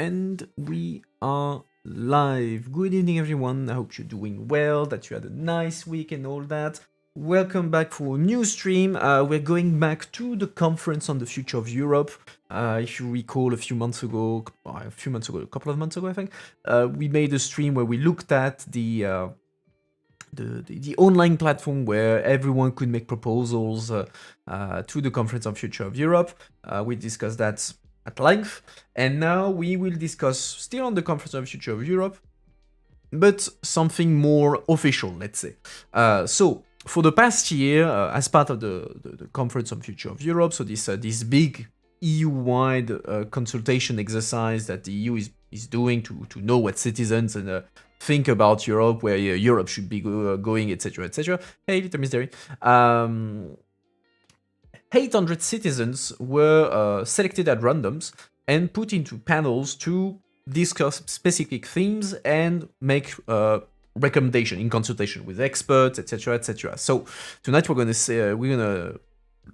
And we are live. Good evening, everyone. I hope you're doing well, that you had a nice week and all that. Welcome back for a new stream. We're going back to the conference on the future of Europe. If you recall, a couple of months ago, I think, we made a stream where we looked at the online platform where everyone could make proposals to the Conference on Future of Europe. We discussed that at length, and now we will discuss, still on the Conference on Future of Europe, but something more official, let's say. So, for the past year, as part of the Conference on Future of Europe, so this big EU-wide consultation exercise that the EU is doing to know what citizens and think about Europe, where Europe should be going, etc., etc. Hey, little mystery. 800 citizens were selected at randoms and put into panels to discuss specific themes and make recommendation in consultation with experts, etc., etc. So tonight we're gonna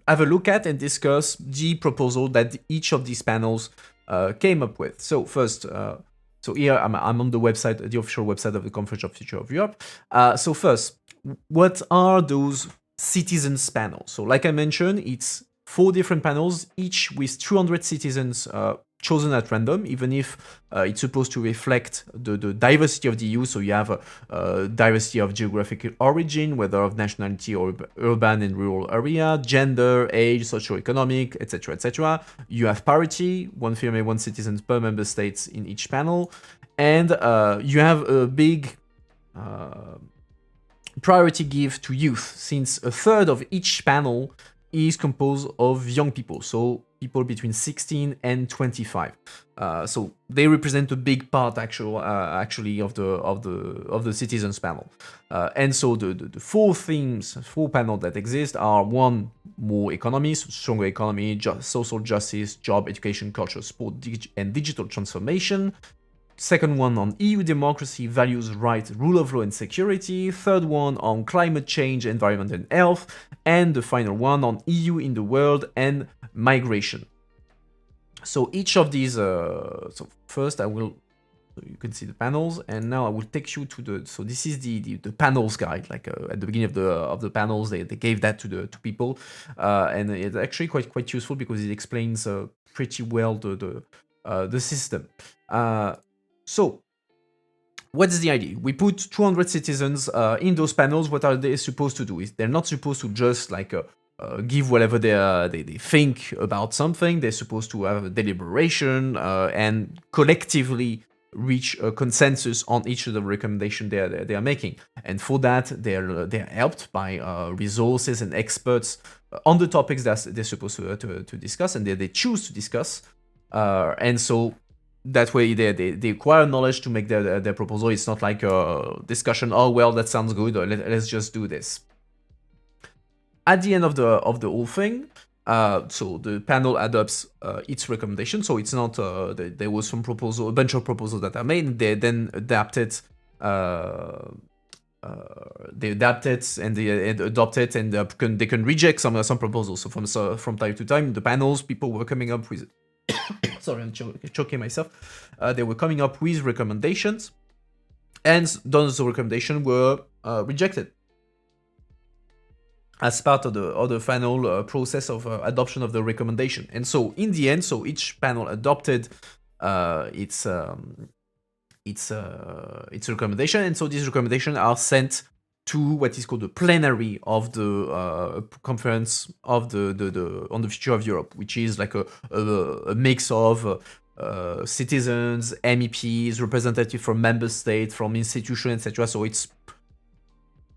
have a look at and discuss the proposal that each of these panels came up with. So first. So here I'm on the website, the official website of the Conference of Future of Europe. So first, what are those citizens panels? So like I mentioned, it's 4 different panels, each with 200 citizens chosen at random, even if it's supposed to reflect the diversity of the EU. So you have a diversity of geographic origin, whether of nationality or urban and rural area, gender, age, socioeconomic, etc., etc. You have parity, 1 female, 1 citizen per member states in each panel, and you have a big priority give to youth, since a third of each panel is composed of young people, so people between 16 and 25. So they represent a big part, actually, of the citizens panel. And so the 4 themes, 4 panels that exist are: 1, more economy, so stronger economy, social justice, job, education, culture, sport, and digital transformation. Second one on EU democracy, values, rights, rule of law and security. Third one on climate change, environment and health. And the final one on EU in the world and migration. So each of these, so first you can see the panels, and now I will take you to so this is the panels guide, like at the beginning of the panels, they gave that to people, and it's actually quite useful because it explains pretty well the system. So, what's the idea? We put 200 citizens in those panels. What are they supposed to do? They're not supposed to just give whatever they think about something. They're supposed to have a deliberation and collectively reach a consensus on each of the recommendations they are making. And for that, they're helped by resources and experts on the topics that they're supposed to discuss, and they choose to discuss. And so that way they acquire knowledge to make their proposal. It's not like a discussion, oh well, that sounds good, let's just do this. At the end of the whole thing, so the panel adopts its recommendation. So it's not there was a bunch of proposals that are made. They then adapt it. They adapt it and they adopt it, and they can reject some proposals. So from time to time, the panels, people were coming up with sorry, I'm choking myself. They were coming up with recommendations, and those recommendations were rejected as part of the final process of adoption of the recommendation. And so in the end, so each panel adopted its recommendation, and so these recommendations are sent to what is called the plenary of the conference of the on the future of Europe, which is like a mix of citizens, MEPs, representatives from member states, from institutions, etc. So it's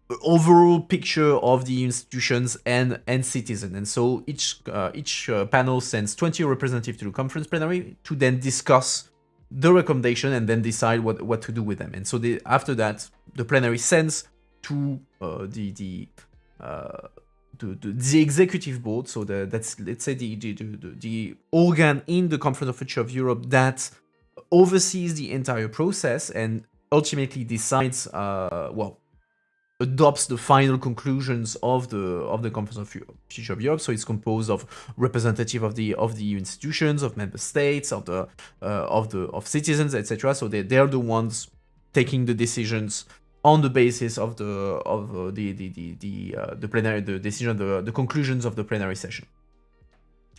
an overall picture of the institutions and citizens. And so each panel sends 20 representatives to the conference plenary to then discuss the recommendation and then decide what to do with them. And so after that, the plenary sends to the executive board, so that's, let's say, the organ in the Conference of Future of Europe that oversees the entire process and ultimately decides, adopts the final conclusions of the Conference of Future of Europe. So it's composed of representative of the EU institutions, of member states, of citizens, etc. So they are the ones taking the decisions on the basis of the plenary, the decision, the conclusions of the plenary session.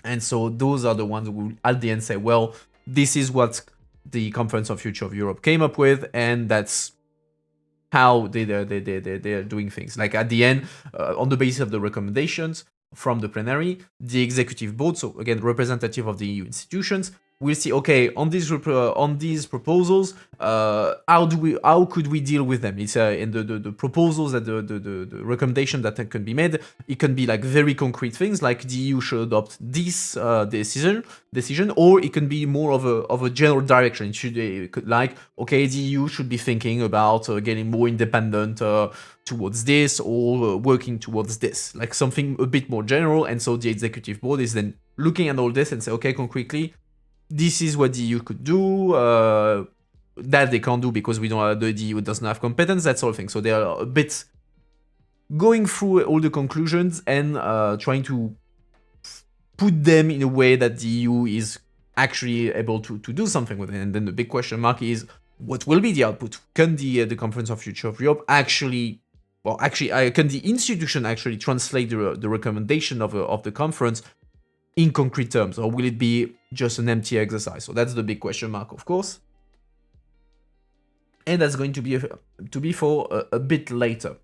And so those are the ones who will at the end say, well, this is what the Conference of Future of Europe came up with, and that's how they're doing things. Like at the end, on the basis of the recommendations from the plenary, the executive board, so again, representative of the EU institutions, will see, okay, on these proposals, how could we deal with them? It's in the proposals that the recommendation that can be made, it can be like very concrete things, like the EU should adopt this decision, or it can be more of a general direction. It should like, okay, the EU should be thinking about getting more independent towards this, or working towards this, like something a bit more general. And so the executive board is then looking at all this and say, okay, concretely, this is what the EU could do, that they can't do because the EU doesn't have competence, that sort of thing. So they are a bit going through all the conclusions and trying to put them in a way that the EU is actually able to do something with it. And then the big question mark is, what will be the output? Can the Conference of Future of Europe can the institution actually translate the recommendation of the conference in concrete terms, or will it be just an empty exercise? So that's the big question mark, of course. And that's going to be for a bit later.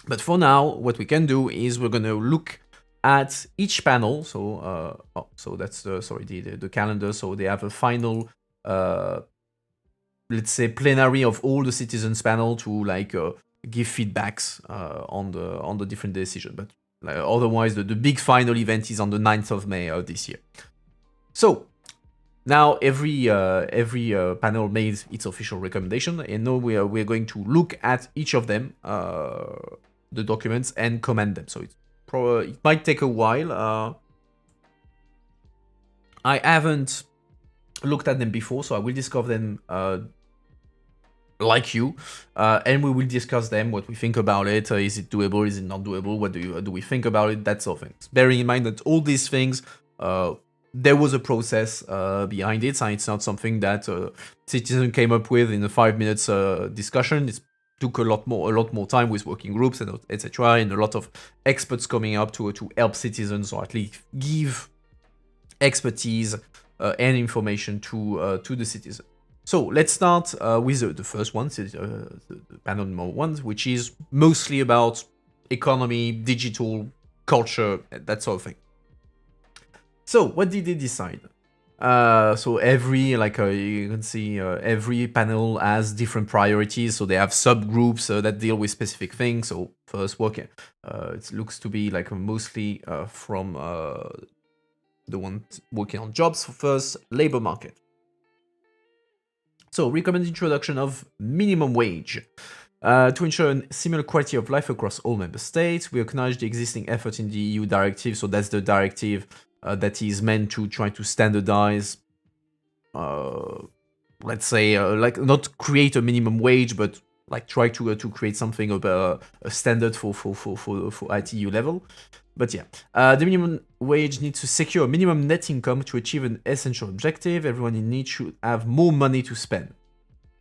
But for now, what we can do is we're going to look at each panel. So so that's the calendar. So they have a final, let's say, plenary of all the citizens panel to like give feedbacks on the different decisions. But otherwise, the big final event is on the 9th of May of this year. So now every panel made its official recommendation, and now we're going to look at each of them, the documents, and comment them. So it might take a while. I haven't looked at them before, so I will discover them like you, and we will discuss them, what we think about it. Is it doable? Is it not doable? What do we think about it? That sort of things. Bearing in mind that all these things, there was a process behind it, and it's not something that citizens came up with in a 5 minutes discussion. It took a lot more time with working groups and etc. and a lot of experts coming up to help citizens, or at least give expertise and information to the citizens. So let's start with the first one, the panel number 1, which is mostly about economy, digital, culture, that sort of thing. So what did they decide? So every, you can see, every panel has different priorities. So they have subgroups that deal with specific things. So first, it looks to be like mostly from the one working on jobs. First, labor market. So, recommend introduction of minimum wage. To ensure a similar quality of life across all member states, we acknowledge the existing effort in the EU directive. So that's the directive that is meant to try to standardize, let's say, like not create a minimum wage, but like try to create something of a standard for at EU level. But yeah, the minimum wage needs to secure a minimum net income to achieve an essential objective. Everyone in need should have more money to spend.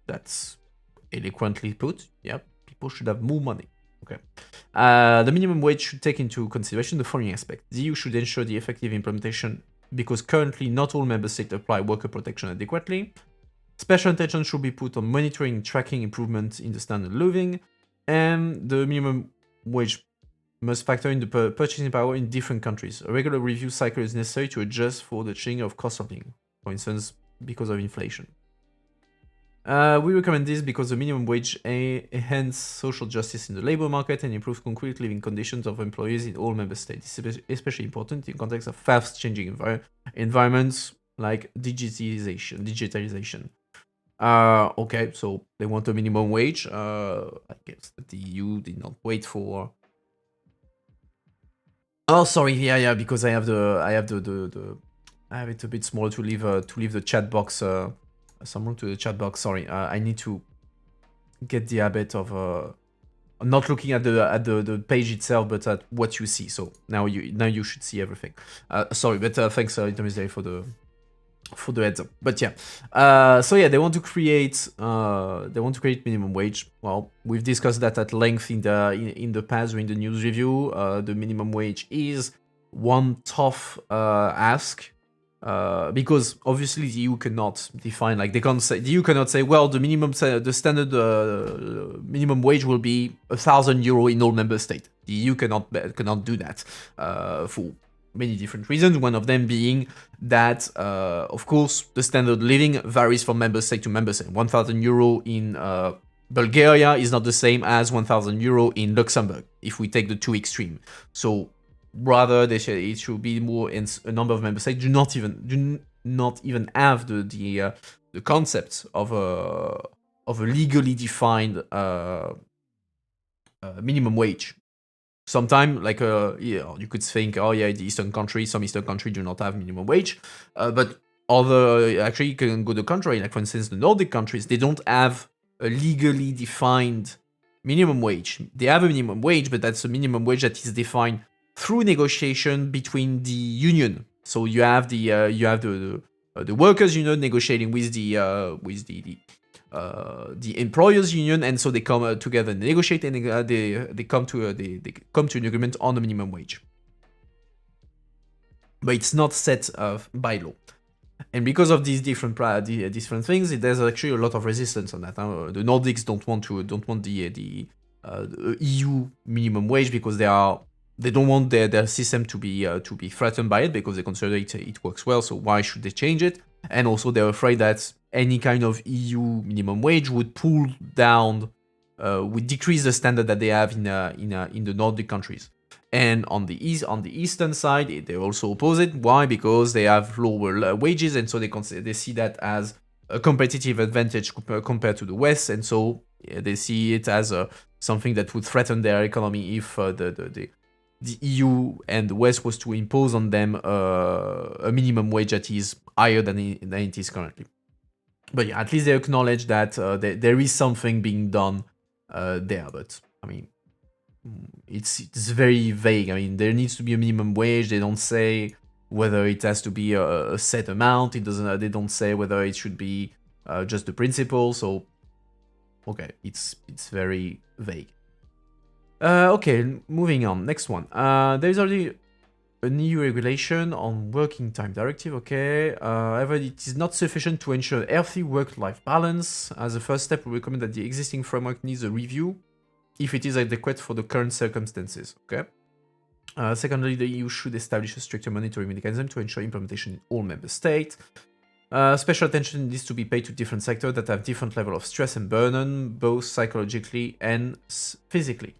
That's eloquently put. Yeah, people should have more money. Okay. The minimum wage should take into consideration the following aspects. The EU should ensure the effective implementation, because currently not all member states apply worker protection adequately. Special attention should be put on monitoring and tracking improvements in the standard of living. And the minimum wage must factor in the purchasing power in different countries. A regular review cycle is necessary to adjust for the changing of cost of living, for instance, because of inflation. We recommend this because the minimum wage enhances social justice in the labor market and improves concrete living conditions of employees in all member states. This is especially important in context of fast-changing environments like digitalization. Okay, so they want a minimum wage. I guess that the EU did not wait for. Oh, sorry. Yeah. Because I have I have it a bit smaller to leave the chat box. Some room to the chat box. Sorry. I need to get the habit of not looking at the page itself, but at what you see. So now you should see everything. Sorry, but thanks, Intermediary, for the heads up. But yeah, so yeah, they want to create minimum wage. Well, we've discussed that at length in the past during the news review. The minimum wage is one tough ask. Because obviously the EU cannot define, like they can't say, the EU cannot say, well, the standard minimum wage will be €1,000 in all member states. The EU cannot do that for many different reasons. One of them being that, of course, the standard living varies from member state to member state. €1,000 in Bulgaria is not the same as €1,000 in Luxembourg, if we take the two extreme. So rather, it should be more in a number of member states do not even have the concept of a legally defined minimum wage. Sometimes, like you could think, oh yeah, some Eastern countries do not have minimum wage, but other actually you can go the contrary. Like for instance, the Nordic countries, they don't have a legally defined minimum wage. They have a minimum wage, but that's a minimum wage that is defined through negotiation between the union. So you have the workers' union negotiating with the employers' union, and so they come together and negotiate, and they come to an agreement on the minimum wage. But it's not set by law. And because of these different things, there's actually a lot of resistance on that. The Nordics don't want the EU minimum wage because they don't want their system to be threatened by it, because they consider it works well. So why should they change it? And also they're afraid that any kind of EU minimum wage would pull down, would decrease the standard that they have in the Nordic countries. And on the eastern side, they also oppose it. Why? Because they have lower wages, and so they see that as a competitive advantage compared to the West, and so they see it as something that would threaten their economy if the EU and the West was to impose on them a minimum wage that is higher than it is currently. But yeah, at least they acknowledge that there is something being done there. But I mean, it's very vague. I mean, there needs to be a minimum wage. They don't say whether it has to be a set amount. They don't say whether it should be just the principle. So okay, it's very vague. Okay, moving on. Next one. There is already an EU regulation on working time directive. Okay. However, it is not sufficient to ensure a healthy work-life balance. As a first step, we recommend that the existing framework needs a review if it is adequate for the current circumstances. Okay. Secondly, the EU should establish a stricter monitoring mechanism to ensure implementation in all member states. Special attention needs to be paid to different sectors that have different level of stress and burden, both psychologically and physically.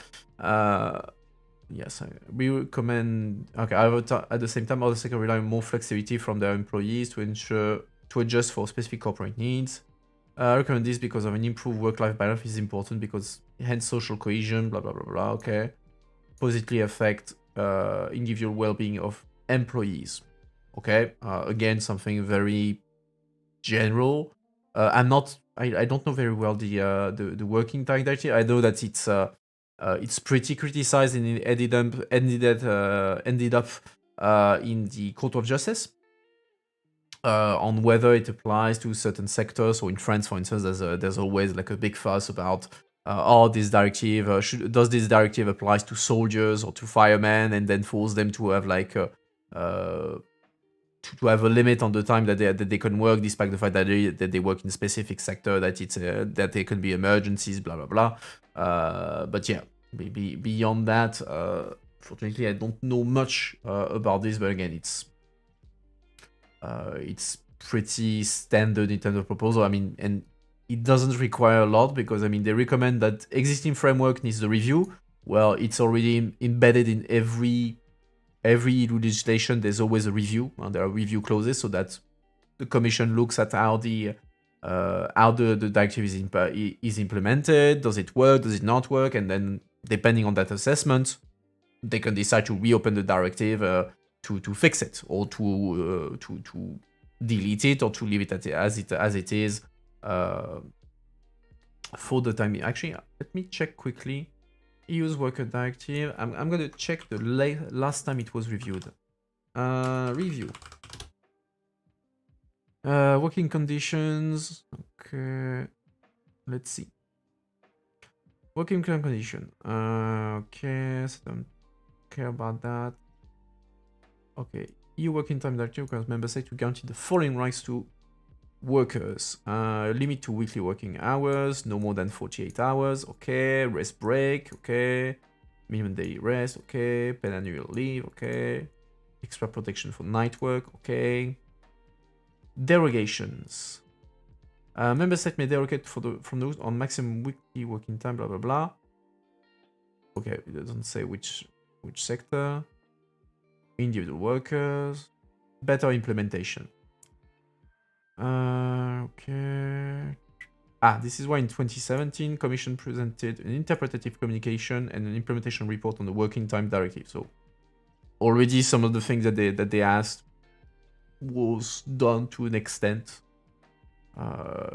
Yes, we recommend. Okay, at the same time, other sectors rely on more flexibility from their employees to adjust for specific corporate needs. I recommend this because of an improved work-life balance is important, because hence social cohesion, blah blah blah blah. Okay, positively affect individual well-being of employees. Okay, again, something very general. I don't know very well the working time directive. I know that it's pretty criticized, and it ended up in the Court of Justice on whether it applies to certain sectors. So in France, for instance, there's always like a big fuss about this directive does this directive applies to soldiers or to firemen, and then force them to have like to have a limit on the time that they can work, despite the fact that they work in a specific sector, that there can be emergencies, blah blah blah. But yeah, beyond that, fortunately, I don't know much about this. But again, it's pretty standard in terms of proposal. I mean, and it doesn't require a lot, because I mean, they recommend that existing framework needs the review. Well, it's already embedded in every legislation. There's always a review, and there are review clauses, so that the Commission looks at how the directive is implemented. Does it work? Does it not work? And then, depending on that assessment, they can decide to reopen the directive to fix it, or to delete it, or to leave it as it is for the time being. Actually, let me check quickly. EU's Worker Directive. I'm going to check the last time it was reviewed. Review. Working conditions. Okay. Let's see. Working condition. Okay, so don't care about that. Okay. EU Working Time Directive requires member states to guarantee the following rights to workers. Limit to weekly working hours, no more than 48 hours. Okay. Rest break. Okay. Minimum daily rest. Okay. Paid annual leave. Okay. Extra protection for night work. Okay. Derogations. Member state may derogate from those on maximum weekly working time, blah blah blah. Okay, it doesn't say which sector. Individual workers. Better implementation. Okay. This is why in 2017, Commission presented an interpretative communication and an implementation report on the Working Time Directive. So already some of the things that they asked was done to an extent.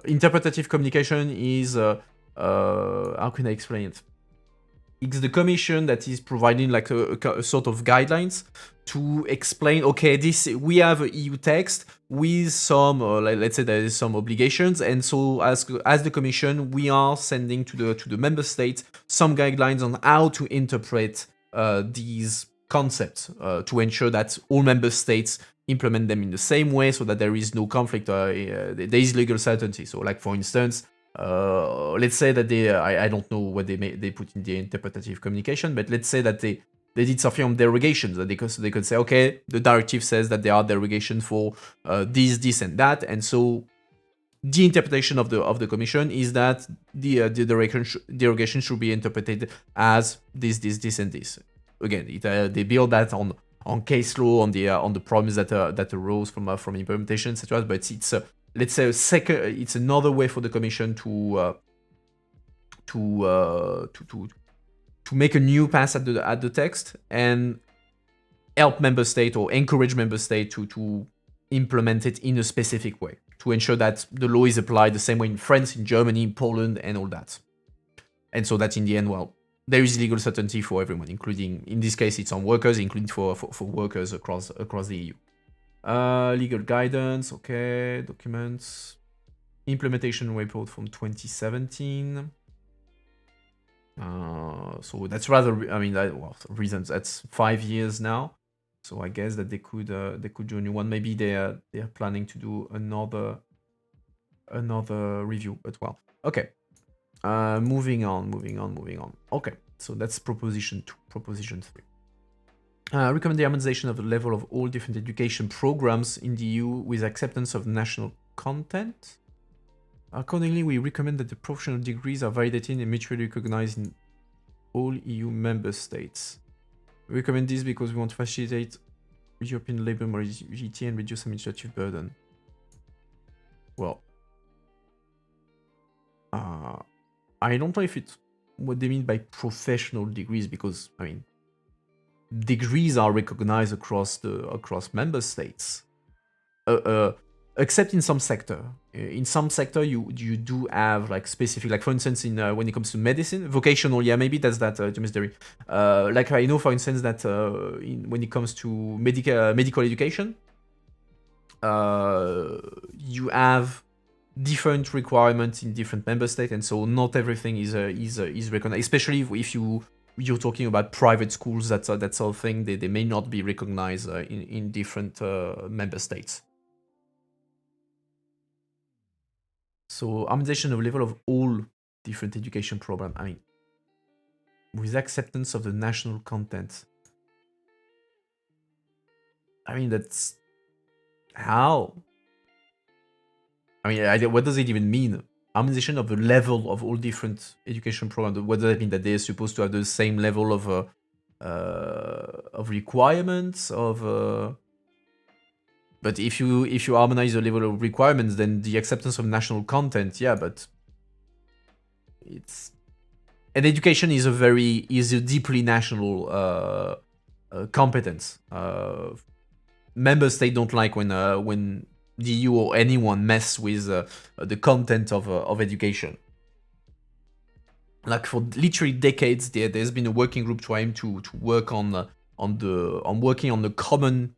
Interpretative communication is how can I explain it? It's the commission that is providing like a sort of guidelines to explain, okay, this we have a EU text with some let's say there is some obligations, and so as the commission we are sending to the member states some guidelines on how to interpret these concepts to ensure that all member states implement them in the same way so that there is no conflict, there is legal certainty. So like for instance, let's say that I don't know what they put in the interpretative communication, but let's say that they did something on derogations, that they could say, okay, the directive says that there are derogations for this and that, and so the interpretation of the commission is that the derogation should be interpreted as this and this. Again, they build that on case law, on the problems that arose from implementation, etc. But it's let's say it's another way for the commission to make a new pass at the text and help member state or encourage member state to implement it in a specific way to ensure that the law is applied the same way in France, in Germany, in Poland, and all that. And so that in the end, well, there is legal certainty for everyone, including, in this case, it's on workers, including for workers across the EU. Legal guidance, okay, documents, implementation report from 2017. So that's rather, I mean, reasons, that's 5 years now. So I guess that they could do a new one. Maybe they are planning to do another review, but well, okay. Moving on. Okay, so that's proposition 2. Proposition 3. Recommend the harmonization of the level of all different education programs in the EU with acceptance of national content. Accordingly, we recommend that the professional degrees are validated and mutually recognized in all EU member states. We recommend this because we want to facilitate European labor mobility and reduce administrative burden. Well, I don't know if it's what they mean by professional degrees, because I mean, degrees are recognized across member states, except in some sector. In some sector, you do have like specific, like for instance, in when it comes to medicine, vocational. Yeah, maybe that's that, James Derry. Like I know, for instance, that when it comes to medical education, you have different requirements in different member states, and so not everything is recognized. Especially if you're talking about private schools, that sort of thing, they may not be recognized in different member states. So harmonization of level of all different education programs. I mean, with acceptance of the national content. I mean, that's how. I mean, what does it even mean? Harmonization of the level of all different education programs. What does that mean? That they are supposed to have the same level of requirements of. But if you harmonize the level of requirements, then the acceptance of national content, yeah, but it's, and education is a deeply national competence. Member states don't like when the EU or anyone mess with the content of education. like for literally decades, there's been a working group trying to work on working on the common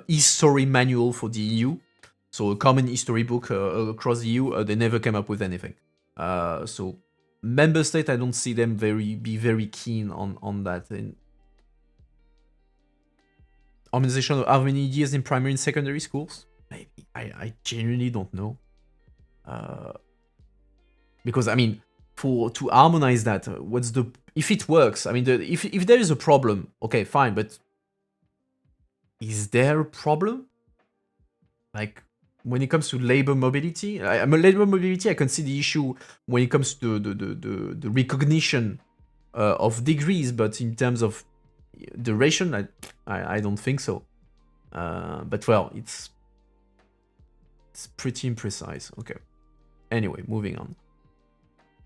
history manual for the EU. So a common history book across the EU. They never came up with anything. So member state, I don't see them be very keen on that. And harmonization of how many years in primary and secondary schools? Maybe I genuinely don't know. Because I mean, to harmonize that, what's the if it works? I mean, if there is a problem, okay, fine, but is there a problem? Like when it comes to labor mobility, I can see the issue when it comes to the recognition of degrees, but in terms of duration, I don't think so. But well, it's pretty imprecise. Okay. Anyway, moving on.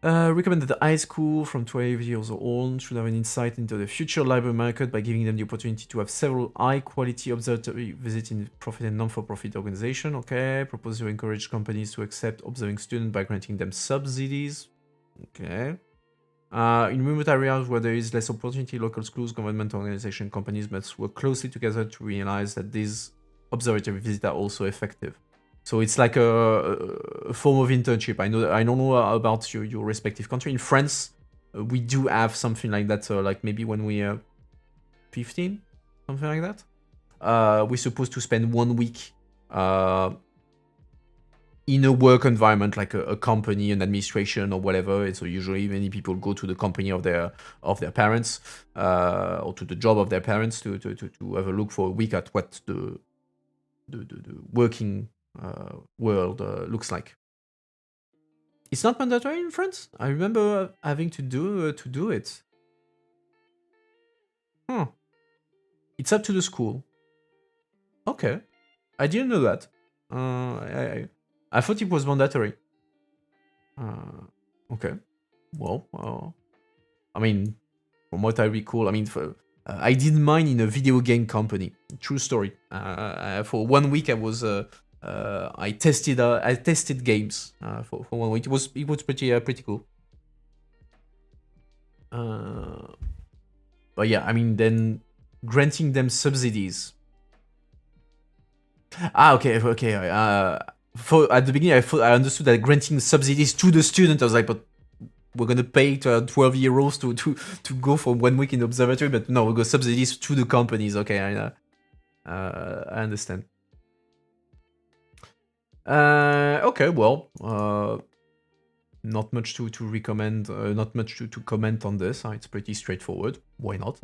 Recommend that the high school from 12 years old should have an insight into the future labor market by giving them the opportunity to have several high-quality observatory visits in profit and non-for-profit organizations. Okay. Propose to encourage companies to accept observing students by granting them subsidies. Okay. In remote areas where there is less opportunity, local schools, government organizations, companies must work closely together to realize that these observatory visits are also effective. So it's like a form of internship. I don't know about your respective country. In France, we do have something like that. Like maybe when we are 15, something like that. We're supposed to spend 1 week in a work environment, like a company, an administration, or whatever. And so usually many people go to the company of their parents, or to the job of their parents to have a look for a week at what the working world looks like. It's not mandatory in France. I remember having to do it. It's up to the school. Okay, I didn't know that. I thought it was mandatory. Okay, well, I mean, from what I recall, I mean, I did mine in a video game company. True story. For 1 week, I was. I tested games for 1 week. It was pretty cool. But yeah, I mean, then granting them subsidies. Okay. For at the beginning, I understood that granting subsidies to the student. I was like, but we're gonna pay 12-year-olds to go for 1 week in the observatory, but no, we go subsidies to the companies. Okay, I understand. Okay, well, not much to recommend, not much to comment on this. It's pretty straightforward. Why not?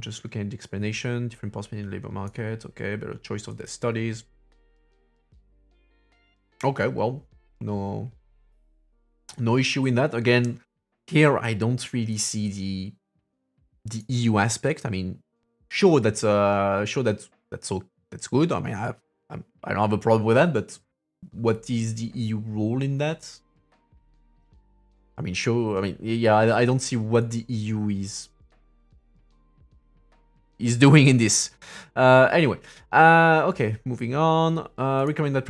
Just looking at the explanation, different possibilities in the labor market. Okay, better choice of their studies. Okay, well, no issue in that. Again, here I don't really see the EU aspect. I mean, sure that's good. I mean, I don't have a problem with that, but what is the EU role in that? I mean, sure. I mean, yeah, I don't see what the EU is doing in this. Anyway, okay, moving on. Recommend that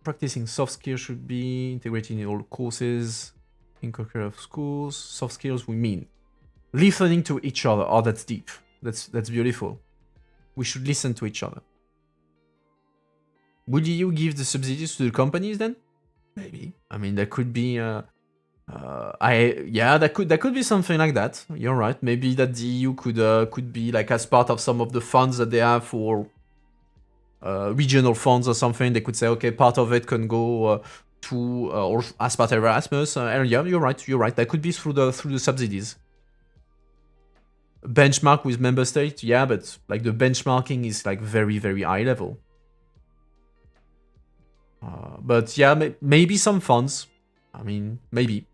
practicing soft skills should be integrated in all courses in curriculum of schools. Soft skills, we mean listening to each other. Oh, that's deep. That's beautiful. We should listen to each other. Would you give the subsidies to the companies then? Maybe. I mean, that could be. That could be something like that. You're right. Maybe that the EU could be like as part of some of the funds that they have for regional funds or something. They could say, okay, part of it can go to or as part of Erasmus. And yeah, you're right. That could be through the subsidies. Benchmark with member states, yeah, but like the benchmarking is like very, very high level. But yeah, maybe some funds. I mean, maybe.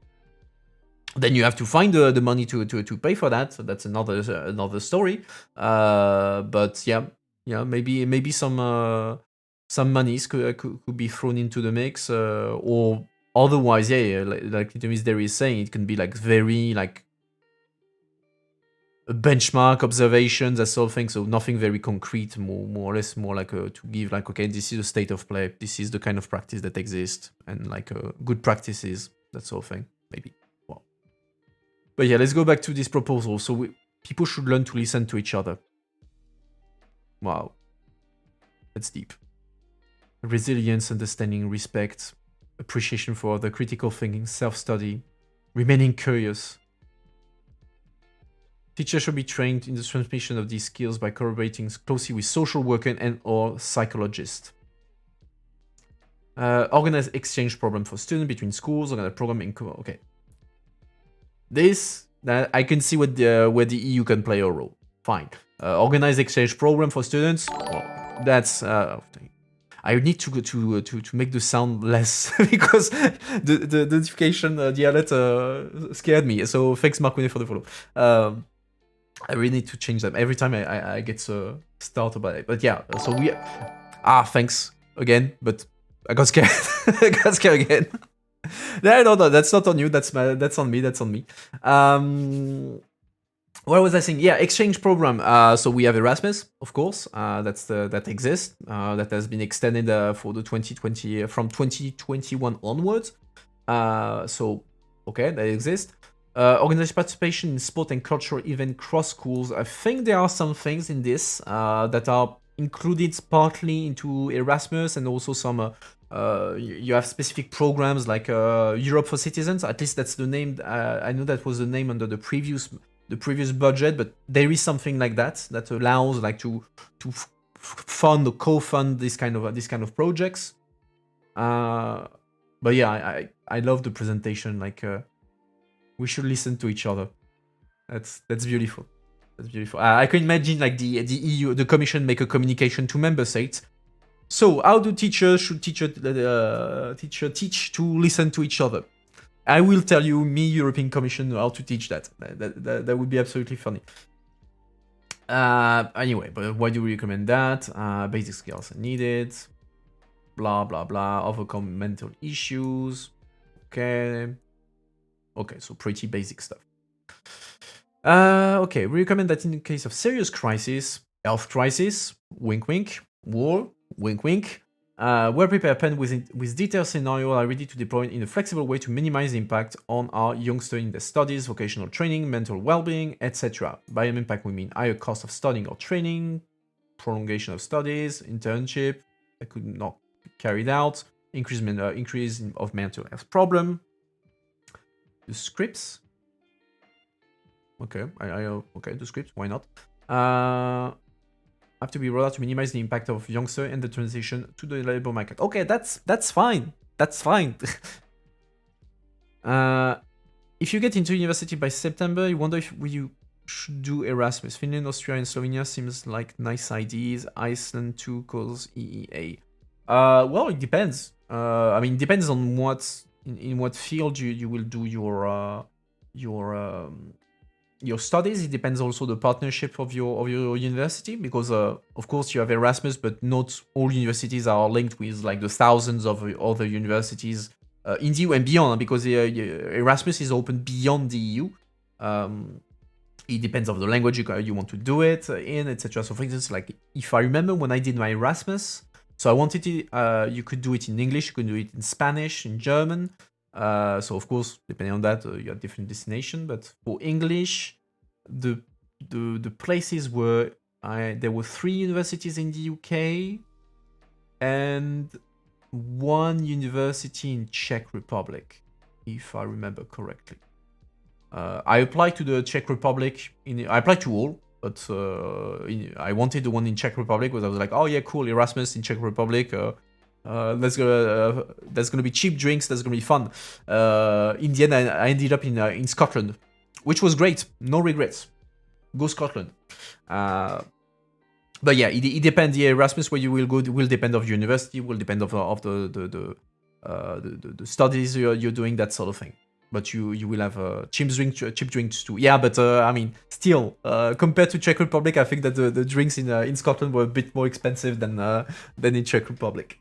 Then you have to find the money to pay for that. So that's another story. But yeah, maybe some monies could be thrown into the mix, or otherwise, like there is saying, it can be like very like benchmark observations, that sort of thing. So nothing very concrete, more or less more like to give like, okay, this is the state of play, this is the kind of practice that exists, and like good practices. that sort of thing, maybe. Well, but yeah, let's go back to this proposal. So people should learn to listen to each other. Wow, that's deep. Resilience, understanding, respect, appreciation for other, critical thinking, self-study, remaining curious. Teachers should be trained in the transmission of these skills by collaborating closely with social workers and/or psychologists. Organize exchange program for students between schools. Organize program in okay. That I can see where the EU can play a role. Fine. Organize exchange program for students. Well, that's I need to make the sound less because the notification, the alert scared me. So thanks, Marcone, for the follow. I really need to change them every time I get started about it. But yeah, so we thanks again, but I got scared. I got scared again. No, that's not on you. That's on me. That's on me. What was I saying? Yeah, exchange program. So we have Erasmus, of course. That exists. That has been extended for the 2020 from 2021 onwards. So okay, that exists. Organized participation in sport and cultural event cross schools. I think there are some things in this that are included partly into Erasmus, and also some you have specific programs like Europe for Citizens. At least that's the name. I know that was the name under the previous budget, but there is something like that allows like to fund or co-fund this kind of projects. But yeah, I love the presentation. Like we should listen to each other. That's beautiful. That's beautiful. I can imagine like the EU, the Commission, make a communication to member states. So how do teachers teach to listen to each other? I will tell you, European Commission, how to teach that. That would be absolutely funny. Anyway, but why do we recommend that? Basic skills are needed. Blah, blah, blah. Overcome mental issues. Okay, so pretty basic stuff. Okay, we recommend that in the case of serious crisis, health crisis, wink wink, war, wink wink, well-prepared pen with detailed scenario are ready to deploy in a flexible way to minimize the impact on our youngsters in their studies, vocational training, mental well-being, etc. By an impact, we mean higher cost of studying or training, prolongation of studies, internship that could not be carried out, increase of mental health problem. The scripts. Okay, okay, the scripts, why not? Have to be rolled out to minimize the impact of youngsters and the transition to the labor market. Okay, that's fine. That's fine. If you get into university by September, you wonder if you should do Erasmus. Finland, Austria, and Slovenia seems like nice ideas. Iceland too, cause EEA. Well, it depends. I mean, it depends on in what field you will do your studies. It depends also the partnership of your university, because of course you have Erasmus, but not all universities are linked with like the thousands of other universities in the EU and beyond, because Erasmus is open beyond the EU. It depends on the language you want to do it in, etc. So for instance, like if I remember when I did my Erasmus, so I wanted to, you could do it in English, you could do it in Spanish, in German. So of course, depending on that, you have different destination. But for English, the places were there were 3 universities in the UK and 1 university in Czech Republic, if I remember correctly. I applied to the Czech Republic. I applied to all, but I wanted the one in Czech Republic because I was like, oh yeah, cool, Erasmus in Czech Republic. That's gonna be cheap drinks. That's gonna be fun. In the end, I ended up in Scotland, which was great. No regrets. Go Scotland. But yeah, it depends. The Erasmus where you will go will depend of university. Will depend of the studies you're doing, that sort of thing. But you will have cheap drinks too. Yeah, but I mean, still, compared to Czech Republic, I think that the drinks in Scotland were a bit more expensive than in Czech Republic.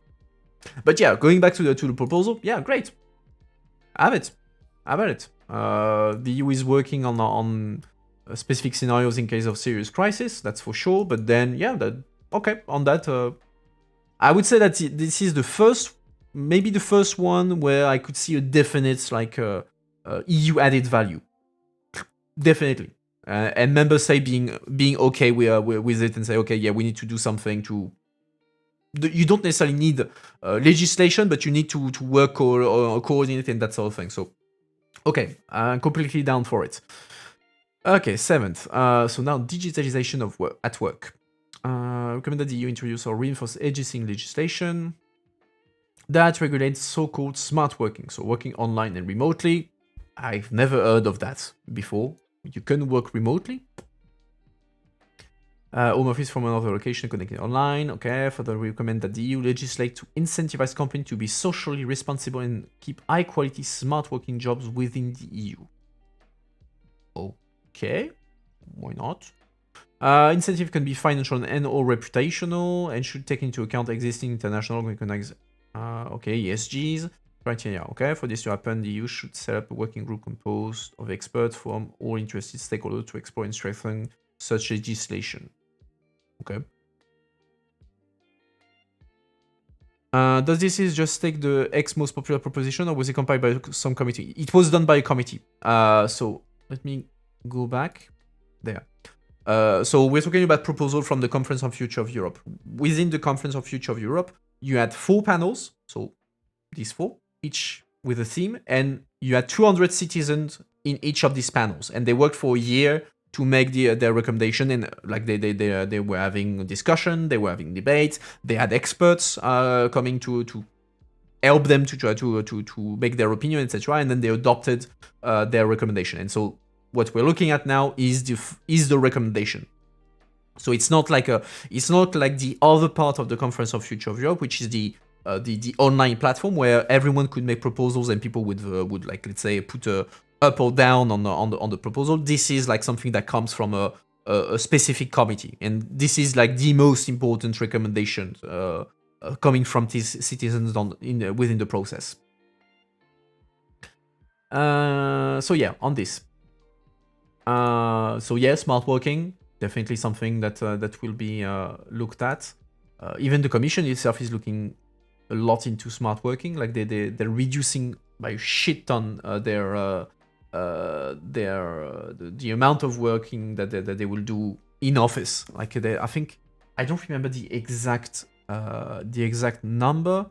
But yeah, going back to the proposal, yeah, great. Have it. The EU is working on specific scenarios in case of serious crisis, that's for sure. But then, yeah, okay, on that, I would say that this is the first maybe the first one where I could see a definite like EU added value. Definitely. And members say being okay with it and say, okay, yeah, we need to do something to. You don't necessarily need legislation, but you need to work or coordinate and that sort of thing. So, okay, I'm completely down for it. Okay, seventh. So now digitalization of work at work. Recommend that the EU introduce or reinforce existing legislation that regulates so-called smart working, so working online and remotely. I've never heard of that before. You can work remotely. Home office from another location connected online. Okay, further we recommend that the EU legislate to incentivize companies to be socially responsible and keep high-quality smart working jobs within the EU. Okay, why not? Incentive can be financial and or reputational and should take into account existing international recognized ESGs criteria. Okay, for this to happen, the EU should set up a working group composed of experts from all interested stakeholders to explore and strengthen such legislation. Okay. Does this is just take the X most popular proposition, or was it compiled by some committee? It was done by a committee. So let me go back there. So we're talking about proposal from the Conference on Future of Europe. Within the Conference on Future of Europe, you had 4 panels, so these 4, each with a theme, and you had 200 citizens in each of these panels, and they worked for a year to make their recommendation, and like they were having a discussion, they were having debates, they had experts coming to help them to try to make their opinion, etc., and then they adopted their recommendation. And so what we're looking at now is the recommendation. So it's not like the other part of the Conference of Future of Europe, which is the online platform where everyone could make proposals and people would like, let's say, put a up or down on the proposal. This is like something that comes from a specific committee, and this is like the most important recommendation coming from these citizens within the process. So yeah, on this. So yeah, smart working, definitely something that will be looked at. Even the Commission itself is looking a lot into smart working. Like they're reducing by a shit ton the amount of working that they will do in office. Like I think I don't remember the exact number.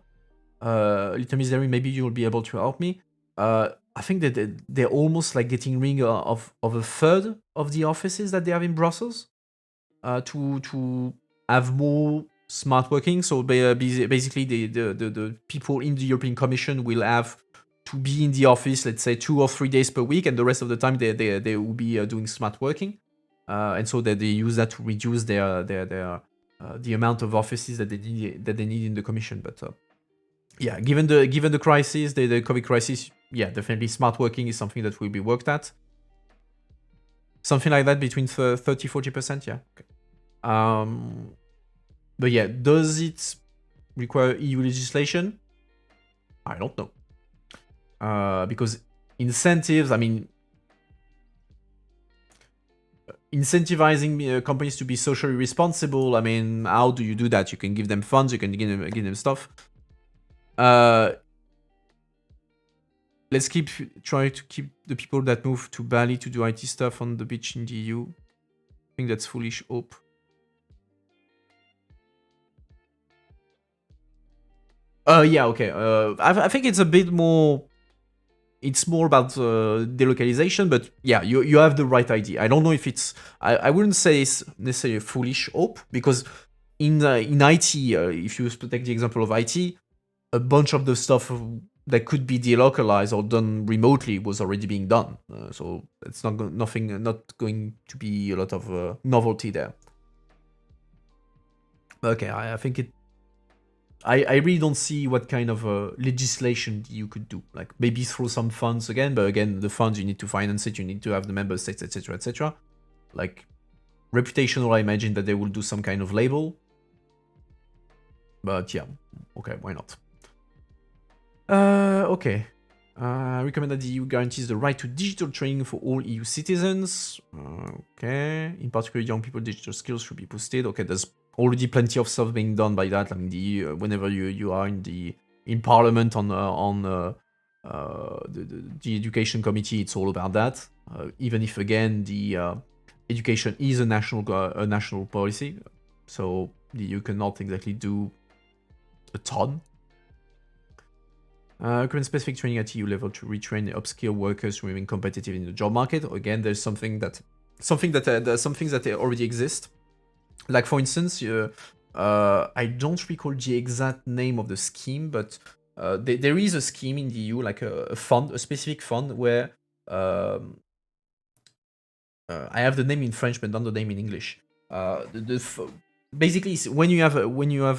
Little Misery, maybe you'll be able to help me. I think that they're almost like getting rid of a third of the offices that they have in Brussels to have more smart working. So basically, the people in the European Commission will have to be in the office, let's say 2 or 3 days per week, and the rest of the time they will be doing smart working, and so that they use that to reduce the amount of offices that they need in the Commission. But yeah, given the crisis, the COVID crisis, yeah, definitely smart working is something that will be worked at. Something like that, between 30-40%, yeah. Okay. But yeah, does it require EU legislation? I don't know. Because incentives, I mean, incentivizing companies to be socially responsible, I mean, how do you do that? You can give them funds, you can give them stuff. Let's try to keep the people that move to Bali to do IT stuff on the beach in the EU. I think that's foolish hope. Yeah, okay. I think it's a bit more. It's more about delocalization, but yeah, you have the right idea. I don't know if it's. I wouldn't say it's necessarily a foolish hope, because in IT, if you take the example of IT, a bunch of the stuff that could be delocalized or done remotely was already being done. So it's not going to be a lot of novelty there. Okay, I think it. I really don't see what kind of legislation you could do. Like maybe through some funds again, but again, the funds, you need to finance it, you need to have the member states, etc., etc. Like reputational, I imagine that they will do some kind of label. But yeah, okay, why not? Okay. I recommend that the EU guarantees the right to digital training for all EU citizens. Okay. In particular, young people, digital skills should be boosted. Okay, there's already plenty of stuff being done by that. I mean, whenever you are in the in Parliament the Education Committee, it's all about that. Even if again the education is a national policy, so the EU cannot exactly do a ton. Current specific training at EU level to retrain upskill workers to remain competitive in the job market. Again, there's some things that already exist. Like for instance, I don't recall the exact name of the scheme, but there is a scheme in the EU, like a fund, a specific fund where I have the name in French, but not the name in English. Basically, when you have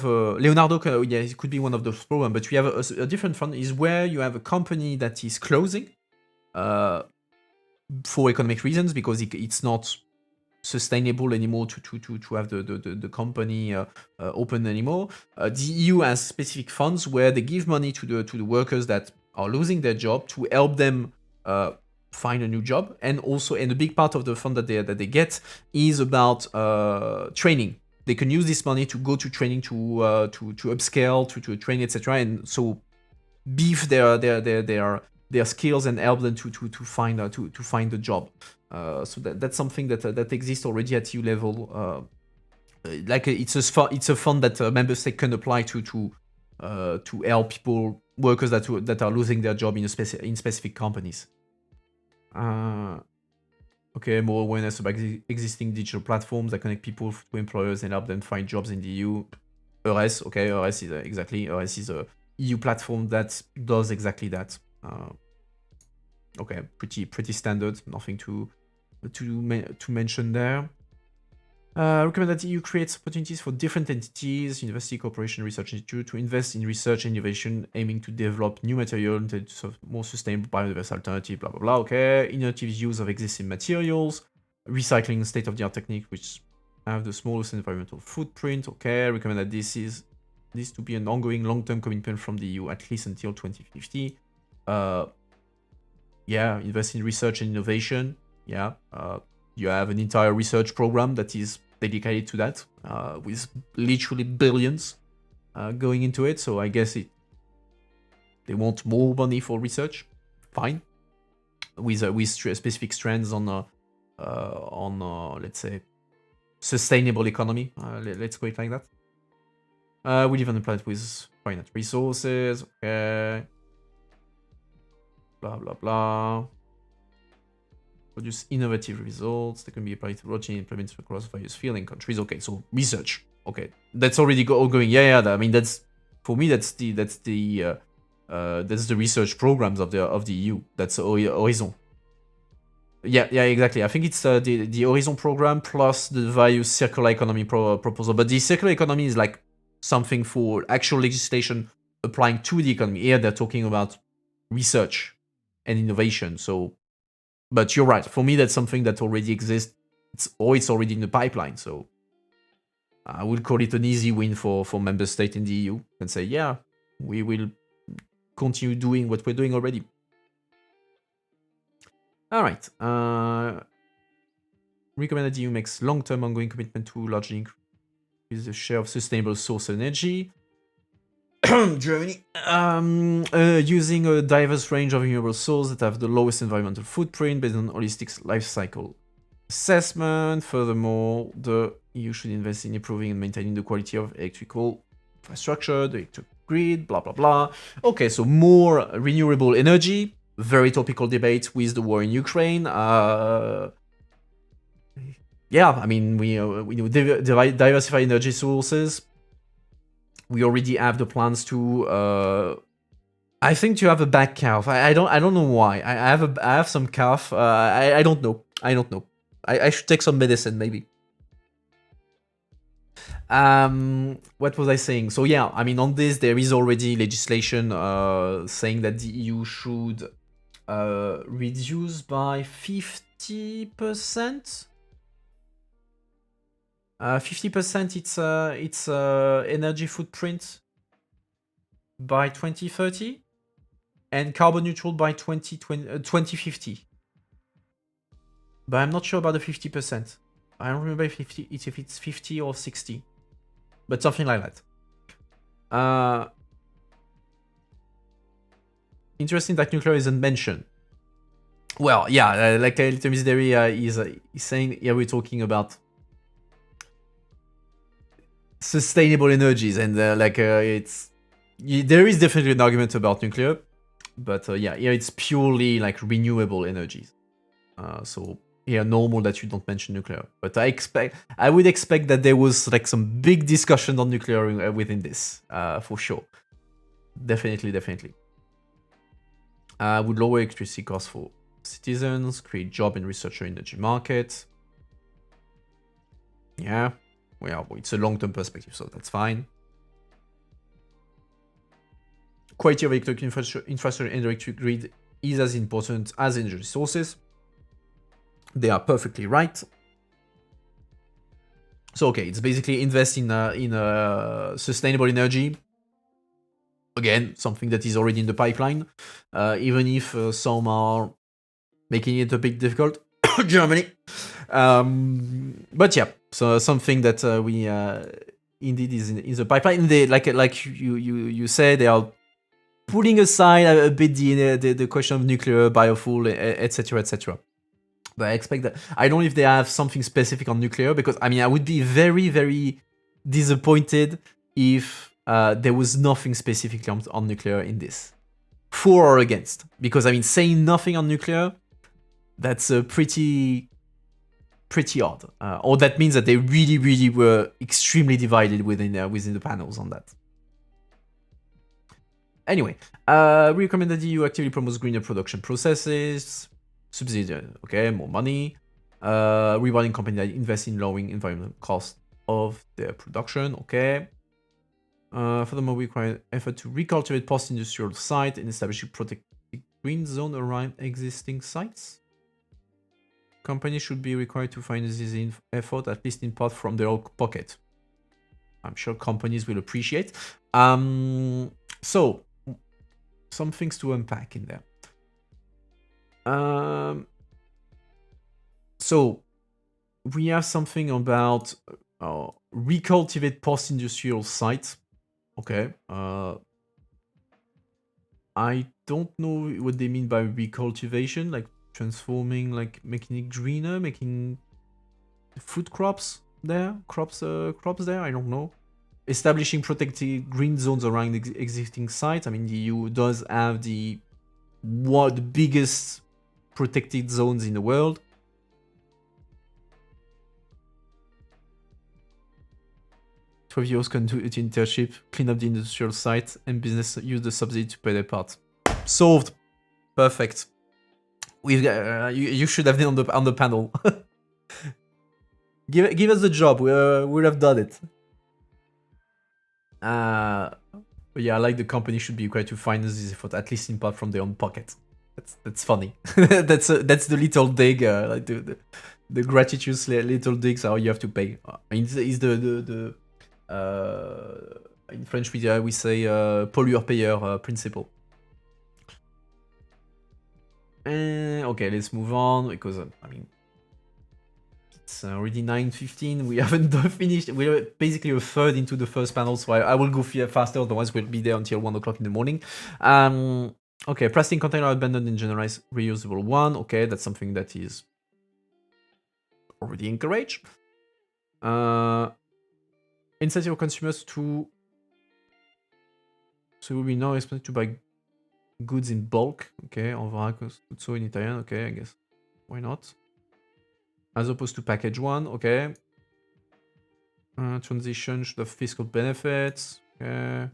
Leonardo, yeah, it could be one of those programs, but you have a different fund is where you have a company that is closing for economic reasons because it's not sustainable anymore to have the company open anymore. The EU has specific funds where they give money to the workers that are losing their job to help them find a new job, and a big part of the fund that they get is about training. They can use this money to go to training to upscale, to train, etc., and so beef their skills and help them to find a job. So that's something that exists already at EU level. It's a fund that member states can apply to help workers that are losing their job in specific companies. Okay, more awareness about existing digital platforms that connect people to employers and help them find jobs in the EU. EURES, okay, EURES is a EU platform that does exactly that. Okay, pretty standard, nothing to mention there. Recommend that the EU creates opportunities for different entities, university, corporation, research institute, to invest in research and innovation, aiming to develop new material to more sustainable biodiverse alternative, blah, blah, blah. Okay, innovative use of existing materials, recycling state-of-the-art technique, which have the smallest environmental footprint. Okay, recommend that this to be an ongoing long-term commitment from the EU, at least until 2050. Yeah, invest in research and innovation. Yeah, you have an entire research program that is dedicated to that, with literally billions going into it. So I guess they want more money for research. Fine, with specific strands on let's say sustainable economy. Let's go it like that. We live on a planet with finite resources. Okay. Blah blah blah. Produce innovative results that can be applied to routine implemented across various fields and countries. Okay, so research. Okay, that's already ongoing. Yeah. I mean, that's for me. That's the research programs of the EU. That's Horizon. Yeah, exactly. I think it's the Horizon program plus the various circular economy proposal. But the circular economy is like something for actual legislation applying to the economy. Here they're talking about research and innovation. So. But you're right. For me, that's something that already exists. It's already in the pipeline. So I would call it an easy win for member states in the EU and say, yeah, we will continue doing what we're doing already. All right. Recommend that the EU makes long-term ongoing commitment to largely increase the share of sustainable source energy. Germany, using a diverse range of renewable sources that have the lowest environmental footprint based on holistic life cycle assessment. Furthermore, the EU should invest in improving and maintaining the quality of electrical infrastructure, the electric grid, blah, blah, blah. Okay, so more renewable energy. Very topical debate with the war in Ukraine. Yeah, I mean, we diversify energy sources. We already have the plans to. I think to have a back calf. I don't know why. I have some calf. I don't know. I should take some medicine maybe. What was I saying? So yeah, I mean on this there is already legislation saying that the EU should reduce by 50%. 50% its energy footprint by 2030 and carbon neutral by 2050. But I'm not sure about the 50%. I don't remember if it's 50 or 60, but something like that. interesting that nuclear isn't mentioned. Well, yeah, like Little Miss Derry is saying, yeah, we're talking about sustainable energies, and there is definitely an argument about nuclear, but yeah, here it's purely like renewable energies. So yeah, normal that you don't mention nuclear, but I would expect that there was like some big discussion on nuclear within this, for sure. Definitely. Would lower electricity costs for citizens, create job and researcher energy market. Yeah, well, it's a long-term perspective, so that's fine. Quality of electric infrastructure and electric grid is as important as energy resources. They are perfectly right. So okay, it's basically invest in sustainable energy. Again, something that is already in the pipeline, even if some are making it a bit difficult. Germany. But yeah, so something that we indeed is in the pipeline. They like you said, they are putting aside a bit the question of nuclear, biofuel, etc., etc. But I expect that. I don't know if they have something specific on nuclear, because I mean, I would be very, very disappointed if there was nothing specific on nuclear in this, for or against. Because I mean, saying nothing on nuclear, that's pretty odd. Or that means that they really, really were extremely divided within the panels on that. Anyway, we recommend that the EU actively promotes greener production processes. Subsidy, okay, more money. Rewarding companies that invest in lowering environmental costs of their production, okay. Furthermore, we require effort to recultivate post-industrial sites and establish a protected green zone around existing sites. Companies should be required to finance this effort, at least in part, from their own pocket. I'm sure companies will appreciate. So, some things to unpack in there. So we have something about recultivate post-industrial sites. Okay. I don't know what they mean by recultivation, like transforming, like making it greener, making food crops there, crops there. I don't know. Establishing protected green zones around existing sites. I mean, the EU does have the biggest protected zones in the world. 12 years can do it internship, clean up the industrial site, and business use the subsidy to pay their part. Solved. Perfect. We've you should have been on the panel. give us the job. We'd have done it. But yeah, I like the company should be required to finance this effort, at least in part from their own pocket. That's funny. that's the little dig, like the gratuitous little digs how you have to pay. It's the in French we say pollueur-payeur principle. Okay, let's move on, because I mean, it's already 9:15. We haven't finished. We're basically a third into the first panel, so I will go faster. Otherwise, we'll be there until 1 o'clock in the morning. Okay, plastic container abandoned in generalized reusable one. Okay, that's something that is already encouraged. Incentive consumers to. So we will be now expected to buy goods in bulk. Okay, en vrac, so in Italian. Okay, I guess. Why not? As opposed to package one. Okay. Transition should have fiscal benefits. Okay.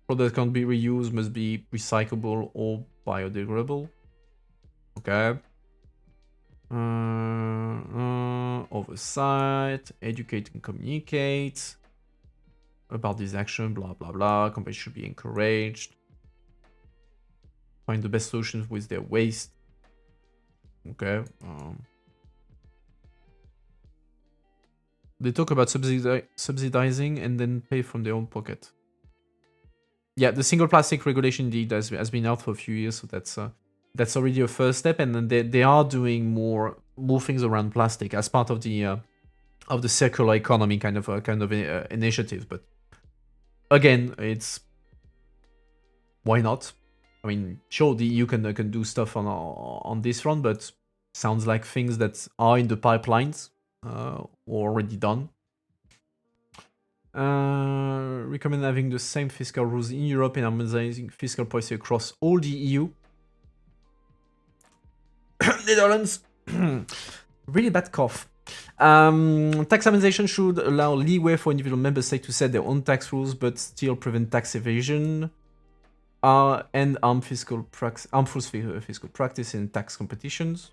Product can't be reused, must be recyclable or biodegradable. Okay. Oversight, educate and communicate about this action, blah blah blah. Companies should be encouraged. Find the best solutions with their waste. Okay. They talk about subsidizing and then pay from their own pocket. Yeah, the single plastic regulation indeed has been out for a few years, so that's already a first step, and then they are doing more things around plastic as part of the circular economy kind of initiative. But again, it's why not? I mean, sure, the EU can do stuff on this front, but sounds like things that are in the pipelines or already done. Recommend having the same fiscal rules in Europe and harmonizing fiscal policy across all the EU. Netherlands. Really bad cough. Tax harmonization should allow leeway for individual member states to set their own tax rules, but still prevent tax evasion and harmful fiscal practice in tax competitions.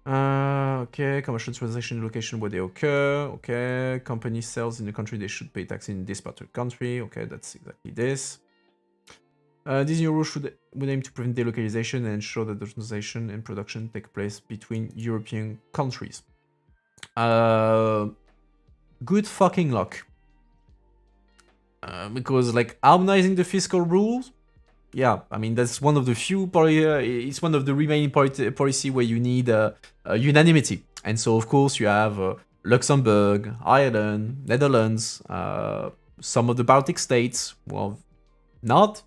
Okay, commercial transaction location where they occur. Okay, company sales in the country they should pay tax in this particular country. Okay, that's exactly this. These new rules would aim to prevent delocalization and ensure that the transaction and production take place between European countries. Good fucking luck. Because like harmonizing the fiscal rules, yeah, I mean that's one of the few. It's one of the remaining policy where you need unanimity, and so of course you have Luxembourg, Ireland, Netherlands, some of the Baltic states. Well, not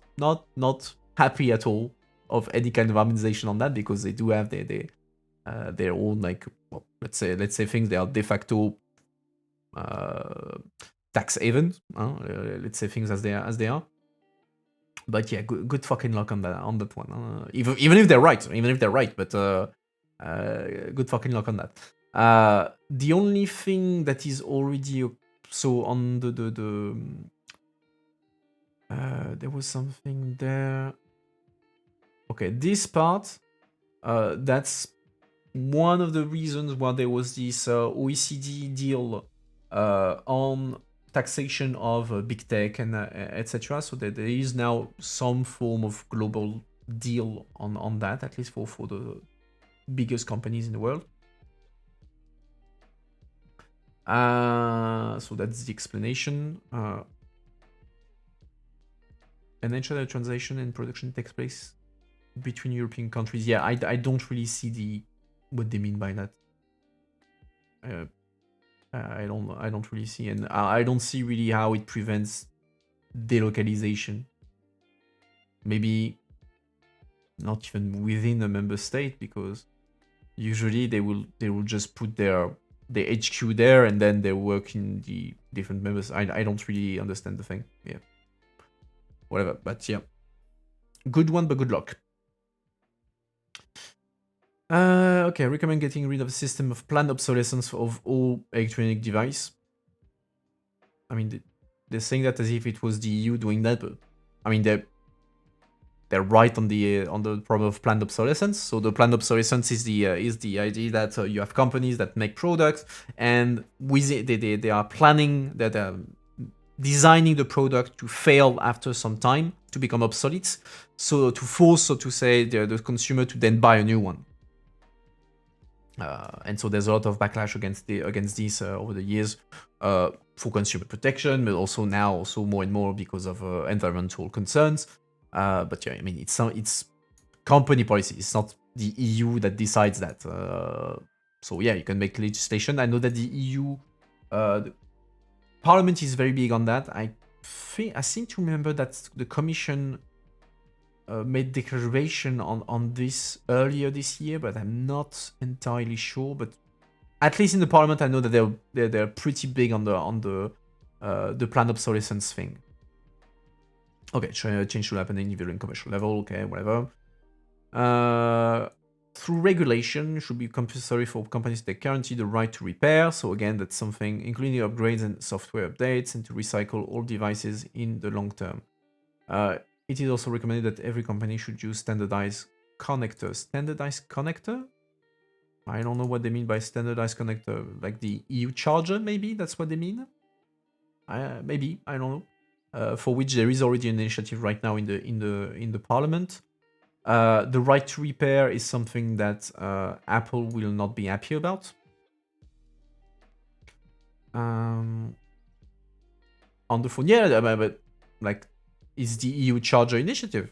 happy at all of any kind of harmonization on that because they do have their own like, well, let's say things they are de facto tax havens. Let's say things as they are. But yeah, good fucking luck on that one. Even if they're right, but good fucking luck on that. The only thing that is already so on there was something there. Okay, this part, that's one of the reasons why there was this OECD deal on taxation of big tech and etc. So that there is now some form of global deal on that, at least for the biggest companies in the world. So that's the explanation. And ensure that transaction and production takes place between European countries. Yeah, I don't really see what they mean by that. I don't really see, and I don't see really how it prevents delocalization. Maybe not even within a member state, because usually they will just put their HQ there and then they work in the different members. I don't really understand the thing. Yeah, whatever. But yeah, good one, but good luck. Okay, I recommend getting rid of a system of planned obsolescence of all electronic device. I mean, they're saying that as if it was the EU doing that, but I mean they're right on the problem of planned obsolescence. So the planned obsolescence is the idea that you have companies that make products and with it, they are planning that designing the product to fail after some time, to become obsolete, so to force, so to say, the consumer to then buy a new one. And so there's a lot of backlash against this over the years for consumer protection, but also now more and more because of environmental concerns. But yeah, I mean it's company policy. It's not the EU that decides that. So yeah, you can make legislation. I know that the EU, the Parliament is very big on that. I seem to remember that the Commission made declaration on this earlier this year, but I'm not entirely sure. But at least in the Parliament, I know that they're pretty big on the planned obsolescence thing. Okay, change should happen in individual and commercial level. Okay, whatever. Through regulation, should be compulsory for companies that guarantee the right to repair. So again, that's something including upgrades and software updates, and to recycle all devices in the long term. It is also recommended that every company should use standardized connectors. Standardized connector? I don't know what they mean by standardized connector. Like the EU charger, maybe? That's what they mean? Maybe, I don't know. For which there is already an initiative right now in the Parliament. The right to repair is something that Apple will not be happy about. On the phone, yeah, but like, is the EU charger initiative?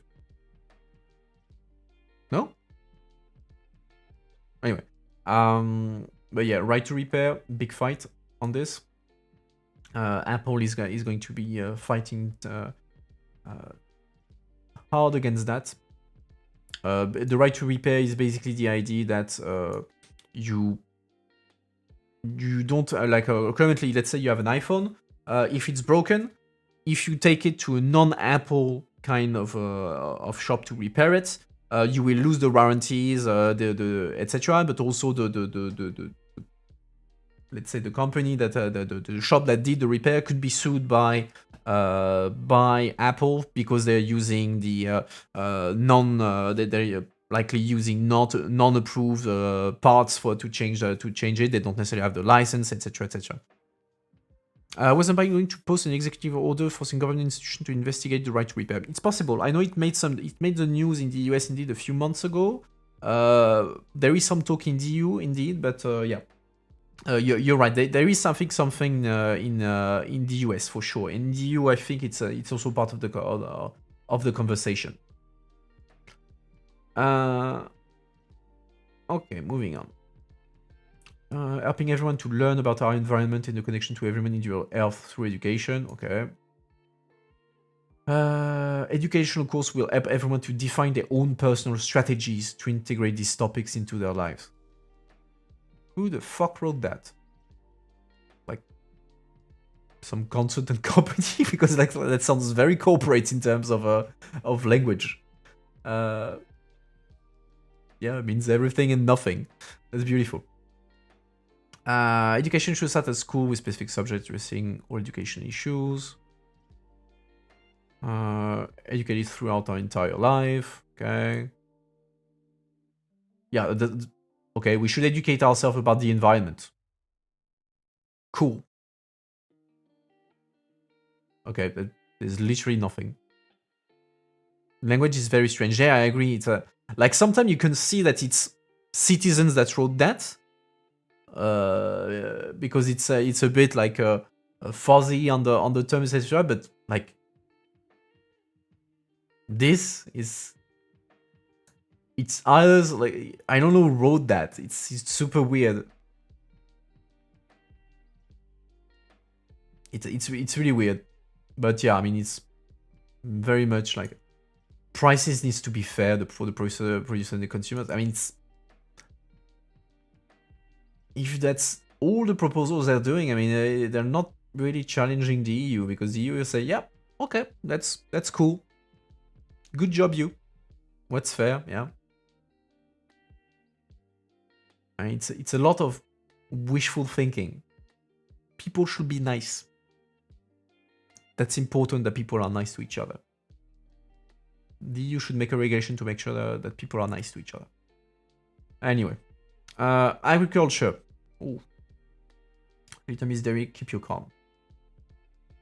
No? Anyway, but yeah, right to repair, big fight on this. Apple is going to be fighting hard against that. The right to repair is basically the idea that you don't currently, let's say you have an iPhone, if it's broken, if you take it to a non-Apple kind of shop to repair it, you will lose the warranties, the etc. But also the let's say the company that the shop that did the repair could be sued by Apple because they're using the they're likely using non-approved parts to change it. They don't necessarily have the license, etc., etc. Wasn't I going to post an executive order forcing government institution to investigate the right to repair? It's possible. I know it made the news in the US indeed a few months ago. There is some talk in the EU indeed, but yeah. You're right. There is something in the US for sure. In the EU, I think it's also part of the conversation. Okay, moving on. Helping everyone to learn about our environment and the connection to everyone in your health through education. Okay. Educational course will help everyone to define their own personal strategies to integrate these topics into their lives. Who the fuck wrote that? Like some consultant company? Because like that sounds very corporate in terms of language. Yeah, it means everything and nothing. That's beautiful. Education should start at school with specific subjects addressing all education issues. Educated throughout our entire life. Okay. Yeah, okay, we should educate ourselves about the environment. Cool. Okay, but there's literally nothing. Language is very strange. Yeah, I agree. It's like sometimes you can see that it's citizens that wrote that, because it's a bit like fuzzy on the terms, etc. But like this is. It's others, like, I don't know who wrote that. It's super weird. It's really weird. But yeah, I mean, it's very much like prices needs to be fair for the producer and the consumers. I mean, if that's all the proposals they're doing, I mean, they're not really challenging the EU, because the EU will say, yeah, okay, that's cool. Good job, you. What's fair, yeah. I mean, it's a lot of wishful thinking. People should be nice. That's important, that people are nice to each other. The EU should make a regulation to make sure that people are nice to each other. Anyway, agriculture. Oh, little Miss Derrick, keep your calm.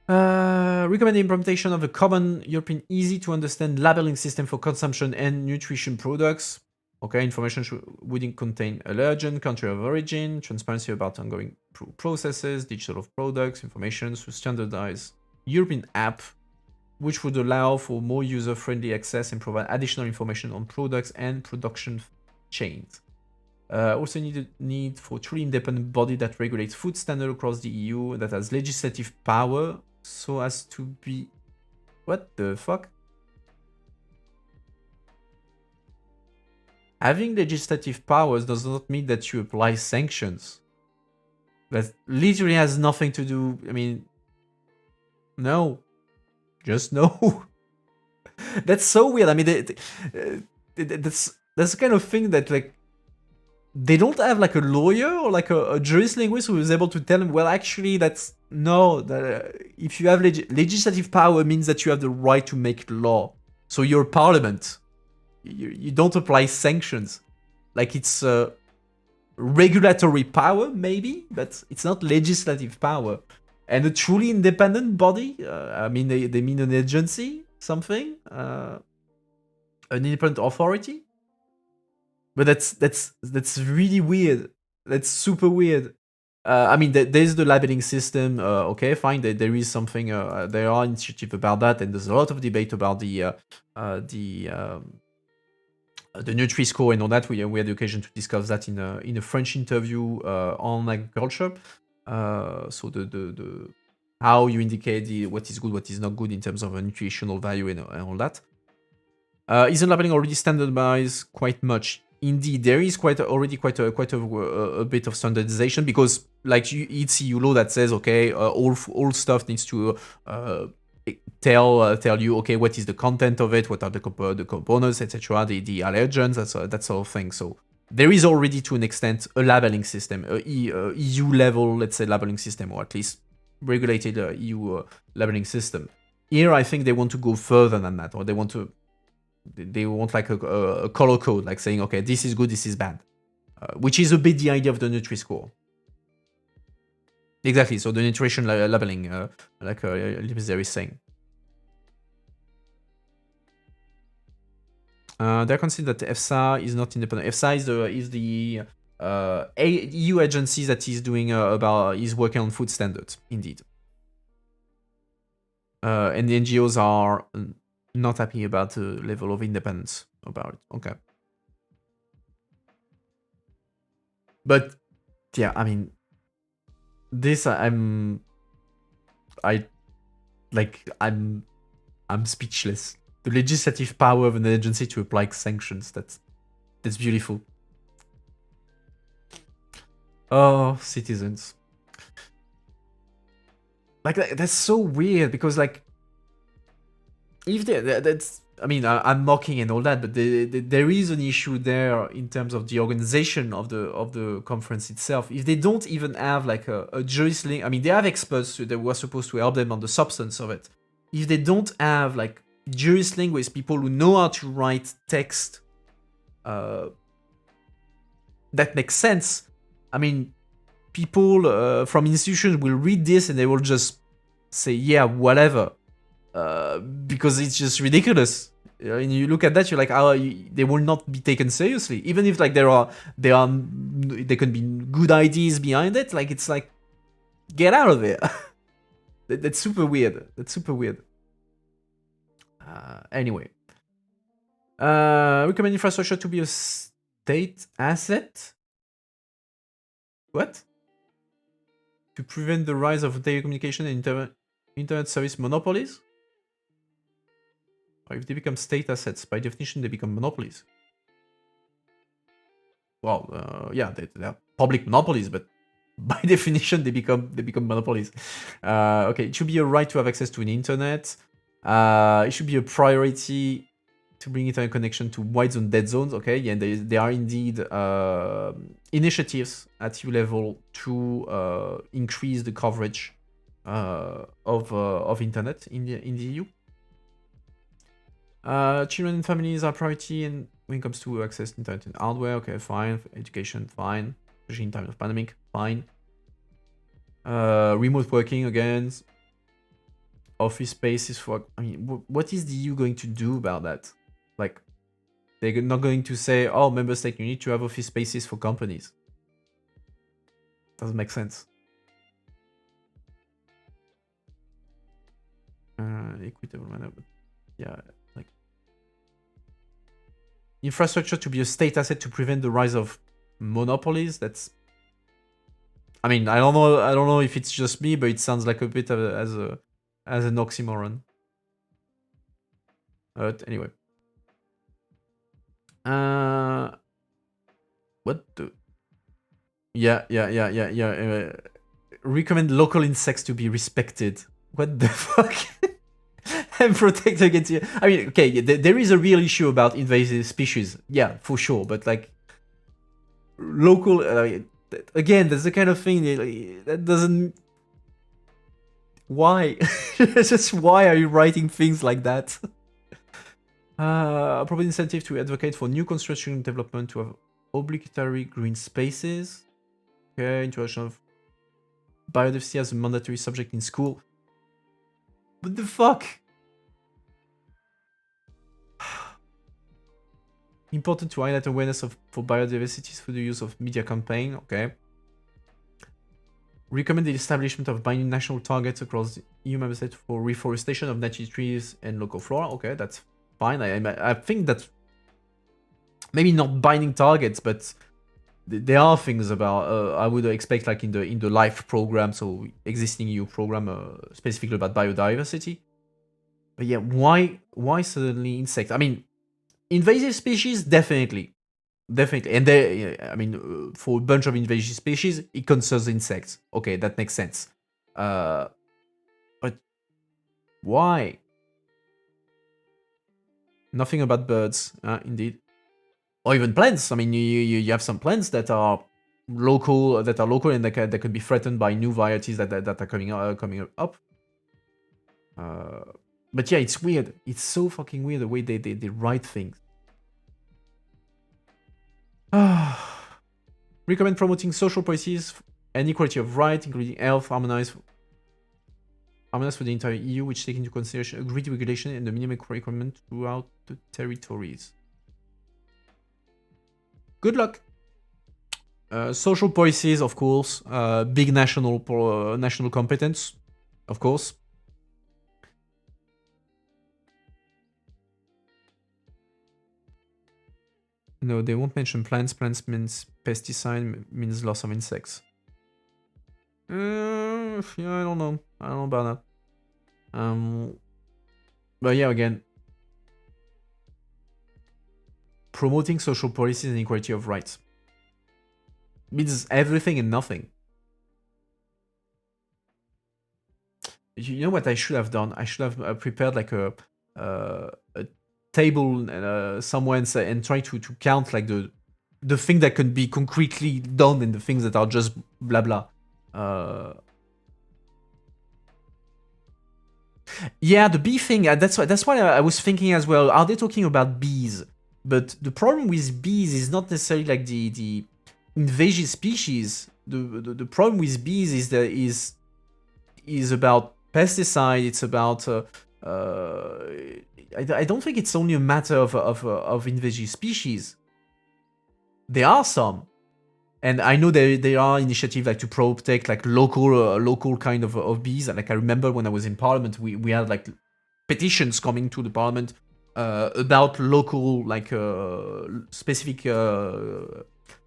Recommend the implementation of a common European easy-to-understand labeling system for consumption and nutrition products. Okay, information wouldn't contain allergen, country of origin, transparency about ongoing processes, digital of products, information through standardized European app, which would allow for more user-friendly access and provide additional information on products and production chains. Also need for truly independent body that regulates food standard across the EU, that has legislative power so as to be... What the fuck? Having legislative powers does not mean that you apply sanctions. That literally has nothing to do... I mean... No. Just no. That's so weird. I mean, that's the kind of thing that, like, they don't have like a lawyer or like a jurist linguist who is able to tell them, well, actually, that's no. If you have legislative power, means that you have the right to make law. So you're parliament. You don't apply sanctions. Like, it's regulatory power, maybe, but it's not legislative power. And a truly independent body, I mean, they mean an agency, something, an independent authority. But that's really weird. That's super weird. I mean, there's the labeling system. Okay, fine. There is something. There are initiatives about that, and there's a lot of debate about the Nutri-Score and all that. We had the occasion to discuss that in a French interview on agriculture. So the how you indicate what is good, what is not good in terms of a nutritional value and all that. Isn't labeling already standardized quite much? Indeed, there is already quite a bit of standardization, because like it's EU law that says, okay, all stuff needs to tell you, okay, what is the content of it, what are the components, etc., the allergens, that sort of thing. So there is already, to an extent, a labeling system, EU level, let's say, labeling system, or at least regulated EU labeling system. Here, I think they want to go further than that, or they want like a color code, like saying, okay, this is good, this is bad, which is a bit the idea of the Nutri-Score. Exactly, so the nutrition labeling, like there is saying. They're considered that EFSA is not independent. EFSA is the EU agency that is doing is working on food standards, indeed. And the NGOs are not happy about the level of independence about it. Okay. But yeah, I mean, this I'm speechless. The legislative power of an agency to apply sanctions, that's beautiful. Oh, citizens. Like, that's so weird, because like, if that's, I mean, I'm mocking and all that, but there is an issue there in terms of the organization of the conference itself. If they don't even have like a jurist link, I mean, they have experts that were supposed to help them on the substance of it. If they don't have like jurist linguists, people who know how to write text that makes sense, I mean, people from institutions will read this and they will just say, yeah, whatever. Because it's just ridiculous. And you look at that, you're like, they will not be taken seriously, even if like there can be good ideas behind it. Like, it's like, get out of there. That's super weird. Anyway, recommend infrastructure to be a state asset. What? To prevent the rise of telecommunication and internet service monopolies? Or if they become state assets, by definition, they become monopolies. Well, yeah, they're public monopolies, but by definition, they become monopolies. Okay, it should be a right to have access to an internet. It should be a priority to bring internet connection to white zone, dead zones. Okay, yeah, there are indeed initiatives at EU level to increase the coverage of internet in the EU. Children and families are priority, and when it comes to access to internet and hardware, okay, fine. Education, fine. Especially in time of pandemic, fine. Remote working, again. Office spaces for, I mean, what is the EU going to do about that? Like, they're not going to say, oh, member state, you need to have office spaces for companies. Doesn't make sense. Equitable manner, but yeah, like, infrastructure to be a state asset to prevent the rise of monopolies. That's, I mean, I don't know if it's just me, but it sounds like a bit as an oxymoron. But anyway, what the? Yeah. Recommend local insects to be respected. What the fuck? And protect against it. I mean, okay, yeah, there is a real issue about invasive species. Yeah, for sure. But like, local, again, that's the kind of thing that doesn't. Why? Just why are you writing things like that? Proper incentive to advocate for new construction development to have obligatory green spaces. Okay, introduction of biodiversity as a mandatory subject in school. What the fuck? Important to highlight awareness for biodiversity through the use of media campaign. Okay. Recommend the establishment of binding national targets across the EU member states for reforestation of native trees and local flora. Okay, that's fine. I think that's maybe not binding targets, but there are things about. I would expect, like in the LIFE program, so existing EU program specifically about biodiversity. But yeah, why suddenly insects? I mean, Invasive species, definitely. Definitely. And they, I mean, for a bunch of invasive species, it concerns insects. Okay, that makes sense. But why? Nothing about birds, indeed. Or even plants. I mean, you have some plants that are local, and that could be threatened by new varieties that are coming up. But yeah, it's weird. It's so fucking weird the way they write things. Recommend promoting social policies and equality of rights, including health, harmonized for the entire EU, which take into consideration agreed regulation and the minimum requirement throughout the territories. Good luck. Social policies, of course. Big national competence, of course. No, they won't mention plants. Plants means pesticide, means loss of insects. Yeah, I don't know. I don't know about that. But yeah, again, promoting social policies and equality of rights means everything and nothing. You know what I should have done? I should have prepared like a table somewhere and try to count like the thing that can be concretely done and the things that are just blah blah. Yeah, the bee thing. That's why I was thinking as well. Are they talking about bees? But the problem with bees is not necessarily like the invasive species. The problem with bees is about pesticide. It's about I don't think it's only a matter of invasive species. There are some, and I know there are initiatives like to protect like local kind of bees. Like I remember when I was in Parliament, we had like petitions coming to the Parliament about local like specific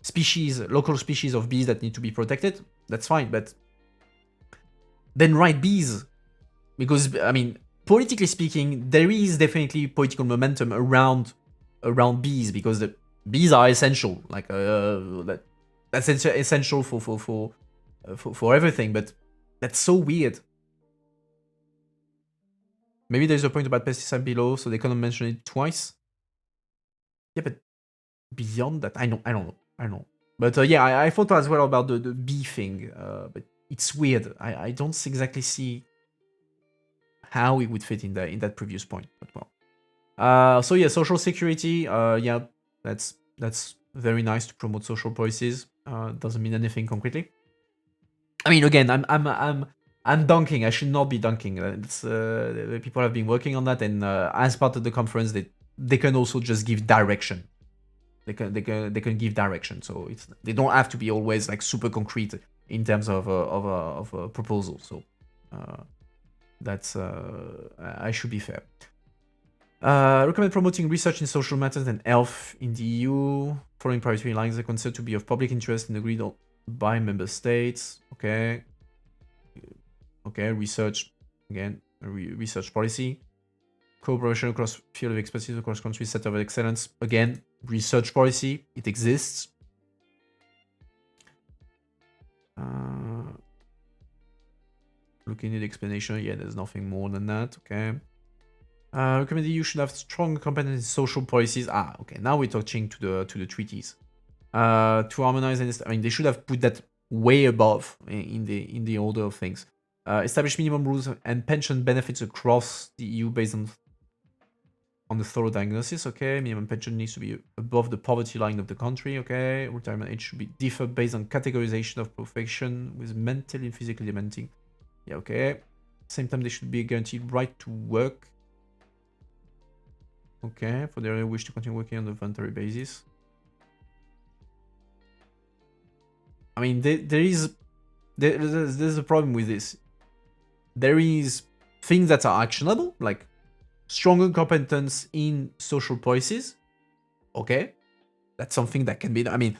species, local species of bees that need to be protected. That's fine, but then write bees, because I mean, politically speaking, there is definitely political momentum around bees, because the bees are essential. Like that's essential for everything. But that's so weird. Maybe there's a point about pesticide below, so they couldn't mention it twice. Yeah, but beyond that, I don't know. But yeah, I thought as well about the bee thing. But it's weird. I don't exactly see how it would fit in that previous point. But well. So yeah, social security. Yeah, that's very nice to promote social policies. Doesn't mean anything concretely. I mean, again, I'm dunking. I should not be dunking. People have been working on that, and as part of the conference, they can also just give direction. They can give direction. So they don't have to be always like super concrete in terms of a proposal. So that's I should be fair. Recommend promoting research in social matters and health in the EU. Following priority lines are considered to be of public interest and agreed on by member states. Okay. Research. Again, research policy. Cooperation across field of expertise across countries, center of excellence. Again, research policy. It exists. Looking at the explanation. Yeah, there's nothing more than that. Okay. Recommend the EU should have strong competence in social policies. Okay. Now we're touching to the treaties. To harmonize and I mean, they should have put that way above in the order of things. Establish minimum rules and pension benefits across the EU based on the thorough diagnosis. Okay, minimum pension needs to be above the poverty line of the country. Okay, retirement age should be differ based on categorization of profession with mentally and physically demanding. Yeah, okay. Same time, they should be guaranteed right to work. Okay, for their wish to continue working on a voluntary basis. I mean, there's a problem with this. There is things that are actionable, like stronger competence in social policies. Okay, that's something that can be done. I mean,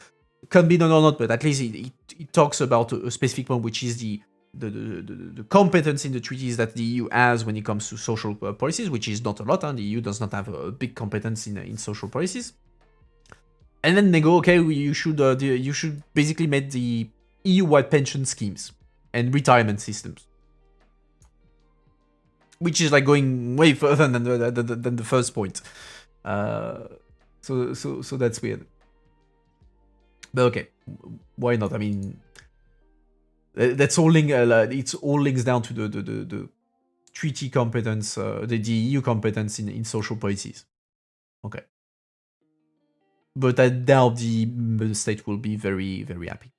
can be done or not, but at least it talks about a specific one, which is the competence in the treaties that the EU has when it comes to social policies, which is not a lot. The EU does not have a big competence in social policies. And then they go, okay, you should basically make the EU-wide pension schemes and retirement systems, which is like going way further than the first point. So that's weird. But okay, why not? I mean, that's all it's all links down to the treaty competence, the EU competence in social policies. Okay. But I doubt the state will be very, very happy.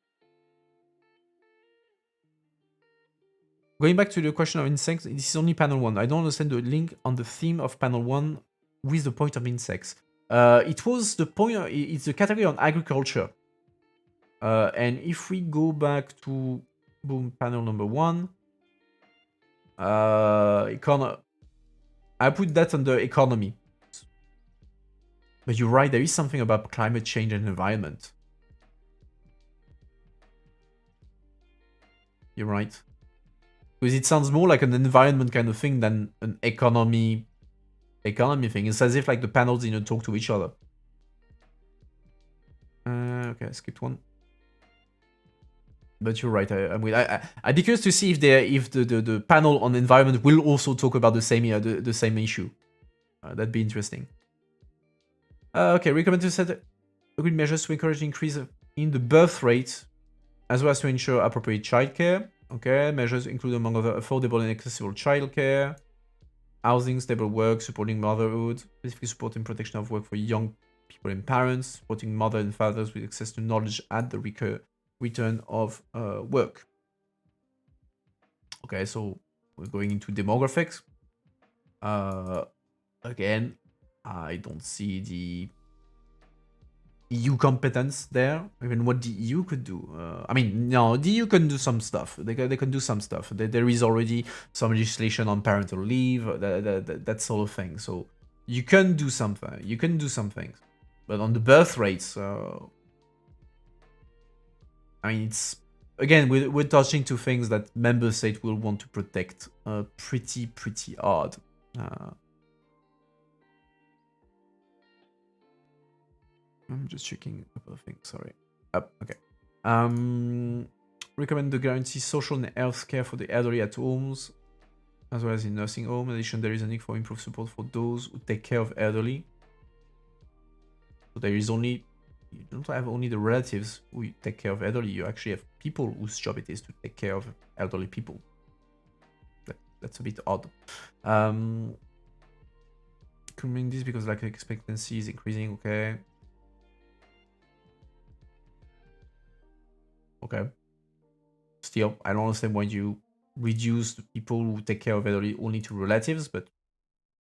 Going back to the question of insects, this is only panel 1. I don't understand the link on the theme of panel 1 with the point of insects. It was the point, it's the category on agriculture. And if we go back to panel number 1, I put that under economy. But you're right, there is something about climate change and environment. You're right. Because it sounds more like an environment kind of thing than an economy thing. It's as if like the panels didn't talk to each other. Okay, I skipped one. But you're right. I'd be curious to see if the panel on environment will also talk about the same issue. That'd be interesting. Okay, recommend to set good measures to encourage increase in the birth rate, as well as to ensure appropriate childcare. Okay, measures include among other affordable and accessible childcare, housing, stable work, supporting motherhood, specifically supporting protection of work for young people and parents, supporting mothers and fathers with access to knowledge at the return of work. Okay, so we're going into demographics. Again, I don't see the EU competence there, even what the EU could do. I mean, no, the EU can do some stuff. They can do some stuff. There is already some legislation on parental leave, that sort of thing. So you can do something. You can do some things. But on the birth rates, I mean, it's again we're touching to things that member states will want to protect pretty hard. I'm just checking a couple of things, sorry. Okay. Recommend to guarantee social and health care for the elderly at homes, as well as in nursing home. In addition, there is a need for improved support for those who take care of elderly. So you don't have only the relatives who take care of elderly, you actually have people whose job it is to take care of elderly people. That's a bit odd. Coming this because life expectancy is increasing, okay. Okay. Still, I don't understand why you reduce the people who take care of elderly only to relatives, but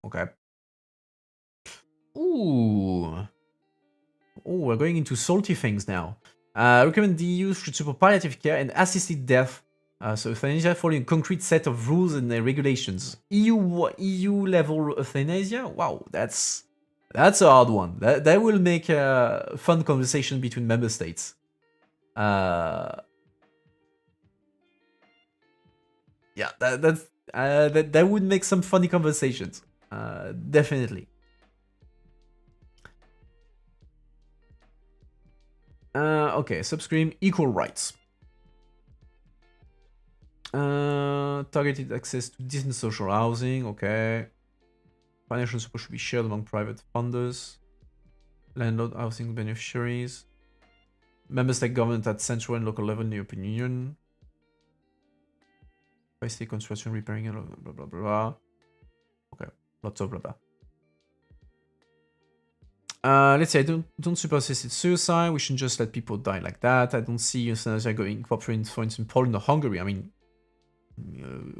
okay. Ooh. Oh, we're going into salty things now. Recommend the EU should support palliative care and assisted death. So euthanasia following a concrete set of rules and regulations. EU level euthanasia? Wow, that's a hard one. That will make a fun conversation between member states. Yeah, that would make some funny conversations. Definitely. Okay, subscreen equal rights. Targeted access to decent social housing. Okay. Financial support should be shared among private funders. Landlord housing beneficiaries. Member state government at central and local level in the European Union. By state construction, repairing, and blah blah blah. Okay, lots of blah blah. Let's say I don't suppose assisted suicide. We shouldn't just let people die like that. I don't see euthanasia going popular, for instance, in Poland or Hungary. I mean,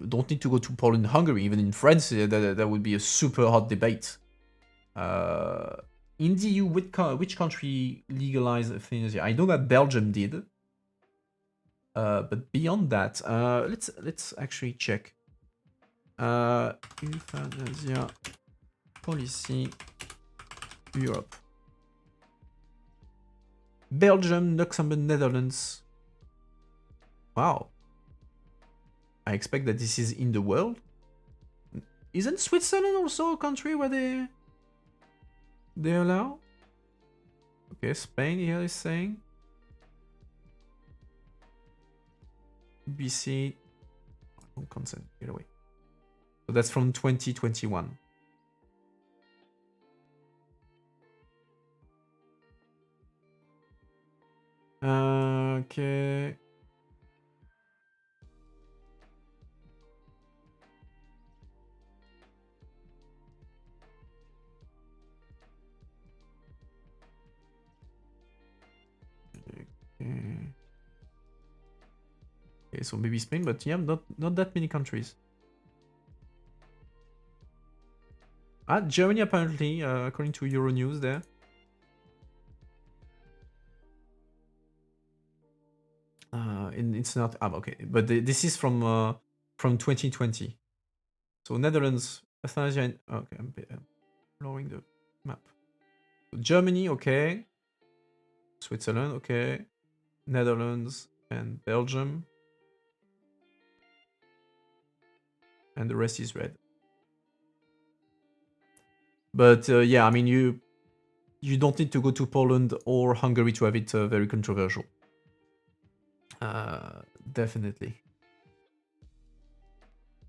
don't need to go to Poland and Hungary. Even in France, that would be a super hot debate. In the EU, which country legalized euthanasia? I know that Belgium did. But beyond that, let's actually check. Euthanasia policy Europe. Belgium, Luxembourg, Netherlands. Wow. I expect that this is in the world. Isn't Switzerland also a country where they allow? Okay, Spain here is saying. BC. Don't consent. Get away. So that's from 2021. Okay. Okay, so maybe Spain, but yeah, not that many countries. Germany apparently, according to Euronews there. It's not. Okay, but this is from 2020. So Netherlands, euthanasia. Okay, I'm blowing the map. So Germany, okay. Switzerland, okay. Netherlands and Belgium. And the rest is red. But yeah, I mean, you don't need to go to Poland or Hungary to have it very controversial. Definitely.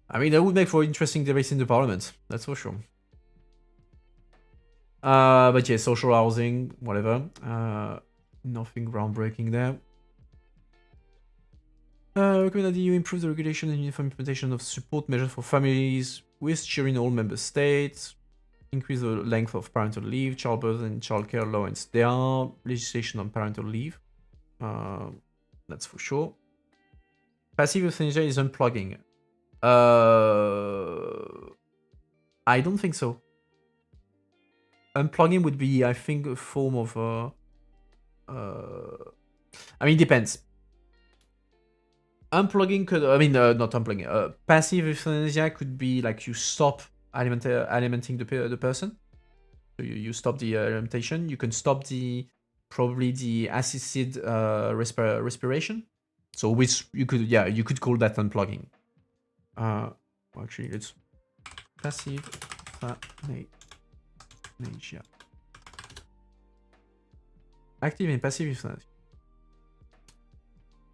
I mean, that would make for interesting debates in the parliament. That's for sure. But yeah, social housing, whatever. Nothing groundbreaking there. Recommend that the EU improve the regulation and uniform implementation of support measures for families with children in all member states. Increase the length of parental leave, childbirth, and childcare allowance. There are legislation on parental leave. That's for sure. Passive euthanasia is unplugging. I don't think so. Unplugging would be, I think, a form of. I mean, it depends. Unplugging could, I mean, not unplugging. Passive euthanasia could be like you stop alimenting the person. So you stop the alimentation. You can stop probably the assisted respiration. So which you could call that unplugging. Actually, let's passive euthanasia. Active and passive euthanasia.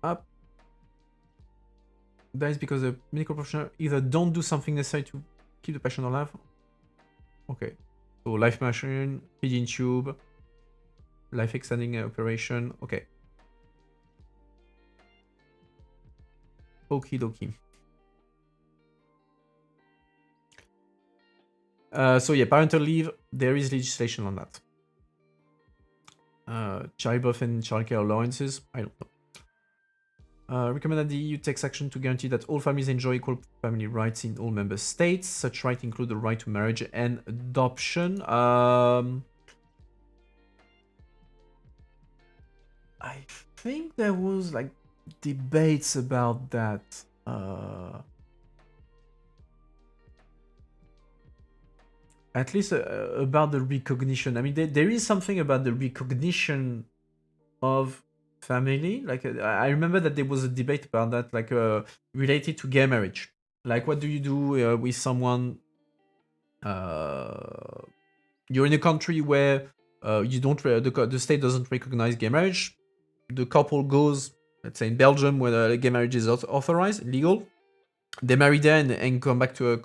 Up. That is because the medical professional either don't do something necessary to keep the patient alive. Okay. So life machine, feeding tube, life extending operation. Okay. Okie dokie. So yeah, parental leave, there is legislation on that. Childbirth and childcare allowances, I don't know. Recommend that the EU takes action to guarantee that all families enjoy equal family rights in all member states. Such rights include the right to marriage and adoption. I think there was like debates about that. At least about the recognition. I mean, there is something about the recognition of family. Like I remember that there was a debate about that, like related to gay marriage. Like, what do you do with someone? You're in a country where you don't the state doesn't recognize gay marriage. The couple goes, let's say in Belgium, where gay marriage is authorized, legal. They marry there and come back to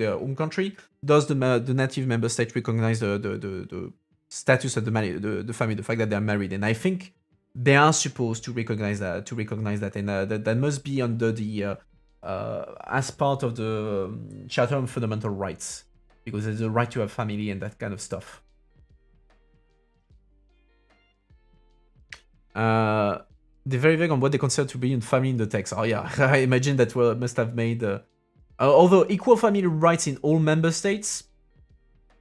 their home country. Does the native member state recognize the status of the family, the fact that they are married? And I think they are supposed to recognize that. And that must be under the as part of the Charter on Fundamental Rights, because there's a right to have family and that kind of stuff. They're very vague on what they consider to be in family in the text. Oh yeah, I imagine that must have made. Although equal family rights in all member states,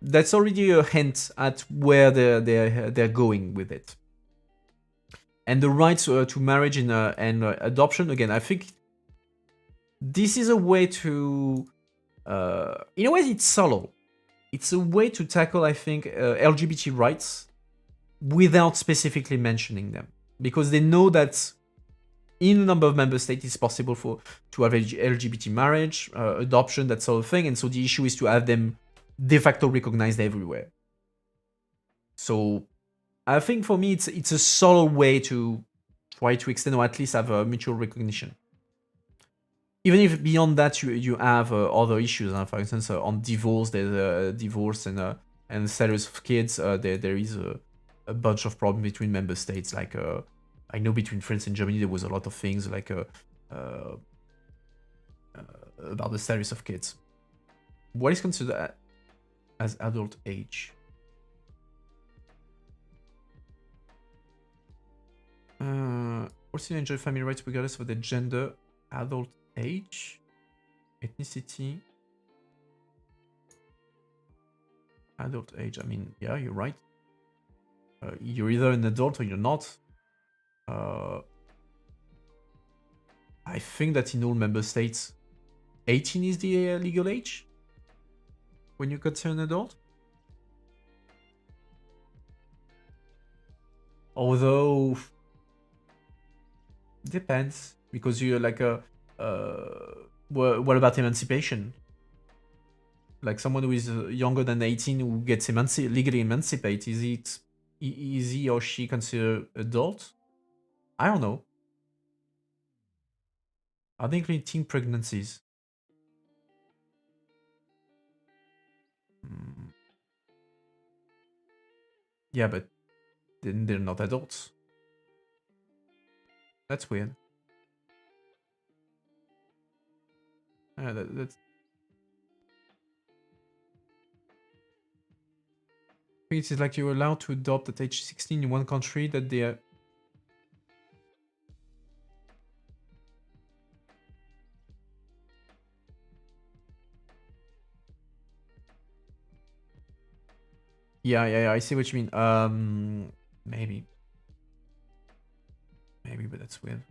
that's already a hint at where they're going with it. And the rights to marriage and adoption, again, I think this is a way to, in a way, it's subtle. It's a way to tackle, I think, LGBT rights without specifically mentioning them, because they know that in a number of member states it's possible to have LGBT marriage, adoption, that sort of thing, and so the issue is to have them de facto recognized everywhere. So I think for me it's a solid way to try to extend or at least have a mutual recognition. Even if beyond that you have other issues. For instance, on divorce, there's divorce and status of kids. There is a bunch of problems between member states. Like I know between France and Germany there was a lot of things like about the status of kids. What is considered as adult age? Also enjoy family rights regardless of their gender, adult age, ethnicity, adult age. I mean, yeah, you're right. You're either an adult or you're not. I think that in all member states, 18 is the legal age when you consider an adult. Although, depends, because you're like what about emancipation? Like someone who is younger than 18 who gets legally emancipated, is he or she considered adult? I don't know. Are they including teen pregnancies? Yeah, but then they're not adults. That's weird. That's... I think it's like you're allowed to adopt at age 16 in one country that they are... Yeah, I see what you mean. Maybe, but that's weird.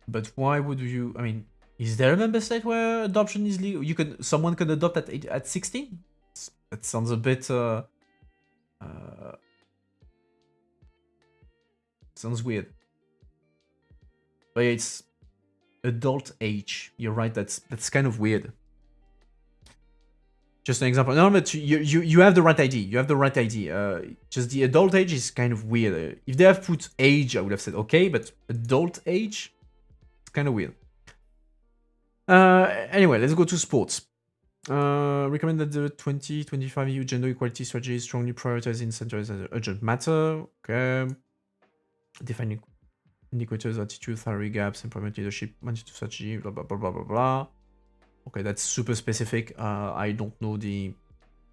But why would you? I mean, is there a member state where adoption is legal? Someone can adopt at 16. That sounds a bit. Sounds weird. But yeah, it's adult age. You're right. That's kind of weird. Just an example. No, but you have the right idea. You have the right idea. Just the adult age is kind of weird. If they have put age, I would have said okay, but adult age, it's kind of weird. Anyway, let's go to sports. Recommend that the 2025 EU gender equality strategy is strongly prioritizing centers as an urgent matter. Okay. Defining indicators, attitude, salary gaps, employment leadership, management strategy, blah blah blah blah blah blah. Okay, that's super specific. I don't know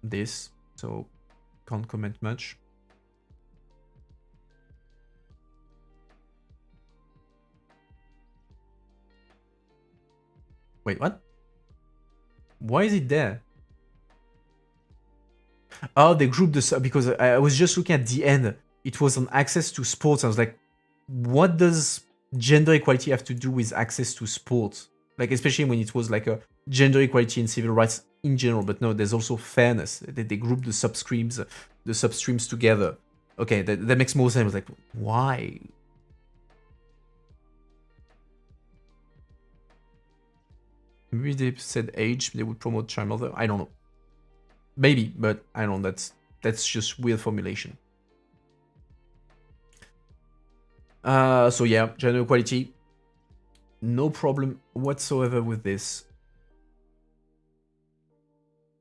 this, so can't comment much. Wait, what? Why is it there? Oh, they grouped this because I was just looking at the end. It was on access to sports. I was like, what does gender equality have to do with access to sports? Like, especially when it was like a gender equality and civil rights in general. But no, there's also fairness. They group the substreams together. Okay, that makes more sense. I was like, why? Maybe they said age, they would promote child mother. I don't know. Maybe, but I don't know. That's just weird formulation. So yeah, gender equality. No problem whatsoever with this.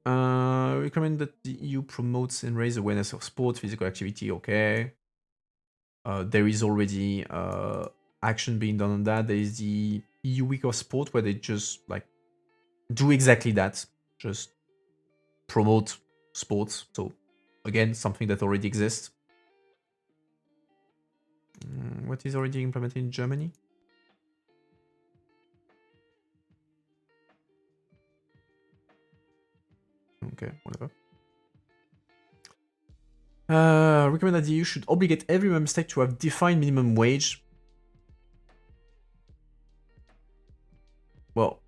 Recommend that the EU promotes and raise awareness of sport, physical activity. Okay. There is already action being done on that. There is the EU Week of Sport where they just like do exactly that. Just promote sports. So again, something that already exists. What is already implemented in Germany? Okay, whatever. Recommend that the EU should obligate every member state to have defined minimum wage. Well,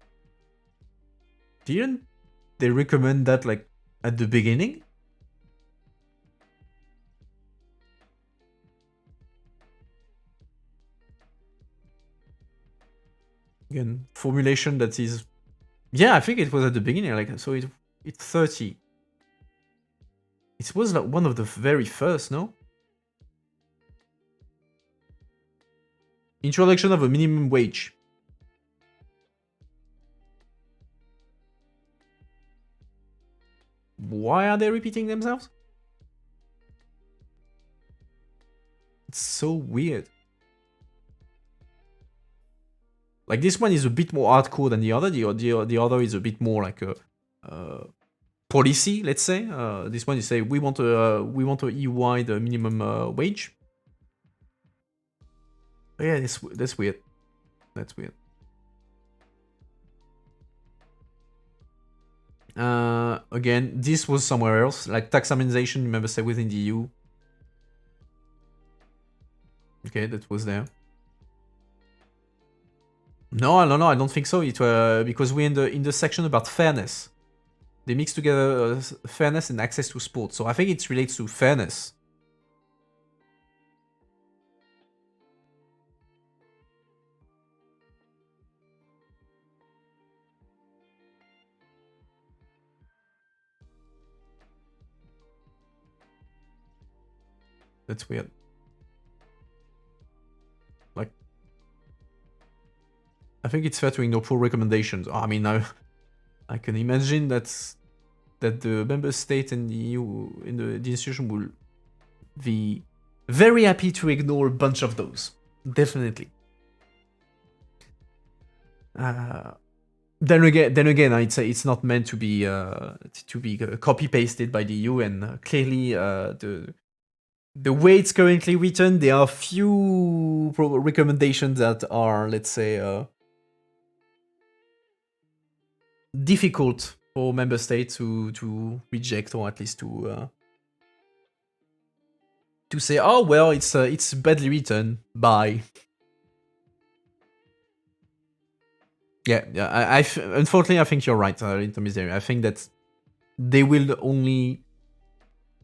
didn't they recommend that like at the beginning? Again, formulation that is... Yeah, I think it was at the beginning, like, so it's 30. It was like one of the very first, no? Introduction of a minimum wage. Why are they repeating themselves? It's so weird. Like, this one is a bit more hardcore than the other. The other is a bit more like a policy, let's say. This one you say we want a EU-wide minimum wage. But yeah, that's weird. That's weird. Again, this was somewhere else, like tax harmonization. Remember, say within the EU. Okay, that was there. No, I don't think so. It because we're in the section about fairness. They mix together fairness and access to sport. So I think it relates to fairness. That's weird. Like, I think it's fair to ignore poor recommendations. I mean, I can imagine that the member state and the EU in the institution will be very happy to ignore a bunch of those. Definitely. Then again, I'd say it's not meant to be copy pasted by the EU, and clearly the way it's currently written, there are few recommendations that are, let's say, difficult for member states to reject, or at least to say, oh well, it's badly written. Bye. Yeah. Unfortunately, I think you're right, Intermediary. I think that they will only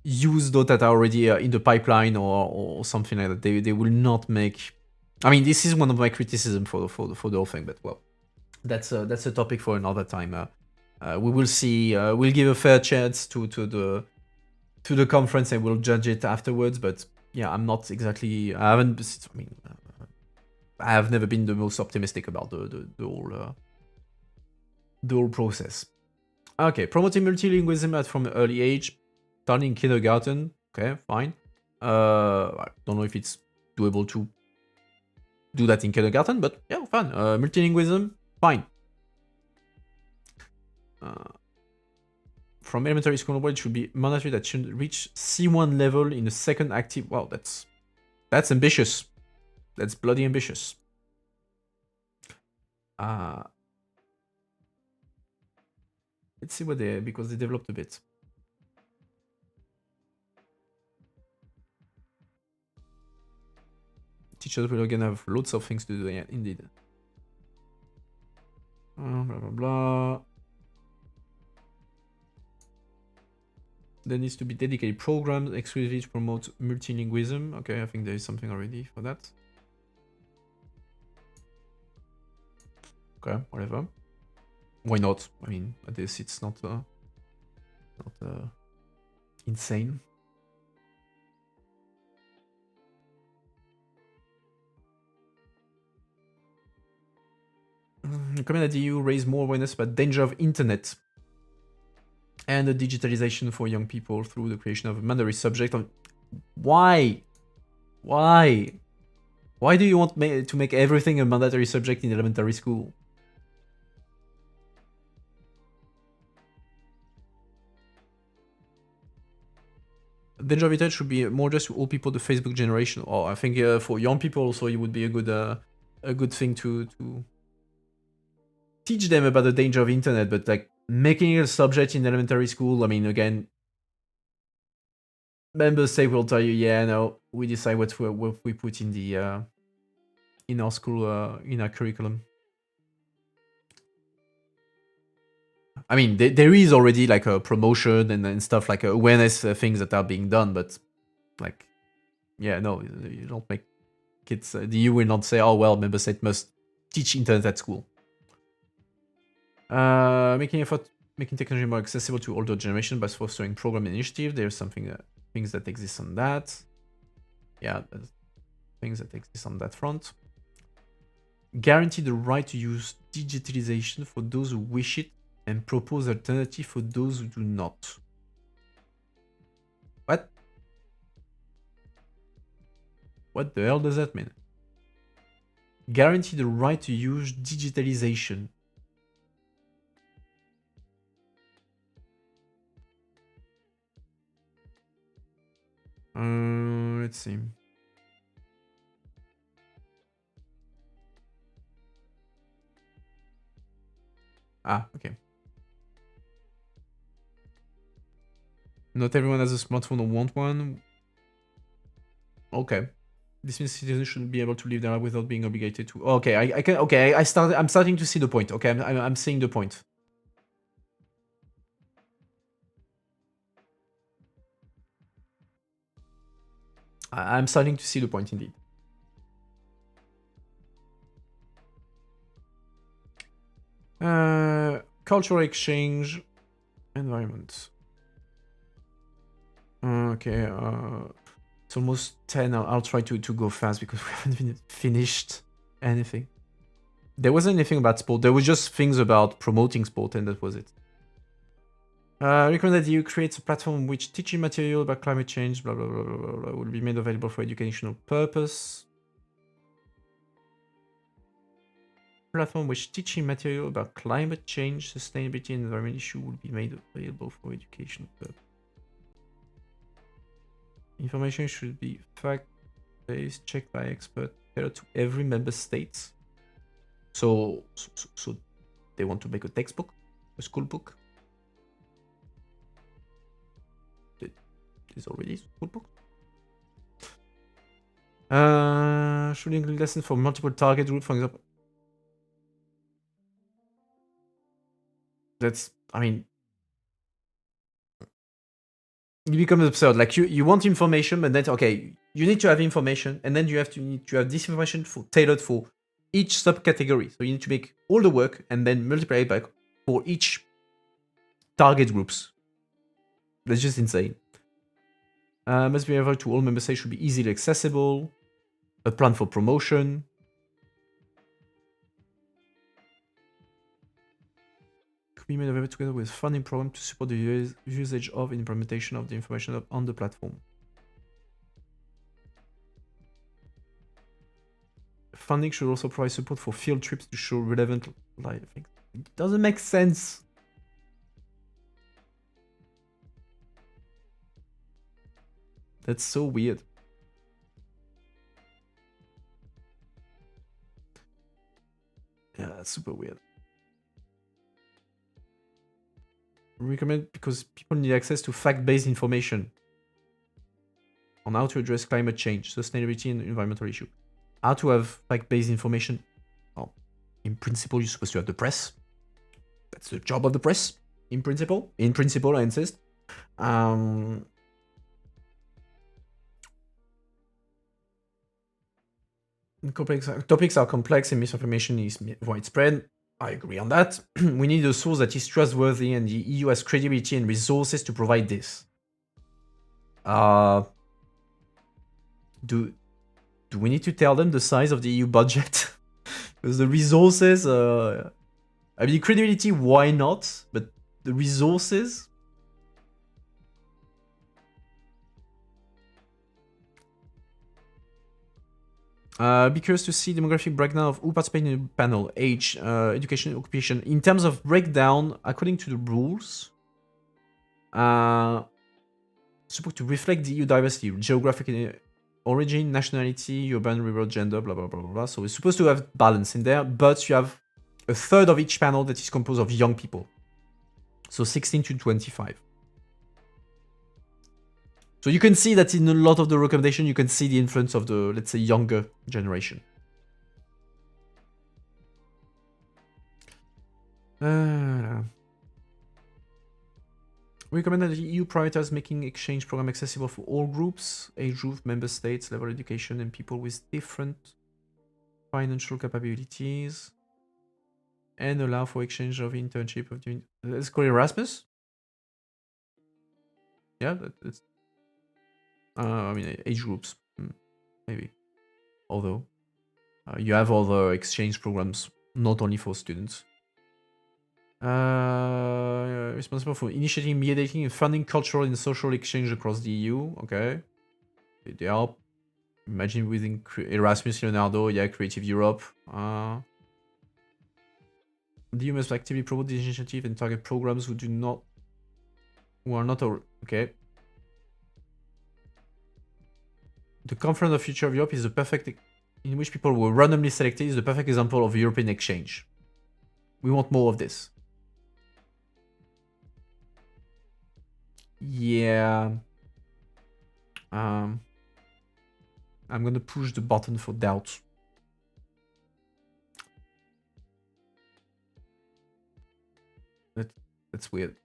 use those that are already in the pipeline or something like that. They will not make... I mean, this is one of my criticism for the whole thing, but well, that's a topic for another time. We will see. We'll give a fair chance to the conference, and we'll judge it afterwards. But yeah, I'm not exactly... I haven't... I mean... I have never been the most optimistic about the whole process. Okay, promoting multilingualism from an early age, starting in kindergarten. Okay, fine. I don't know if it's doable to do that in kindergarten, but yeah, fine. Multilingualism, fine. From elementary school onward, it should be mandatory that should reach C1 level in the second active. Wow, that's ambitious. That's bloody ambitious. Let's see what because they developed a bit. Teachers will again have lots of things to do. Yeah, indeed. Blah blah blah. There needs to be dedicated programs exclusively to promote multilingualism. Okay, I think there is something already for that. Okay, whatever. Why not? I mean, at this it's not insane. Recommend that the EU raise more awareness about danger of internet and the digitalization for young people through the creation of a mandatory subject. Why? Why do you want to make everything a mandatory subject in elementary school? Danger of internet should be more just to all people, the Facebook generation. Or I think for young people also, it would be a good thing to teach them about the danger of internet. But like making it a subject in elementary school, I mean, again, member state will tell you, yeah, no, we decide what we put in the in our school in our curriculum. I mean, there is already like a promotion and stuff, like awareness things that are being done, but like, yeah, no, you don't make kids. The EU will not say, oh well, member state must teach internet at school. Making technology more accessible to older generation by fostering program initiative. There's things that exist on that. Yeah, there's things that exist on that front. Guarantee the right to use digitalization for those who wish it and propose alternative for those who do not. What? What the hell does that mean? Guarantee the right to use digitalization. Let's see. Ah, okay. Not everyone has a smartphone or want one. Okay. This means citizens should be able to live their life without being obligated to. Okay, I can. Okay, I'm starting to see the point. Okay, I'm seeing the point. I'm starting to see the point indeed. Cultural exchange, environment. Okay, it's almost 10. I'll try to go fast because we haven't finished anything. There wasn't anything about sport. There was just things about promoting sport, and that was it. Recommend that you create a platform which teaching material about climate change, blah blah blah blah blah, will be made available for educational purpose. Platform which teaching material about climate change, sustainability, and environment issue will be made available for educational purpose. Information should be fact-based, checked by expert, tailored to every member state. So they want to make a textbook, a school book. There's already a school book. Should include lessons for multiple target group, for example. That's, I mean, it becomes absurd. Like you want information, but then okay, you need to have information, and then you need to have this information tailored for each subcategory. So you need to make all the work and then multiply it by for each target groups. That's just insane. Must be available to all member states, should be easily accessible. A plan for promotion. Could be made available together with funding program to support the usage of and implementation of the information on the platform. Funding should also provide support for field trips to show relevant life. It doesn't make sense. That's so weird. Yeah, that's super weird. Recommend because people need access to fact-based information on how to address climate change, sustainability, and environmental issue. How to have fact-based information. Well, in principle, you're supposed to have the press. That's the job of the press. In principle, I insist. Topics are complex and misinformation is widespread. I agree on that. We need a source that is trustworthy, and the EU has credibility and resources to provide this. Do we need to tell them the size of the EU budget? Because the resources, I mean, credibility, why not? But the resources? Be curious to see demographic breakdown of who participated in the panel, age, education, occupation. In terms of breakdown, according to the rules, supposed to reflect the EU diversity, geographic origin, nationality, urban, rural, gender, blah, blah, blah, blah, blah. So it's supposed to have balance in there, but you have a third of each panel that is composed of young people. So 16 to 25. So you can see that in a lot of the recommendation, you can see the influence of the, let's say, younger generation. We recommend that the EU prioritize making exchange program accessible for all groups, age group, member states, level education, and people with different financial capabilities. and allow for exchange of internship of doing. Let's call it Erasmus. Yeah, that's. I mean, age groups, maybe. Although you have other exchange programs, not only for students. Responsible for initiating, mediating, and funding cultural and social exchange across the EU. Okay, they help. Imagine within Erasmus, Leonardo, yeah, Creative Europe. The EU must actively promote this initiative and target programs who are not okay. The Conference of Future of Europe is the perfect, in which people were randomly selected, is the perfect example of European exchange. We want more of this. Yeah. I'm gonna push the button for doubt. That's weird.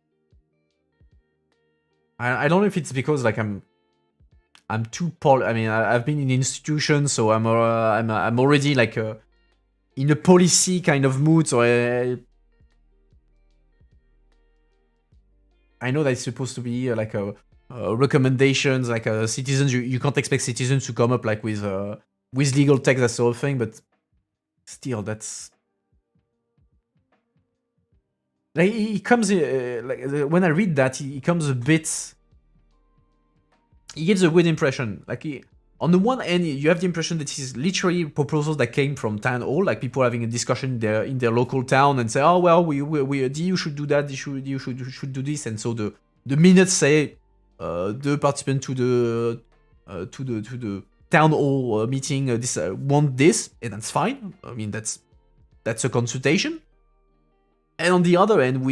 I don't know if it's because like I'm too I mean, I've been in institutions, so I'm already like in a policy kind of mood. So I know that it's supposed to be like a recommendations, like citizens. You can't expect citizens to come up like with legal text, that sort of thing. But still, that's like it comes like when I read that, it comes a bit. He gives a weird impression. Like on the one hand, you have the impression that he's literally proposals that came from town hall, like people having a discussion in their local town and say, oh well, we the EU should do that, the EU should do this, and so the minutes say the participant to the town hall meeting want this, and that's fine. I mean that's a consultation. And on the other end,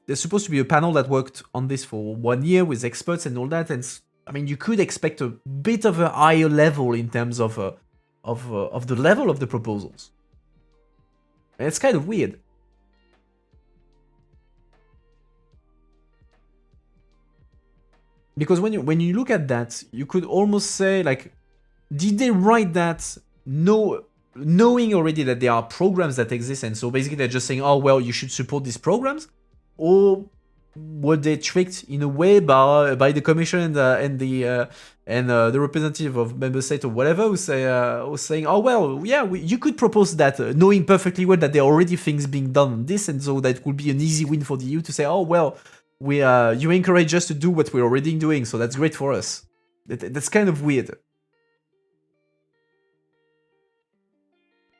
there's supposed to be a panel that worked on this for 1 year with experts and all that, and I mean, you could expect a bit of a higher level in terms of the level of the proposals. And it's kind of weird. Because when you look at that, you could almost say, like, did they write that knowing already that there are programs that exist, and so basically they're just saying, oh, well, you should support these programs? Or were they tricked in a way by the commission and the representative of member state or whatever who was saying, oh well, yeah, you could propose that, knowing perfectly well that there are already things being done on this, and so that would be an easy win for the EU to say, oh well, you encourage us to do what we're already doing, so that's great for us. That's kind of weird.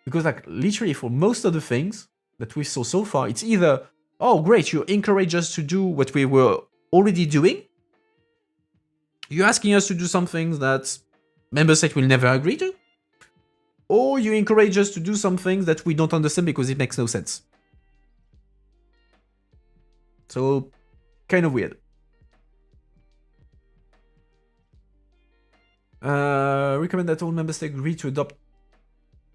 Because like literally for most of the things that we saw so far, it's either, oh great, you encourage us to do what we were already doing, you're asking us to do some things that member state will never agree to, or you encourage us to do some things that we don't understand because it makes no sense. So, kind of weird. Recommend that all member states agree to adopt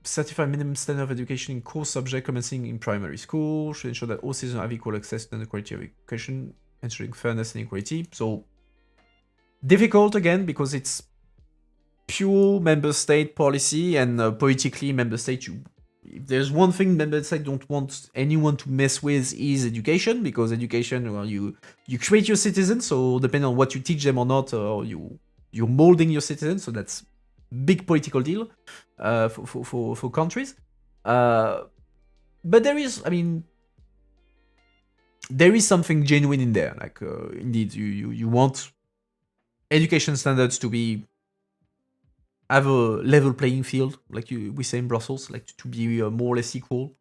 certified minimum standard of education in core subject commencing in primary school. Should ensure that all citizens have equal access to the quality of education, ensuring fairness and equality. So difficult again because it's pure member state policy, and politically member state, if there's one thing member state don't want anyone to mess with is education, because education, well, you create your citizens, so depending on what you teach them or not, you're molding your citizens, so that's big political deal for countries. But there is, I mean, there is something genuine in there. Like indeed, you want education standards to have a level playing field, like we say in Brussels, like to be more or less equal.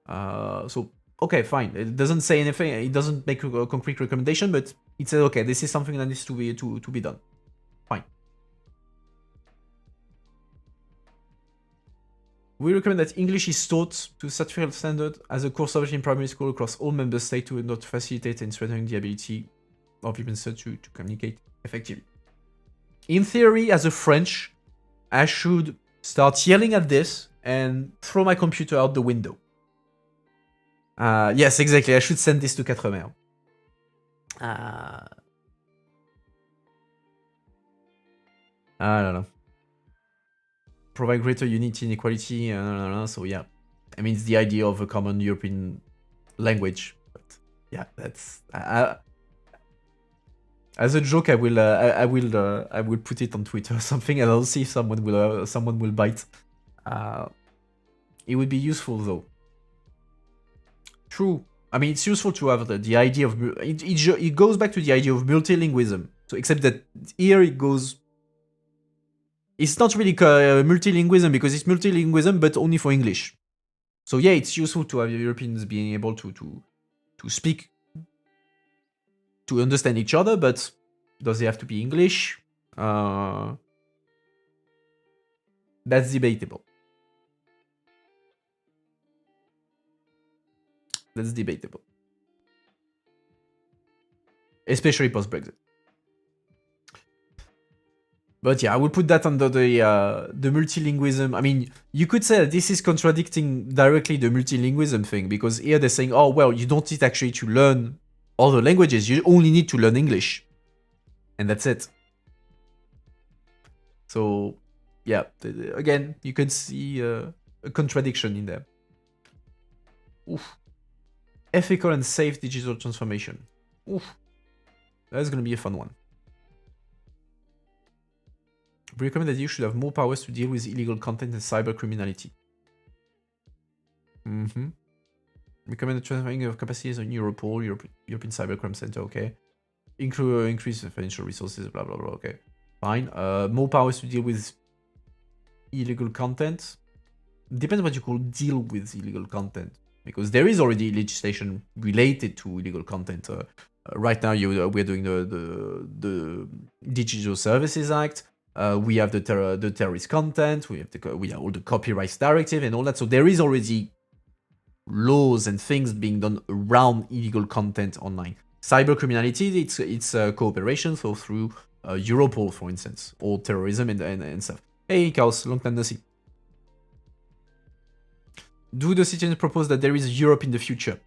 So okay, fine. It doesn't say anything. It doesn't make a concrete recommendation, but it says okay, this is something that needs to be done. Fine. We recommend that English is taught to certificate standard as a core subject in primary school across all member states to not facilitate and strengthen the ability of people to communicate effectively. In theory, as a French, I should start yelling at this and throw my computer out the window. Yes, exactly. I should send this to Quatremer. I don't know. Provide greater unity and equality. So yeah. I mean, it's the idea of a common European language. But yeah, that's as a joke. I will put it on Twitter or something, and I'll see if someone will bite. It would be useful though. True. I mean, it's useful to have the idea of it goes back to the idea of multilingualism. So except that here it goes. It's not really multilingualism because it's multilingualism, but only for English. So yeah, it's useful to have Europeans being able to speak, to understand each other, but does it have to be English? That's debatable. That's debatable. Especially post-Brexit. But yeah, I would put that under the multilingualism. I mean, you could say that this is contradicting directly the multilingualism thing, because here they're saying, oh, well, you don't need actually to learn other languages, you only need to learn English. And that's it. So, yeah, again, you can see a contradiction in there. Oof. Ethical and safe digital transformation. Oof. That's going to be a fun one. We recommend that you should have more powers to deal with illegal content and cyber criminality. Recommend the transferring of capacities on Europol, European Cybercrime Center, okay. Increase financial resources, blah, blah, blah, okay. Fine. More powers to deal with illegal content. Depends what you call deal with illegal content. Because there is already legislation related to illegal content. Right now, we're doing the Digital Services Act. We have the terrorist content. We have all the copyright directive and all that. So there is already laws and things being done around illegal content online. Cyber criminality, it's cooperation. So through Europol, for instance, or terrorism and stuff. Hey, Chaos, long time no see. Do the citizens propose that there is Europe in the future?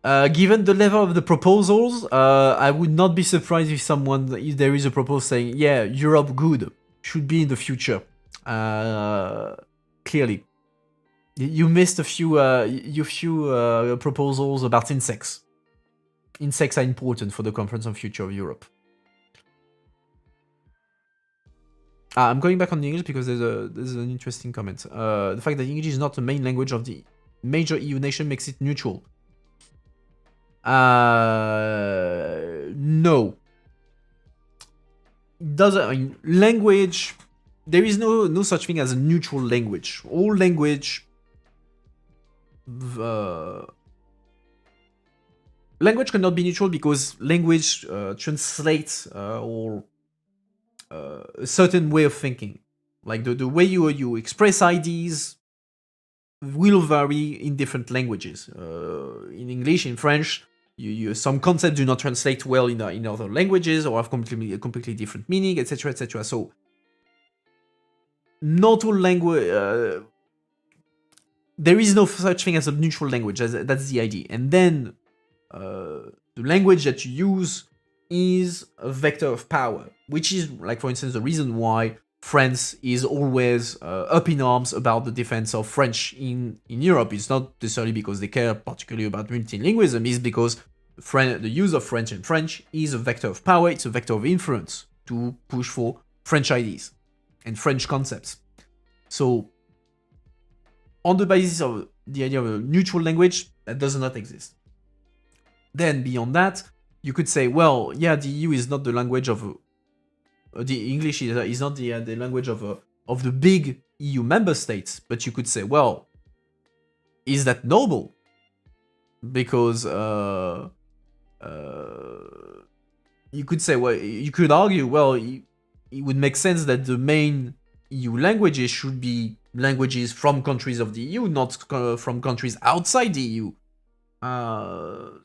Given the level of the proposals, I would not be surprised if there is a proposal saying, yeah, Europe good, should be in the future. Clearly. You missed a few proposals about insects. Insects are important for the Conference on Future of Europe. I'm going back on the English because there's an interesting comment. The fact that English is not the main language of the major EU nation makes it neutral. No. I mean, language, there is no such thing as a neutral language. All language language cannot be neutral because language translates or a certain way of thinking. Like the way you express ideas will vary in different languages. In English, in French, some concepts do not translate well in other languages or have completely different meaning, etc., etc. So, not all language. There is no such thing as a neutral language. That's the idea. And then the language that you use is a vector of power, which is, like, for instance, the reason why France is always up in arms about the defense of French in Europe. It's not necessarily because they care particularly about multilingualism, it's because the use of French and French is a vector of power, it's a vector of influence to push for French ideas and French concepts. So, on the basis of the idea of a neutral language, that does not exist. Then, beyond that, you could say, well, yeah, the EU is not the language of... the English is not the language of the big EU member states, but you could say, well, is that noble? Because you could say, well, you could argue, well, it would make sense that the main EU languages should be languages from countries of the EU, not from countries outside the EU.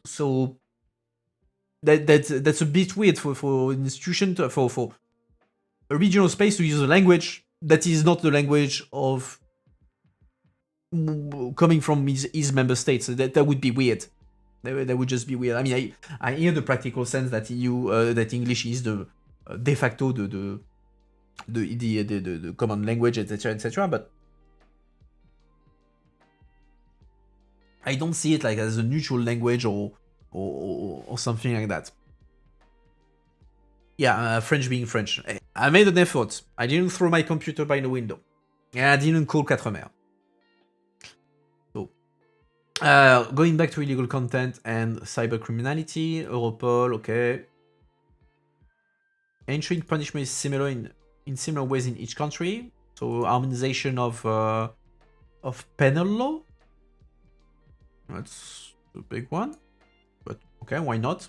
So that's a bit weird for an institution for a regional space to use a language that is not the language of coming from his member states. That would be weird. That would just be weird. I mean, I hear the practical sense that that English is the de facto the common language, etc., etc. But I don't see it like as a neutral language or something like that. Yeah, French being French. I made an effort. I didn't throw my computer by the window. And I didn't call Quatremer. So, going back to illegal content and cybercriminality, Europol, okay. Ensuring punishment is similar in similar ways in each country. So harmonization of penal law. That's a big one. But okay, why not?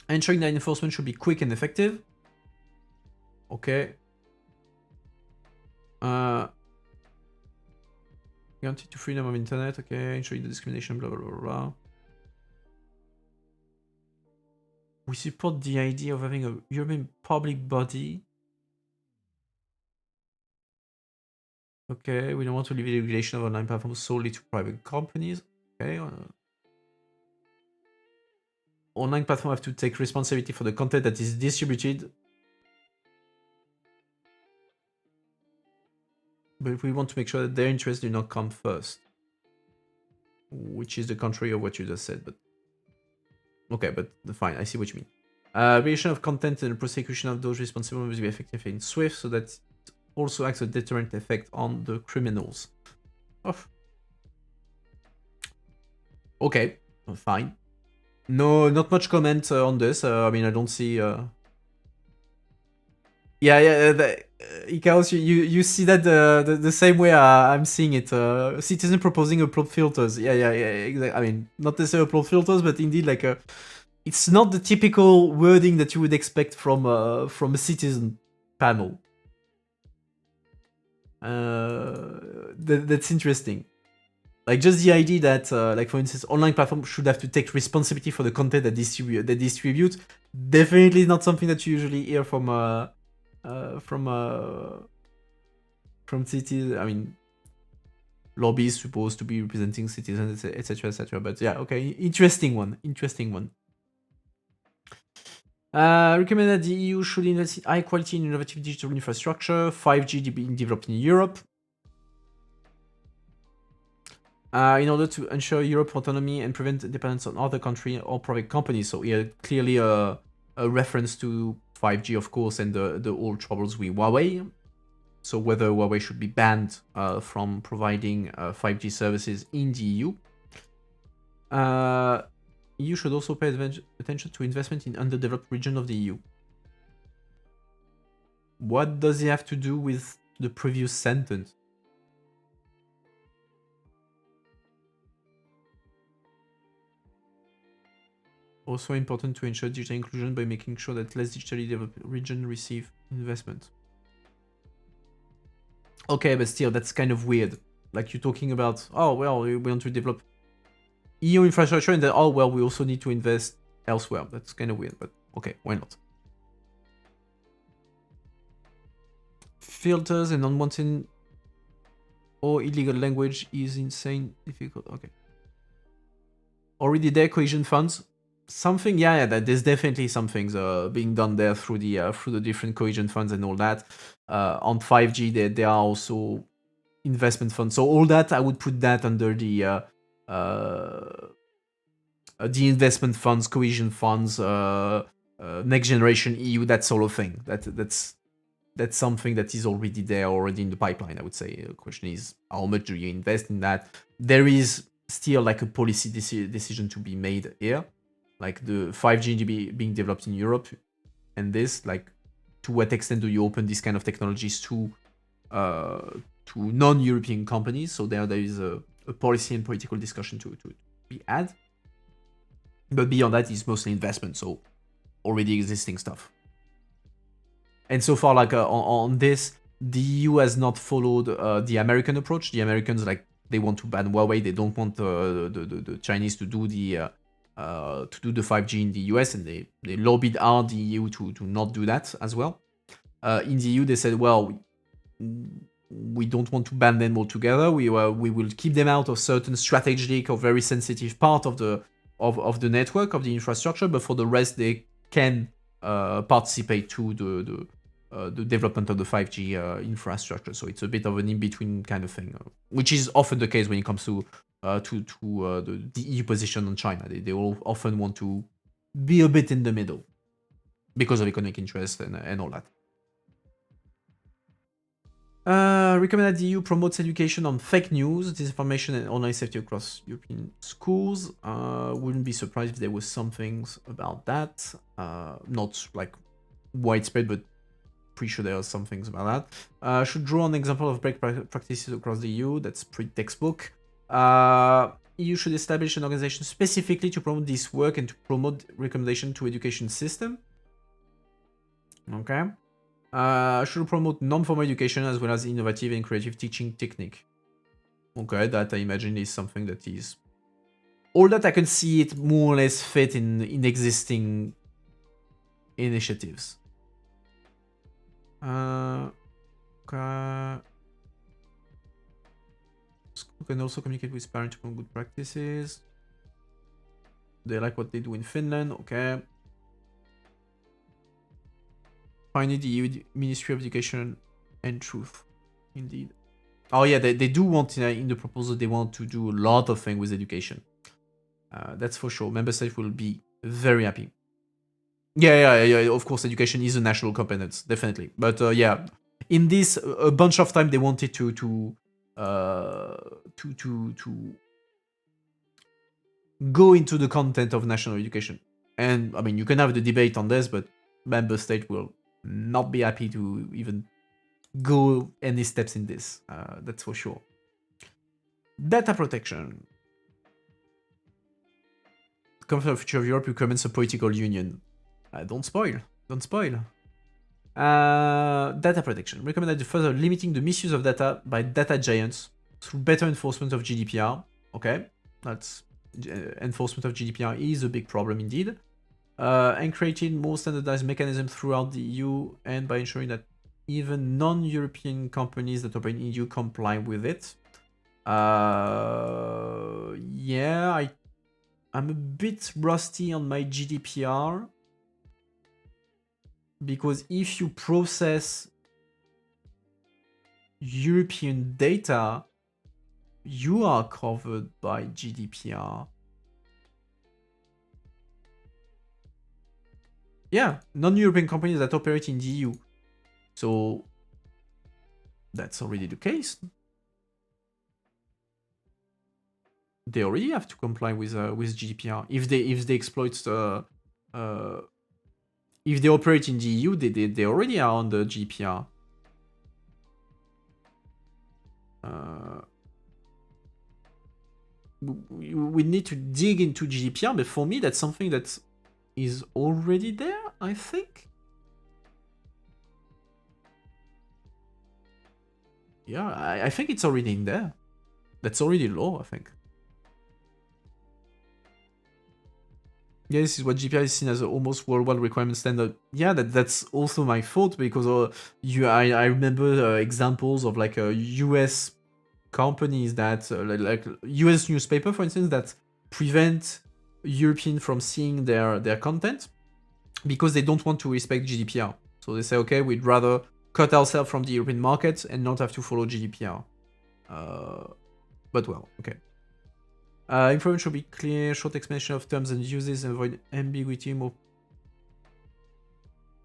Ensuring that enforcement should be quick and effective. Okay. Guarantee to freedom of internet. Okay. Ensuring the discrimination. Blah blah blah blah. We support the idea of having a European public body. Okay. We don't want to leave the regulation of online platforms solely to private companies. Okay. Online platforms have to take responsibility for the content that is distributed. But we want to make sure that their interests do not come first. Which is the contrary of what you just said, but... Okay, but fine, I see what you mean. Regulation of content and the prosecution of those responsible must be effective and swift, so that it also acts a deterrent effect on the criminals. Oh. Okay, fine. No, not much comment on this. I mean, I don't see... Ikaos, you see that the same way I'm seeing it. Citizen proposing upload filters. Yeah, exactly. I mean, not necessarily upload filters, but indeed, like, it's not the typical wording that you would expect from a citizen panel. That's interesting. Like, just the idea that, like, for instance, online platforms should have to take responsibility for the content that they distribute. Definitely not something that you usually hear from cities. I mean, lobbies supposed to be representing citizens, etc., etc. But yeah, okay, interesting one. Recommend that the EU should invest in high quality and innovative digital infrastructure. 5G being developed in Europe. In order to ensure Europe's autonomy and prevent dependence on other countries or private companies. So yeah, clearly a reference to 5G, of course, and the old troubles with Huawei. So whether Huawei should be banned from providing 5G services in the EU. EU should also pay attention to investment in underdeveloped region of the EU. What does it have to do with the previous sentence? Also important to ensure digital inclusion by making sure that less digitally developed regions receive investment. Okay, but still, that's kind of weird. Like, you're talking about, oh, well, we want to develop EU infrastructure, and then, oh, well, we also need to invest elsewhere. That's kind of weird, but okay, why not? Filters and unwanted or illegal language is insane difficult. Okay. Already there, cohesion funds. Something, yeah, there's definitely some things being done there through the different cohesion funds and all that. On 5G, there are also investment funds. So all that, I would put that under the investment funds, cohesion funds, next generation EU, that sort of thing. That's something that is already there, already in the pipeline, I would say. The question is, how much do you invest in that? There is still like a policy decision to be made here. Like the 5G being developed in Europe, and this, like, to what extent do you open these kind of technologies to non-European companies? So there is a policy and political discussion to be had. But beyond that, it's mostly investment, so already existing stuff. And so far, like on this, the EU has not followed the American approach. The Americans, like, they want to ban Huawei. They don't want the Chinese to do the 5G in the US, and they lobbied hard the EU to not do that as well. In the EU, they said, well, we don't want to ban them altogether. We will keep them out of certain strategic or very sensitive part of the network, of the infrastructure, but for the rest, they can participate to the development of the 5G infrastructure. So it's a bit of an in-between kind of thing, which is often the case when it comes to the EU position on China. They all often want to be a bit in the middle because of economic interest and all that. Recommend that the EU promotes education on fake news, disinformation, and online safety across European schools. Wouldn't be surprised if there was some things about that. Not like widespread, but pretty sure there are some things about that. Should draw an example of best practices across the EU. That's pretty textbook. EU should establish an organization specifically to promote this work and to promote recommendation to education system. Okay. Should promote non-formal education as well as innovative and creative teaching technique. Okay, that I imagine is something that is... All that I can see it more or less fit in existing initiatives. Okay. School can also communicate with parents to promote good practices. They like what they do in Finland, okay. Finally, the EU Ministry of Education and Truth. Indeed. Oh yeah, they do want, in the proposal, they want to do a lot of things with education. That's for sure. Member states will be very happy. Yeah, of course, education is a national competence, definitely. But yeah, in this, a bunch of time they wanted to go into the content of national education. And, I mean, you can have the debate on this, but member state will not be happy to even go any steps in this. That's for sure. Data protection. Conference on the Future of Europe recommends a political union. Don't spoil. Don't spoil. Data protection. Recommended further limiting the misuse of data by data giants through better enforcement of GDPR. Okay, that's enforcement of GDPR is a big problem indeed. And creating more standardized mechanisms throughout the EU, and by ensuring that even non-European companies that operate in EU comply with it. Yeah, I'm a bit rusty on my GDPR. Because if you process European data, you are covered by GDPR. Yeah, non-European companies that operate in the EU. So that's already the case. They already have to comply with GDPR. If they exploit if they operate in the EU, they already are on the GDPR. We need to dig into GDPR, but for me, that's something that is already there, I think. Yeah, I think it's already in there. That's already law, I think. Yeah, this is what GDPR is seen as an almost worldwide requirement standard. Yeah, that's also my fault, because I remember examples of like US companies that like US newspaper, for instance, that prevent European from seeing their content because they don't want to respect GDPR. So they say, okay, we'd rather cut ourselves from the European market and not have to follow GDPR. But well, okay. Information should be clear, short explanation of terms and uses, and avoid ambiguity. More.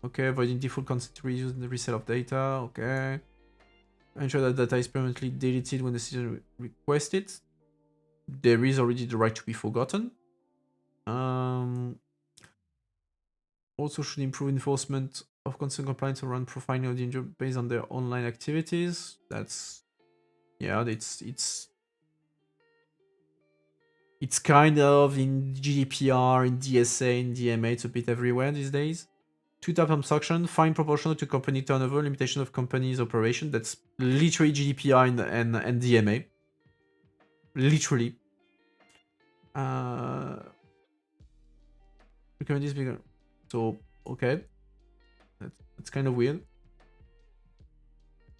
Okay, avoiding default consent to reuse and the resale of data. Okay. Ensure that data is permanently deleted when the citizen requests it. There is already the right to be forgotten. Also should improve enforcement of consent compliance around profiling of the user based on their online activities. That's, yeah, it's kind of in GDPR, in DSA, in DMA, it's a bit everywhere these days. Two-type abstraction, fine proportional to company turnover, limitation of company's operation. That's literally GDPR and DMA. Literally. Recommend this bigger. So, okay. That's kind of weird.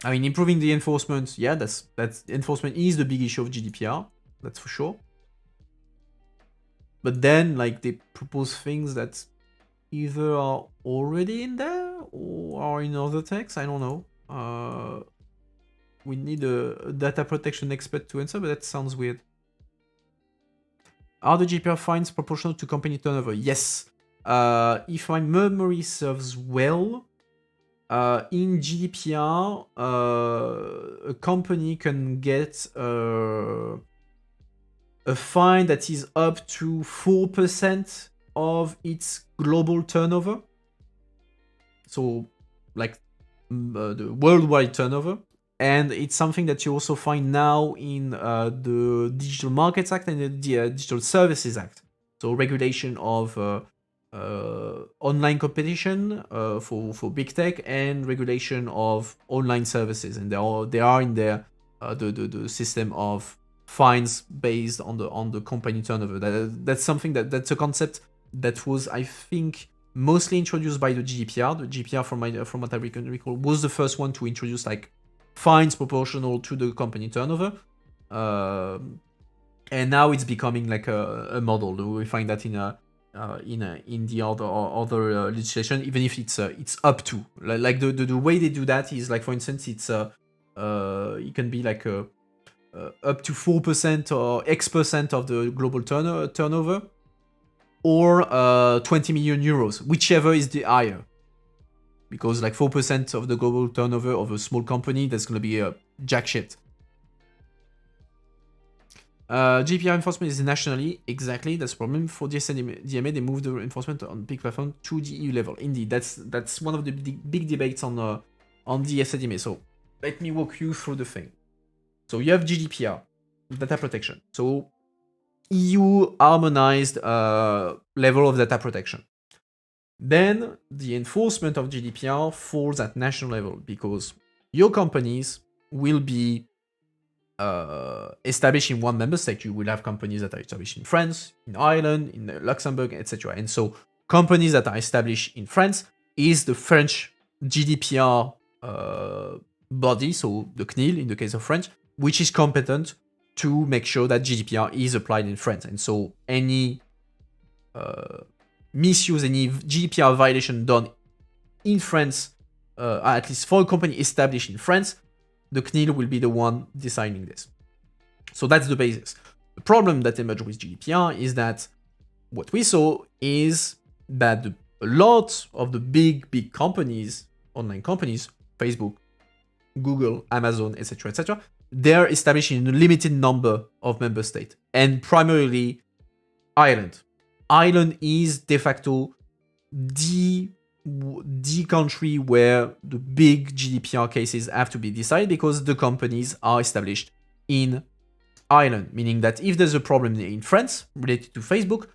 I mean, improving the enforcement, yeah, that's enforcement is the big issue of GDPR. That's for sure. But then, like, they propose things that either are already in there or are in other texts. I don't know. We need a data protection expert to answer, but that sounds weird. Are the GDPR fines proportional to company turnover? Yes. If my memory serves well, in GDPR, a company can get a fine that is up to 4% of its global turnover. So, like the worldwide turnover. And it's something that you also find now in the Digital Markets Act and the Digital Services Act. So regulation of online competition for big tech and regulation of online services, and they are in there the system of fines based on the company turnover. That's something that's a concept that was, I think, mostly introduced by the GDPR. The GDPR, from what I recall, was the first one to introduce like fines proportional to the company turnover, and now it's becoming like a model. We find that in the other legislation, even if it's up to like the way they do that is like, for instance, it's it can be like up to 4% or X% of the global turnover, or 20 million euros, whichever is the higher. Because like 4% of the global turnover of a small company, that's going to be a jack shit. GDPR enforcement is nationally, exactly, that's a problem. For DMA, they moved the enforcement on big platform to the EU level. Indeed, that's one of the big debates on the DMA. So let me walk you through the thing. So you have GDPR, data protection. So EU harmonized level of data protection. Then the enforcement of GDPR falls at national level, because your companies will be established in one member state. You will have companies that are established in France, in Ireland, in Luxembourg, etc. And so companies that are established in France is the French GDPR body, so the CNIL in the case of France, which is competent to make sure that GDPR is applied in France. And so any misuse, any GDPR violation done in France, at least for a company established in France, the CNIL will be the one deciding this. So that's the basis. The problem that emerged with GDPR is that what we saw is that a lot of the big companies, online companies, Facebook, Google, Amazon, etc., they're established in a limited number of member states, and primarily Ireland. Ireland is de facto the country where the big GDPR cases have to be decided, because the companies are established in Ireland, meaning that if there's a problem in France related to Facebook,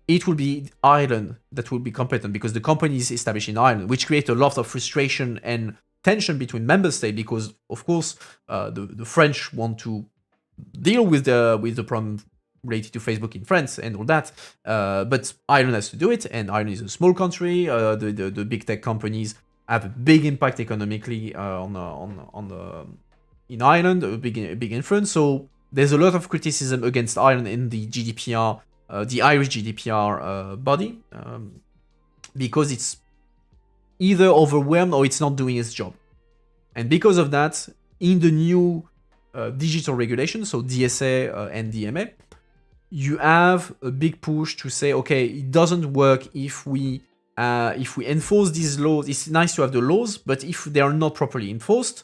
it will be Ireland that will be competent, because the company is established in Ireland, which creates a lot of frustration and tension between member states, because of course the French want to deal with the problem related to Facebook in France and all that, but Ireland has to do it, and Ireland is a small country. The big tech companies have a big impact economically in Ireland, a big influence. So there's a lot of criticism against Ireland in the GDPR, the Irish GDPR body, because it's either overwhelmed or it's not doing its job. And because of that, in the new digital regulation, so DSA and DMA, you have a big push to say, okay, it doesn't work if we enforce these laws. It's nice to have the laws, but if they are not properly enforced,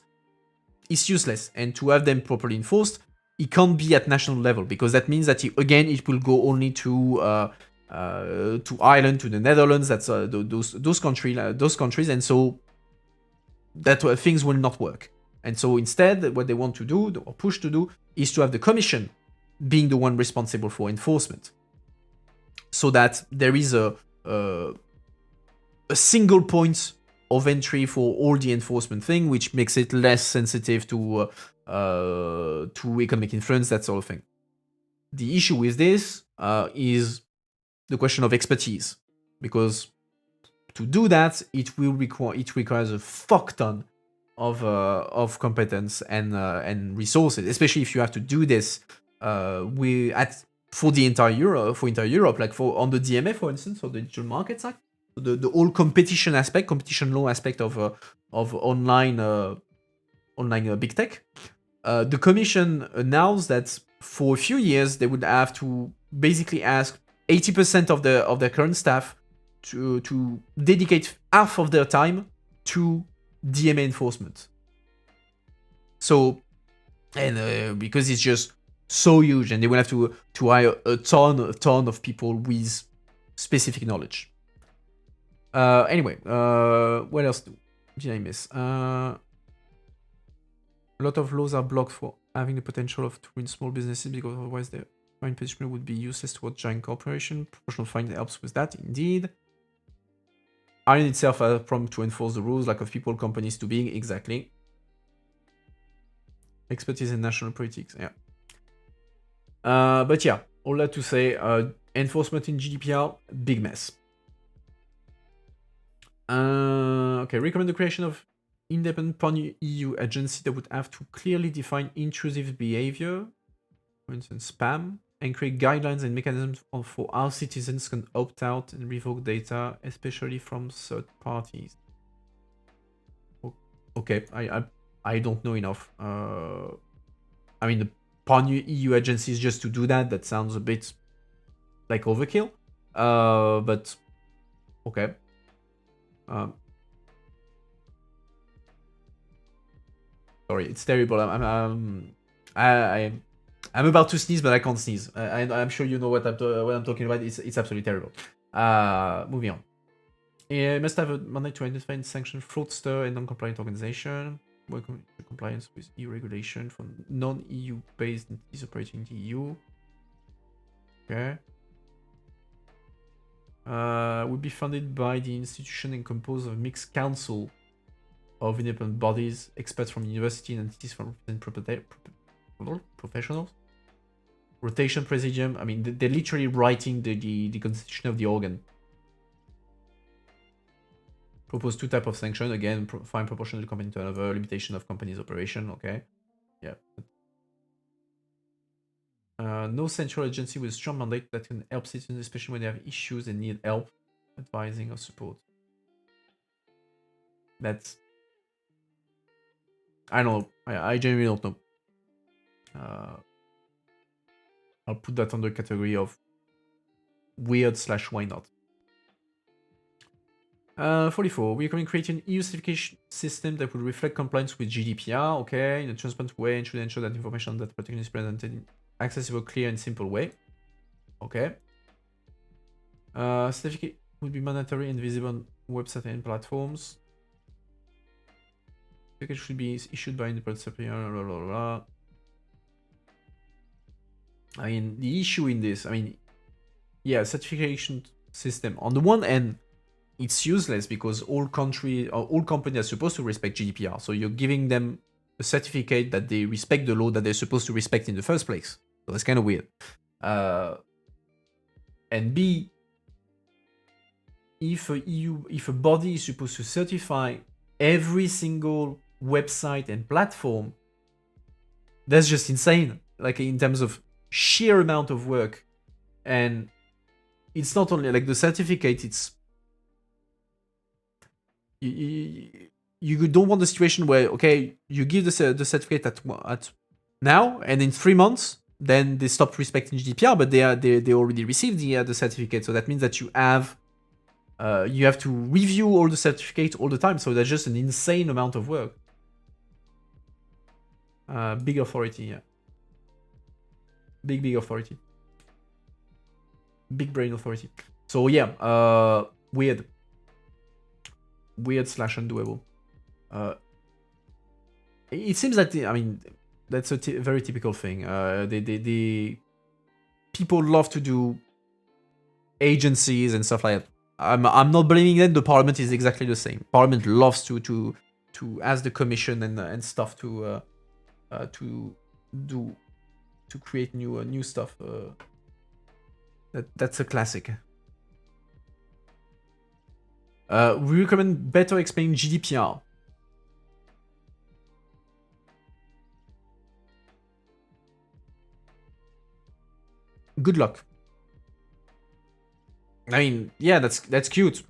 it's useless. And to have them properly enforced, it can't be at national level, because that means that it will go only to Ireland, to the Netherlands. That's those countries, and so that things will not work. And so instead, what they want to do, or push to do, is to have the Commission being the one responsible for enforcement, so that there is a single point of entry for all the enforcement thing, which makes it less sensitive to economic influence, that sort of thing. The issue with this is the question of expertise, because to do that, it requires a fuck ton of competence and resources, especially if you have to do this for entire Europe, like on the DMA, for instance, or the Digital Markets Act, the whole competition law aspect of online big tech. the commission announced that for a few years they would have to basically ask 80% of their current staff to dedicate half of their time to DMA enforcement. So, and because it's just so huge, and they will have to hire a ton of people with specific knowledge. Anyway, what else did I miss? A lot of laws are blocked for having the potential to win small businesses because otherwise the fine punishment would be useless towards giant corporation. Proportional fine helps with that, indeed. Iron itself has a problem to enforce the rules, lack of people, companies to being, exactly. Expertise in national politics, yeah. But yeah, all that to say, enforcement in GDPR, big mess. Okay, recommend the creation of independent pan-EU agency that would have to clearly define intrusive behavior, for instance, spam, and create guidelines and mechanisms for how citizens can opt out and revoke data, especially from third parties. Okay, I don't know enough. I mean, the pan-EU agencies just to do that, that sounds a bit like overkill. But okay. Sorry, it's terrible. I'm about to sneeze, but I can't sneeze. I'm sure you know what I'm talking about. It's absolutely terrible. Moving on. It must have a mandate to identify and sanction fraudster and non-compliant organization. Work on compliance with EU regulation for non-EU based entities operating in the EU. Okay. Would be funded by the institution and composed of a mixed council of independent bodies, experts from university and entities from professionals. Rotation presidium. I mean, they're literally writing the constitution of the organ. Propose 2 types of sanction. Again, fine proportional to company turnover, limitation of company's operation. Okay. Yeah. No central agency with strong mandate that can help citizens, especially when they have issues and need help, advising or support. That's... I don't know. I genuinely don't know. I'll put that under category of weird / why not. 44. We are creating an EU certification system that will reflect compliance with GDPR, okay, in a transparent way, and should ensure that information that particularly is presented in accessible, clear, and simple way. Okay. Certificate would be mandatory and visible on websites and platforms. Certificate should be issued by independent supplier. Blah, blah, blah. I mean, the issue in this, I mean, yeah, certification system. On the one hand, it's useless because all companies are supposed to respect GDPR. So you're giving them a certificate that they respect the law that they're supposed to respect in the first place. So that's kind of weird. And B, if a body is supposed to certify every single website and platform, that's just insane. Like in terms of sheer amount of work. And it's not only like the certificate, it's you don't want the situation where, okay, you give the certificate at now, and in 3 months, then they stopped respecting GDPR, but they already received the certificate. So that means that you have to review all the certificates all the time. So that's just an insane amount of work. Big authority, yeah. Big authority. Big brain authority. So yeah, weird / undoable. It seems that I mean that's a very typical thing. They people love to do agencies and stuff like that. I'm not blaming them. The parliament is exactly the same. Parliament loves to ask the commission and stuff to create new stuff. That's a classic. We recommend better explain GDPR. Good luck. I mean, yeah, that's cute.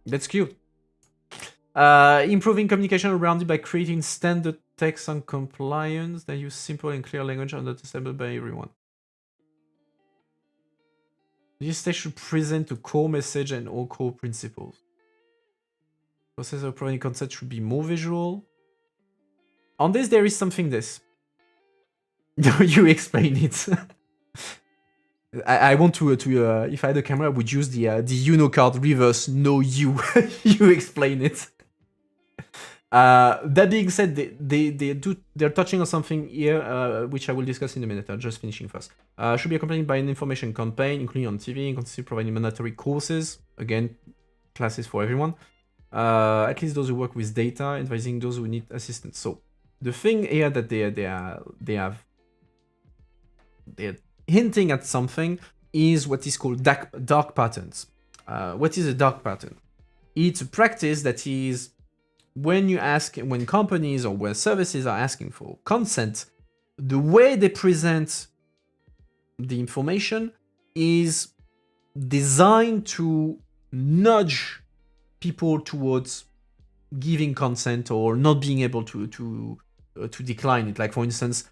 That's cute. Improving communication around it by creating standard text and compliance that use simple and clear language understandable by everyone. This text should present a core message and all core principles. Process of providing content should be more visual. On this, there is something this. You explain it. I want to if I had a camera, I would use the Uno card reverse. No, you explain it. That being said, they're touching on something here, which I will discuss in a minute. I'm just finishing first. Should be accompanied by an information campaign, including on TV, and consider providing mandatory courses. Again, classes for everyone. At least those who work with data, advising those who need assistance. So the thing here that they're hinting at something is what is called dark patterns. What is a dark pattern? It's a practice that is when companies or where services are asking for consent, the way they present the information is designed to nudge people towards giving consent or not being able to decline it. Like for instance,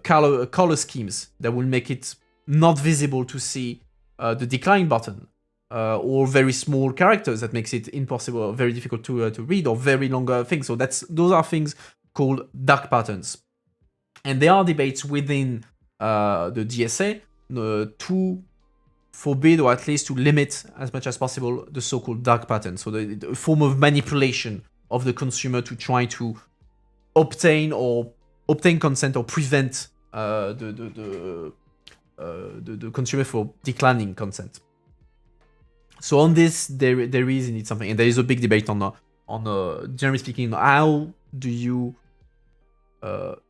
color schemes that will make it not visible to see the decline button. Or very small characters that makes it impossible or very difficult to read, or very long things. So those are things called dark patterns. And there are debates within the DSA to forbid or at least to limit as much as possible the so-called dark patterns. So the form of manipulation of the consumer to try to obtain consent or prevent the consumer from declining consent. So on this, there is indeed something, and there is a big debate on generally speaking, how do you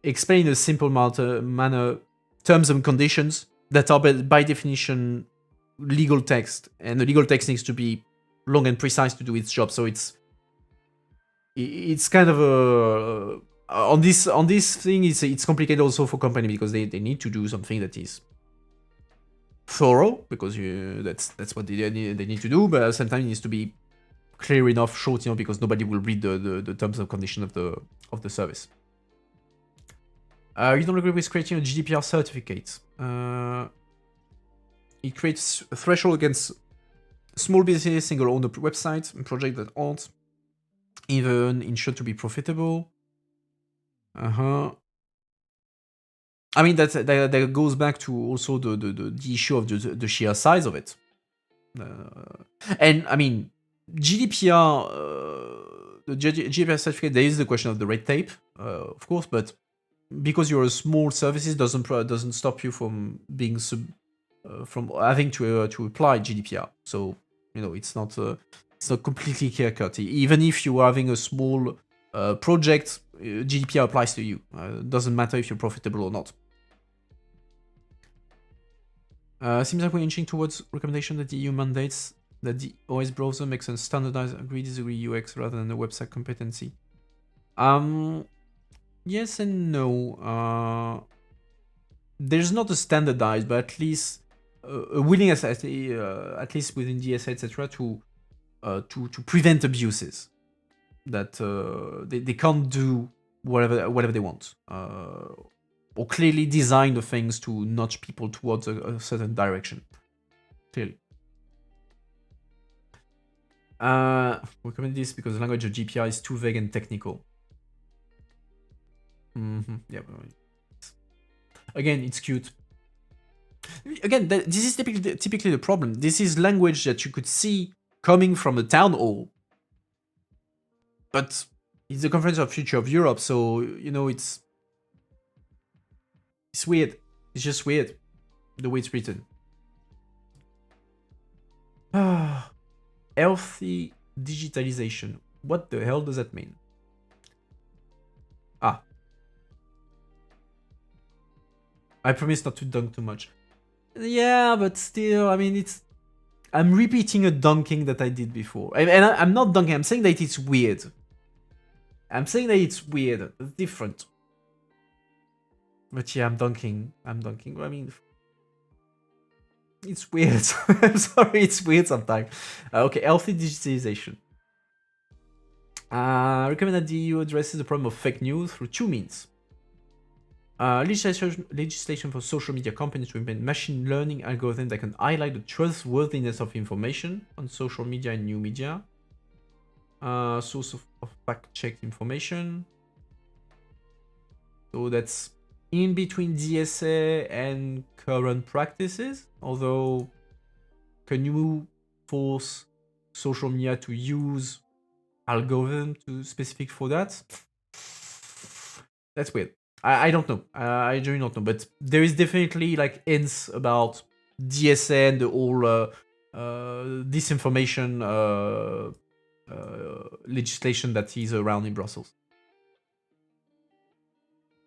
explain in a simple manner terms and conditions that are by definition legal text, and the legal text needs to be long and precise to do its job. So it's kind of a on this thing, it's complicated also for company because they need to do something that is thorough, because that's what they need to do, but sometimes it needs to be clear enough, short enough, because nobody will read the terms and conditions of the service. You don't agree with creating a GDPR certificate. It creates a threshold against small business, single owner websites, and projects that aren't even insured to be profitable. I mean, that goes back to also the issue of the sheer size of it. And I mean, GDPR, the GDPR certificate, there is the question of the red tape, of course, but because you're a small services doesn't stop you from being from having to apply GDPR. So it's not completely clear cut. Even if you are having a small project, GDPR applies to you. Doesn't matter if you're profitable or not. Seems like we're inching towards recommendation that the EU mandates that the OS browser makes a standardized agree-disagree UX rather than a website competency. Yes and no. There's not a standardized, but at least a willingness, at least within DSA, etc., to prevent abuses. That they can't do whatever they want, or clearly design the things to nudge people towards a certain direction. Clearly. Recommend this because the language of GDPR is too vague and technical. Yeah. Again, it's cute. Again, this is typically the problem. This is language that you could see coming from the town hall. But it's the Conference of Future of Europe, so it's weird. It's just weird the way it's written. Healthy digitalization. What the hell does that mean? I promise not to dunk too much. Yeah, but still, I mean, I'm repeating a dunking that I did before. And I'm not dunking, I'm saying that it's weird. It's different. But yeah, I'm dunking. I mean, it's weird. I'm sorry, it's weird sometimes. Okay, healthy digitalization. I recommend that the EU addresses the problem of fake news through two means. Legislation for social media companies to implement machine learning algorithms that can highlight the trustworthiness of information on social media and new media. Source of fact-checked information. So that's in between DSA and current practices. Although, can you force social media to use algorithm to specific for that? That's weird. I don't know. I do not know. But there is definitely like hints about DSA and the whole disinformation legislation that is around in Brussels.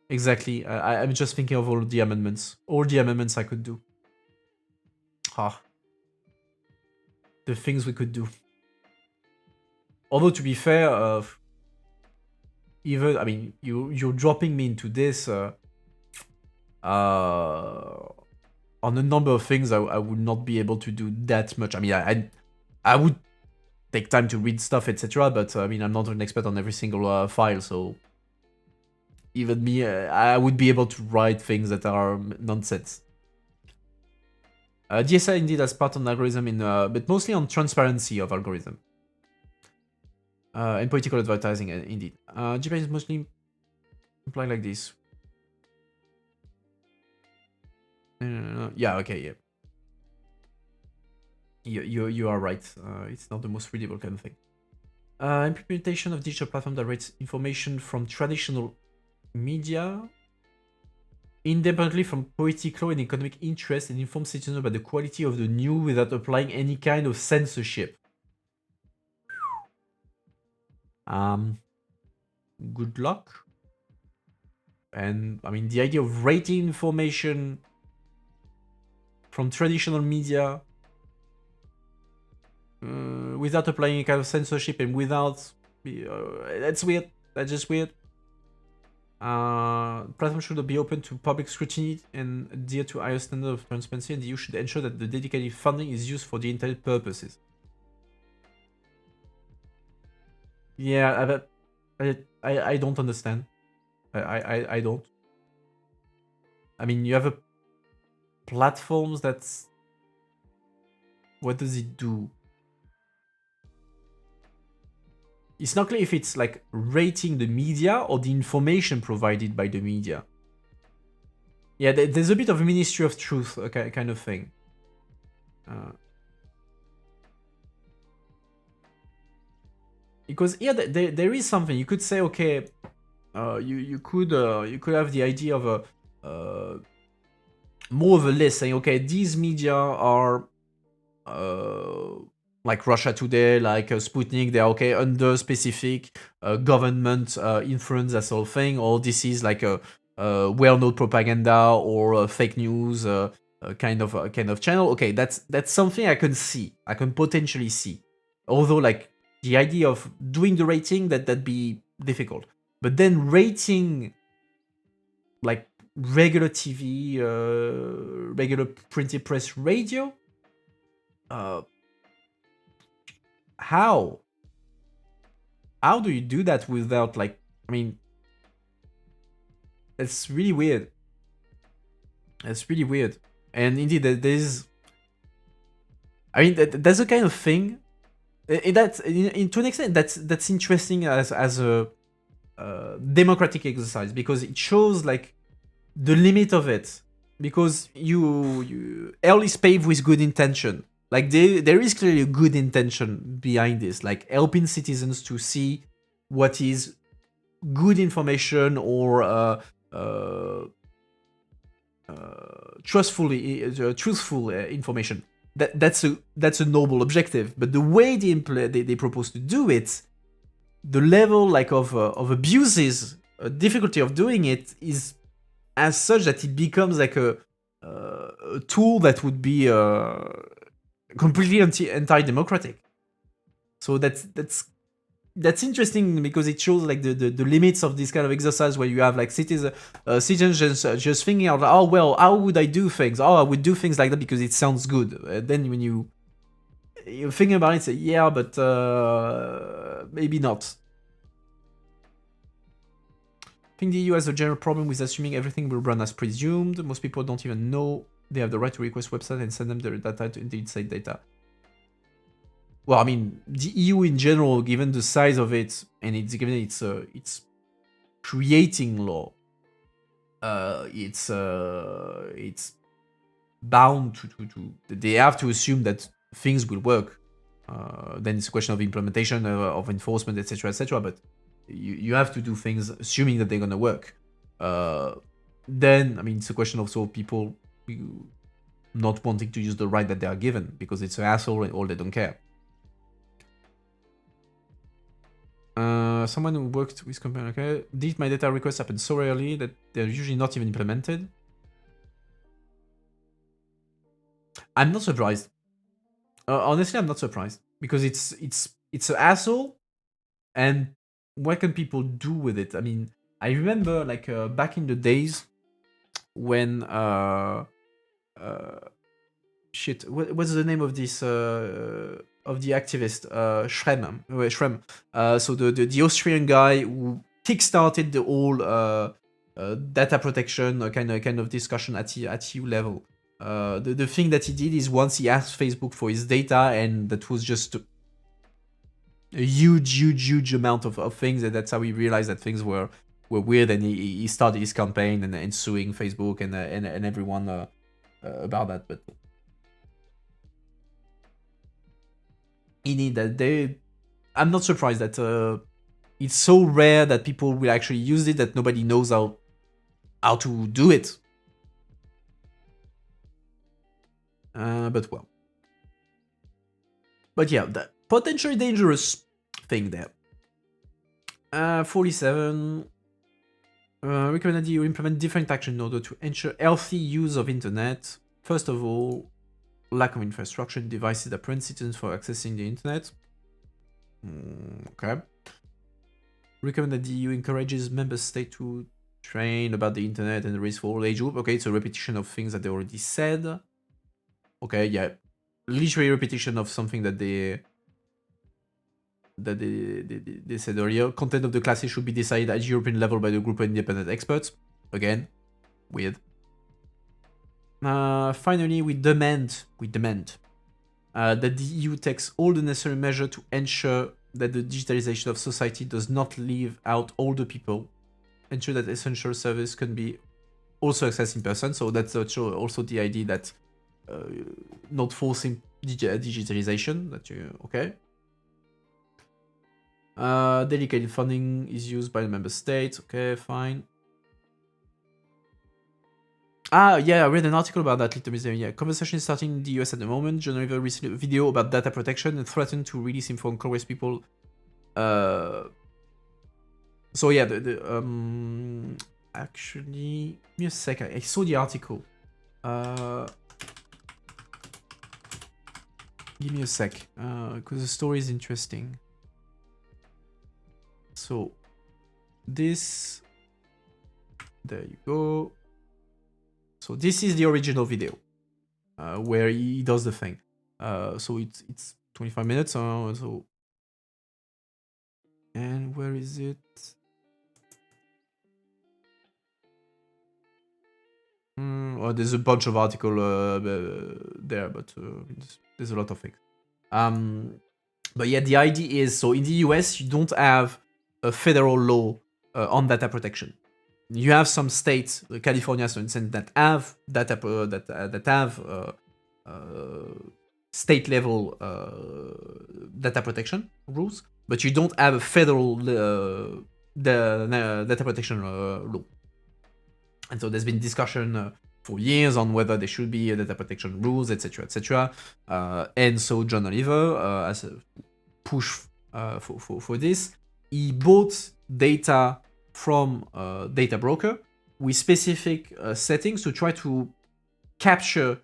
Exactly. I'm just thinking of all the amendments. All the amendments I could do. The things we could do. Although to be fair, even I mean you're dropping me into this on a number of things I would not be able to do that much. I mean I would take time to read stuff, etc. But I mean I'm not an expert on every single file, so even me, I would be able to write things that are nonsense. DSI indeed has part on algorithm but mostly on transparency of algorithm. And political advertising, indeed. Japan is mostly implied like this. No. Yeah, okay, yeah. You are right. It's not the most readable kind of thing. Implementation of digital platform that rates information from traditional media independently from political and economic interest and inform citizens about the quality of the news without applying any kind of censorship. Good luck. And I mean, the idea of rating information from traditional media without applying any kind of censorship and without that's weird. That's just weird. Platform should be open to public scrutiny and adhere to higher standards of transparency, and the EU should ensure that the dedicated funding is used for the intended purposes. Yeah, I don't understand. I don't. I mean, you have a platforms that's... What does it do? It's not clear if it's like rating the media or the information provided by the media. Yeah, there's a bit of a Ministry of Truth kind of thing. Because yeah, there is something you could say. Okay, you could have the idea of a more of a list saying, okay, these media are like Russia Today, like Sputnik, they're okay under specific government influence, that sort of thing, or this is like a well-known propaganda or fake news kind of channel. Okay, that's something I can see. I can potentially see. Although like the idea of doing the rating, that'd be difficult. But then rating like regular TV, regular printed press, radio, how do you do that without like, I mean, it's really weird. It's really weird. And indeed, there's, I mean, that's a kind of thing. That's to an extent that's interesting as a democratic exercise, because it shows like the limit of it. Because you hell is paved with good intention. Like there is clearly a good intention behind this, like helping citizens to see what is good information or truthful information. That's a noble objective. But the way they propose to do it, the level like of abuses, difficulty of doing it is as such that it becomes like a tool that would be completely anti-democratic. So that's interesting, because it shows like the limits of this kind of exercise, where you have like citizens just thinking out, oh well, how would I do things? Oh, I would do things like that because it sounds good. Then when you think about it, say, yeah, but maybe not. think the EU has a general problem with assuming everything will run as presumed. Most people don't even know they have the right to request website and send them their data to the inside data. Well, I mean, the EU in general, given the size of it, and given it's creating law, it's bound to they have to assume that things will work. Then it's a question of implementation, of enforcement, etc., etc. But you have to do things assuming that they're gonna work. Then, I mean, it's a question of people not wanting to use the right that they are given because it's an hassle and all they don't care. Someone who worked with company, okay, did my data requests happen so rarely that they're usually not even implemented? I'm not surprised. Honestly, I'm not surprised because it's an hassle, and what can people do with it? I mean, I remember back in the days when shit, what's the name of this of the activist Schrem? So the Austrian guy who kickstarted the whole data protection kind of discussion at EU level. The thing that he did is once he asked Facebook for his data, and that was just a huge amount of things, and that's how he realized that things were weird, and he started his campaign and suing Facebook and everyone about that. But he need that I'm not surprised that it's so rare that people will actually use it that nobody knows how to do it. But yeah, the potentially dangerous thing there. 47. Recommended you implement different actions in order to ensure healthy use of internet. First of all, lack of infrastructure and devices that prevent citizens from accessing the internet. Okay. Recommend that the EU encourages member states to train about the internet and the risk for all age group. Okay, it's a repetition of things that they already said. Okay, yeah, literally repetition of something that they said earlier. Content of the classes should be decided at European level by the group of independent experts. Again, weird. Finally, we demand that the EU takes all the necessary measures to ensure that the digitalization of society does not leave out older people, ensure that essential service can be also accessed in person. So that's also the idea that not forcing digitalization. That okay. Dedicated funding is used by the member states. Okay, fine. Yeah, I read an article about that, Little Museum. Yeah, conversation is starting in the US at the moment. John Oliver released a video about data protection and threatened to release info on Congress people. So yeah, actually, give me a sec. I saw the article. Give me a sec, because the story is interesting. So, this... There you go. So this is the original video, where he does the thing. So it's 25 minutes. So, and where is it? Well, there's a bunch of article there, but there's a lot of things. But yeah, the idea is, so in the US, you don't have a federal law on data protection. You have some states, California, for instance, that have data that have state level data protection rules, but you don't have a federal data protection law. And so there's been discussion for years on whether there should be data protection rules, etc., etc. And so John Oliver, as a push for this, he bought data from a data broker with specific settings to try to capture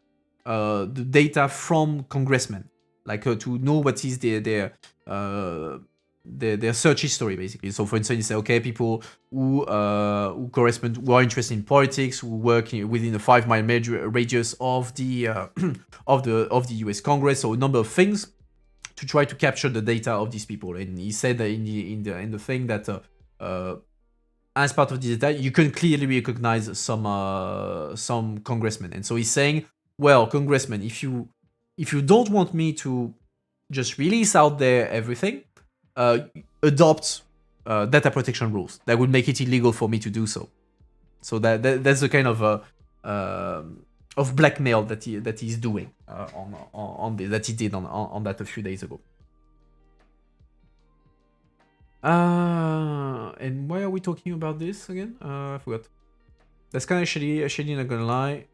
the data from congressmen, like to know what is their search history, basically. So, for instance, you say, okay, people who correspond, who are interested in politics, who work within a 5-mile radius of the of the U.S. Congress, so a number of things to try to capture the data of these people. And he said that in the thing that as part of the data, you can clearly recognize some congressmen. And so he's saying, well, congressman, if you don't want me to just release out there everything, adopt data protection rules that would make it illegal for me to do so. So that's the kind of blackmail that he's doing on this, that he did on that a few days ago. And why are we talking about this again? I forgot. That's kind of shady, not gonna lie.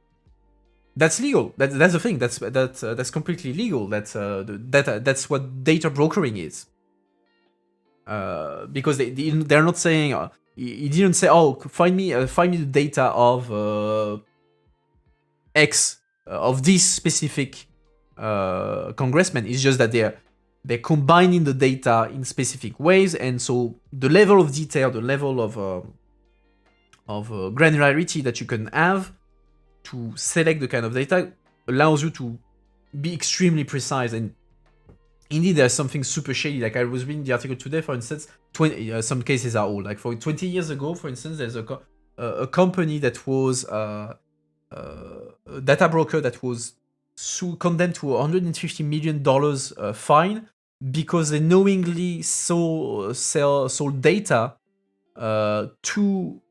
That's legal. That's the thing. That's completely legal. That's what data brokering is. Because they're not saying. He didn't say, "Oh, find me the data of X of this specific congressman." It's just that they're combining the data in specific ways, and so the level of detail, the level of granularity that you can have to select the kind of data allows you to be extremely precise. And indeed, there's something super shady. Like I was reading the article today, for instance, some cases are old. Like for 20 years ago, for instance, there's a company that was a data broker that was condemned to $150 million fine because they knowingly sold data to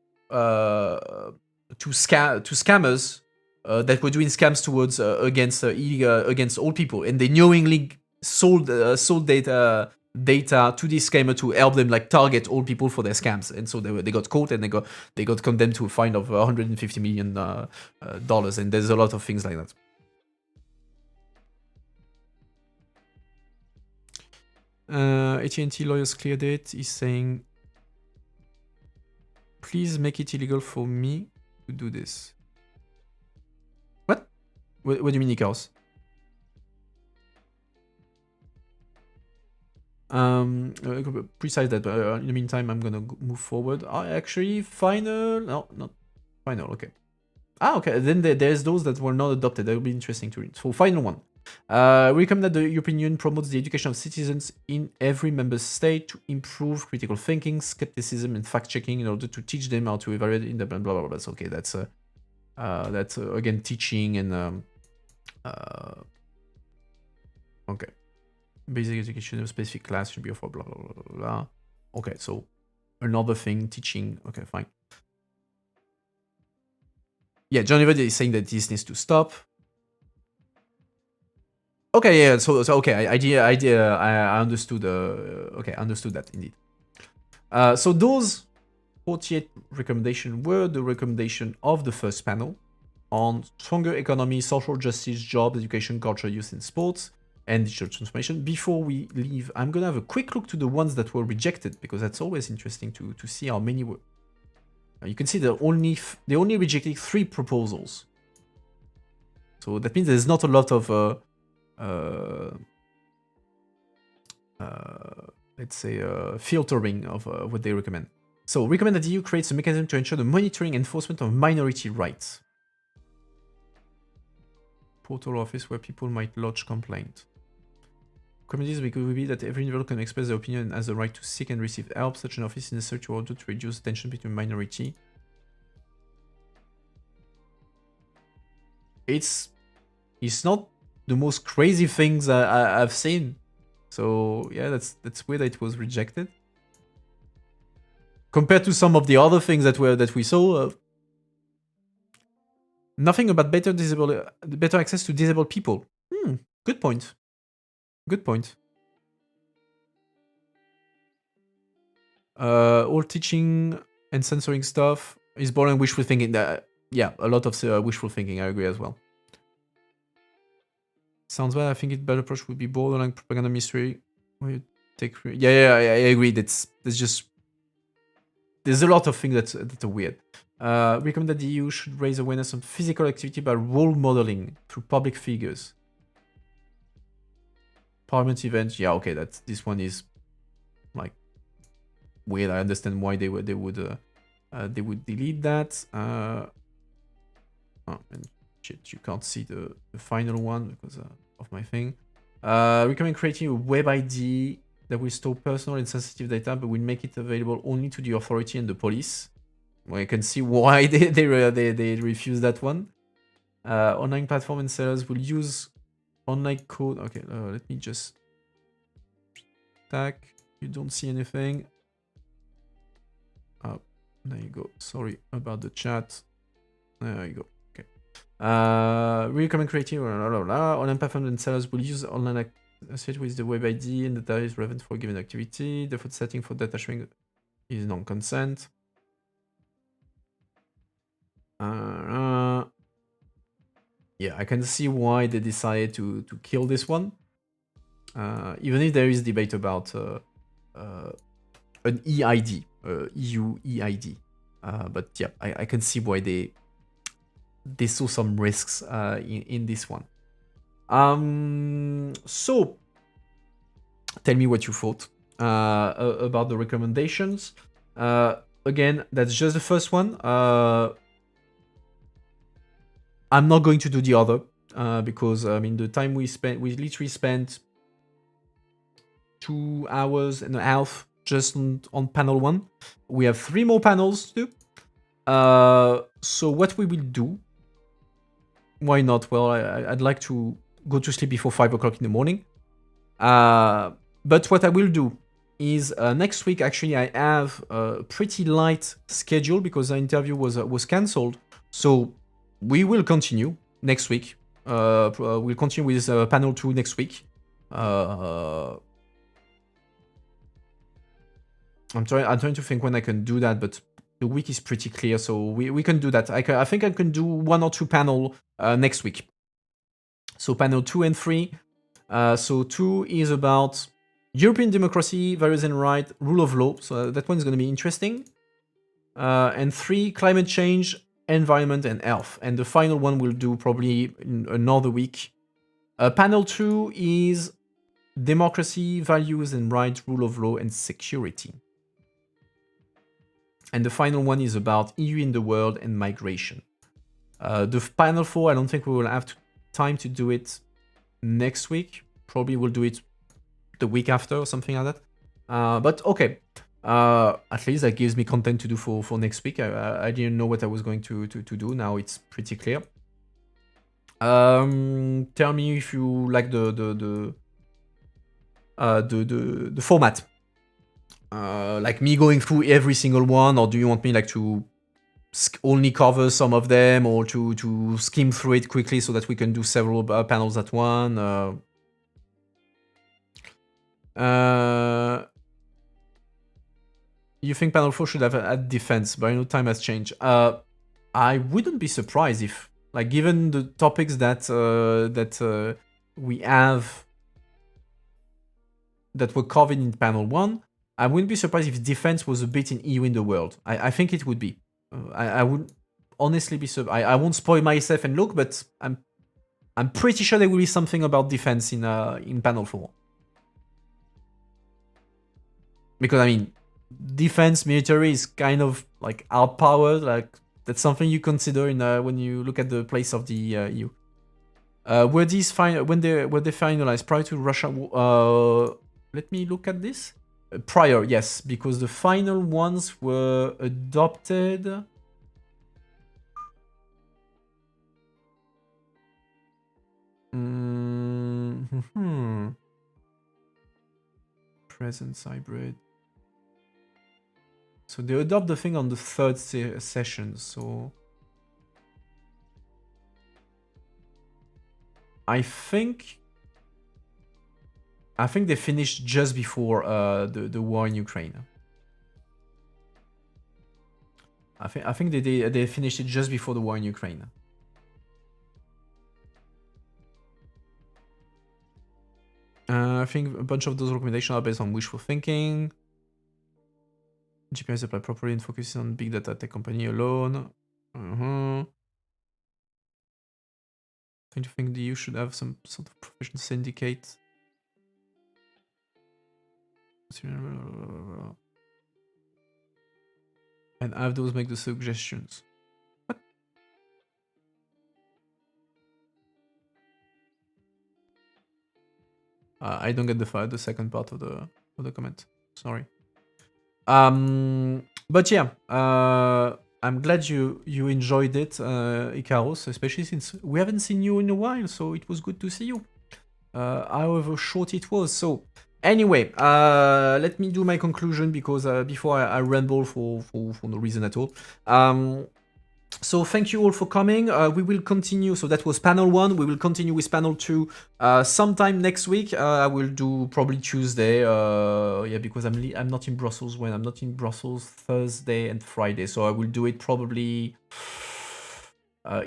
scammers that were doing scams towards against old people, and they knowingly sold data to this scammer to help them like target old people for their scams, and so they got caught and they got condemned to a fine of $150 million, and there's a lot of things like that. AT&T lawyers cleared it. He's saying, please make it illegal for me to do this. What do you mean, Icarus? Precise that, but in the meantime, I'm gonna move forward. Actually, final. No, not final. Okay. Okay. Then there's those that were not adopted. That will be interesting to read. So, final one. We recommend that the European Union promotes the education of citizens in every member state to improve critical thinking, skepticism, and fact-checking in order to teach them how to evaluate independent. Blah blah blah. That's okay. That's again teaching and okay. Basic education of specific class should be offered. Blah blah blah blah blah. Okay, so another thing, teaching. Okay, fine. Yeah, John Evans is saying that this needs to stop. Okay, yeah. So okay, I understood. Okay, I understood that indeed. So those 48 recommendations were the recommendation of the first panel on stronger economy, social justice, jobs, education, culture, youth, and sports, and digital transformation. Before we leave, I'm gonna have a quick look to the ones that were rejected, because that's always interesting to see how many were. You can see they only rejected 3 proposals. So that means there's not a lot of let's say filtering of what they recommend. So recommend that the EU creates a mechanism to ensure the monitoring and enforcement of minority rights. Portal office where people might lodge complaint. Communities will be that every individual can express their opinion and has the right to seek and receive help. Such an office is necessary in order to reduce tension between minority. It's not the most crazy things I've seen. So yeah, that's weird that it was rejected. Compared to some of the other things that we saw, nothing about better access to disabled people. Good point. Good point. All teaching and censoring stuff is boring wishful thinking. Yeah, a lot of wishful thinking. I agree as well. Sounds bad. I think it better approach would be borderline propaganda mystery. Yeah, I agree. There's a lot of things that are weird. Recommend that the EU should raise awareness on physical activity by role modeling through public figures. Parliament events, yeah, okay. This one is like weird. I understand why they would delete that. Oh, and shit, you can't see the final one because of my thing. Recommend creating a web ID that will store personal and sensitive data, but will make it available only to the authority and the police. Well, you can see why they refuse that one. Online platform and sellers will use online code. Okay, let me just stack. You don't see anything. Oh, there you go. Sorry about the chat. There you go. Okay. Really common creative. Online platform and sellers will use online associated with the web ID and data is relevant for a given activity. Default setting for data sharing is non-consent. Yeah, I can see why they decided to kill this one. Even if there is debate about an EID, EU EID. But yeah, I can see why they saw some risks in this one. So, tell me what you thought about the recommendations. Again, that's just the first one. I'm not going to do the other because I mean the time we literally spent 2 hours and a half just on panel 1. We have 3 more panels to do. So what we will do? Why not? Well, I'd like to go to sleep before 5 o'clock in the morning. But what I will do is next week. Actually, I have a pretty light schedule because the interview was cancelled. So we will continue next week. We'll continue with panel 2 next week. I'm trying to think when I can do that, but the week is pretty clear, so we can do that. I think I can do 1 or 2 panel next week. So panel 2 and 3. So 2 is about European democracy, values and right, rule of law. So that one is going to be interesting. And 3, climate change, environment and health. And the final one we'll do probably in another week. Panel 2 is democracy, values and right, rule of law and security. And the final one is about EU in the world and migration. The panel 4, I don't think we will have time to do it next week. Probably we'll do it the week after or something like that. But okay, at least that gives me content to do for next week. I didn't know what I was going to do. Now it's pretty clear. Tell me if you like the format. Like me going through every single one, or do you want me like to only cover some of them, or to skim through it quickly so that we can do several panels at one? You think panel 4 should have had defense, but I know time has changed. I wouldn't be surprised if, like, given the topics that we have that were covered in panel 1, I wouldn't be surprised if defense was a bit in EU in the world. I think it would be. I would honestly be surprised. I won't spoil myself and look, but I'm pretty sure there will be something about defense in panel 4. Because I mean, defense military is kind of like outpowered. Like that's something you consider in when you look at the place of the EU. Were these were they finalized prior to Russia? Let me look at this. Prior, yes, because the final ones were adopted. Presence hybrid. So they adopt the thing on the 3rd session, so I think they finished just before the war in Ukraine. I think they finished it just before the war in Ukraine. I think a bunch of those recommendations are based on wishful thinking. GPI is applied properly and focuses on big data tech company alone. I think the EU should have some sort of professional syndicate. And have those make the suggestions. What? I don't get the second part of the comment. Sorry. But yeah. I'm glad you enjoyed it, Ikaros, especially since we haven't seen you in a while, so it was good to see you. However short it was. So anyway, let me do my conclusion because before I ramble for no reason at all. So thank you all for coming. We will continue. So that was panel 1. We will continue with panel 2 sometime next week. I will do probably Tuesday. Yeah, because I'm not in Brussels when I'm not in Brussels Thursday and Friday. So I will do it probably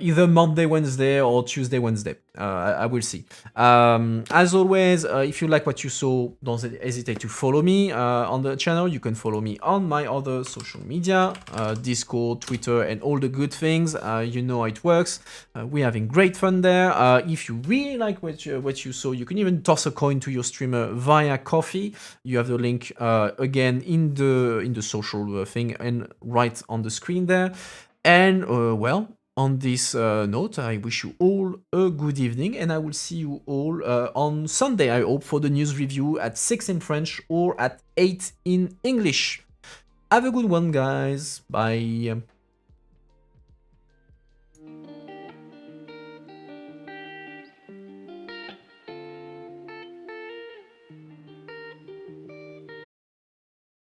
either Monday, Wednesday, or Tuesday, Wednesday. I will see. As always, if you like what you saw, don't hesitate to follow me on the channel. You can follow me on my other social media, Discord, Twitter, and all the good things. You know how it works. We're having great fun there. If you really like what you saw, you can even toss a coin to your streamer via Coffee. You have the link again in the social thing and right on the screen there. And well, on this note, I wish you all a good evening, and I will see you all on Sunday, I hope, for the news review at 6 in French or at 8 in English. Have a good one, guys. Bye.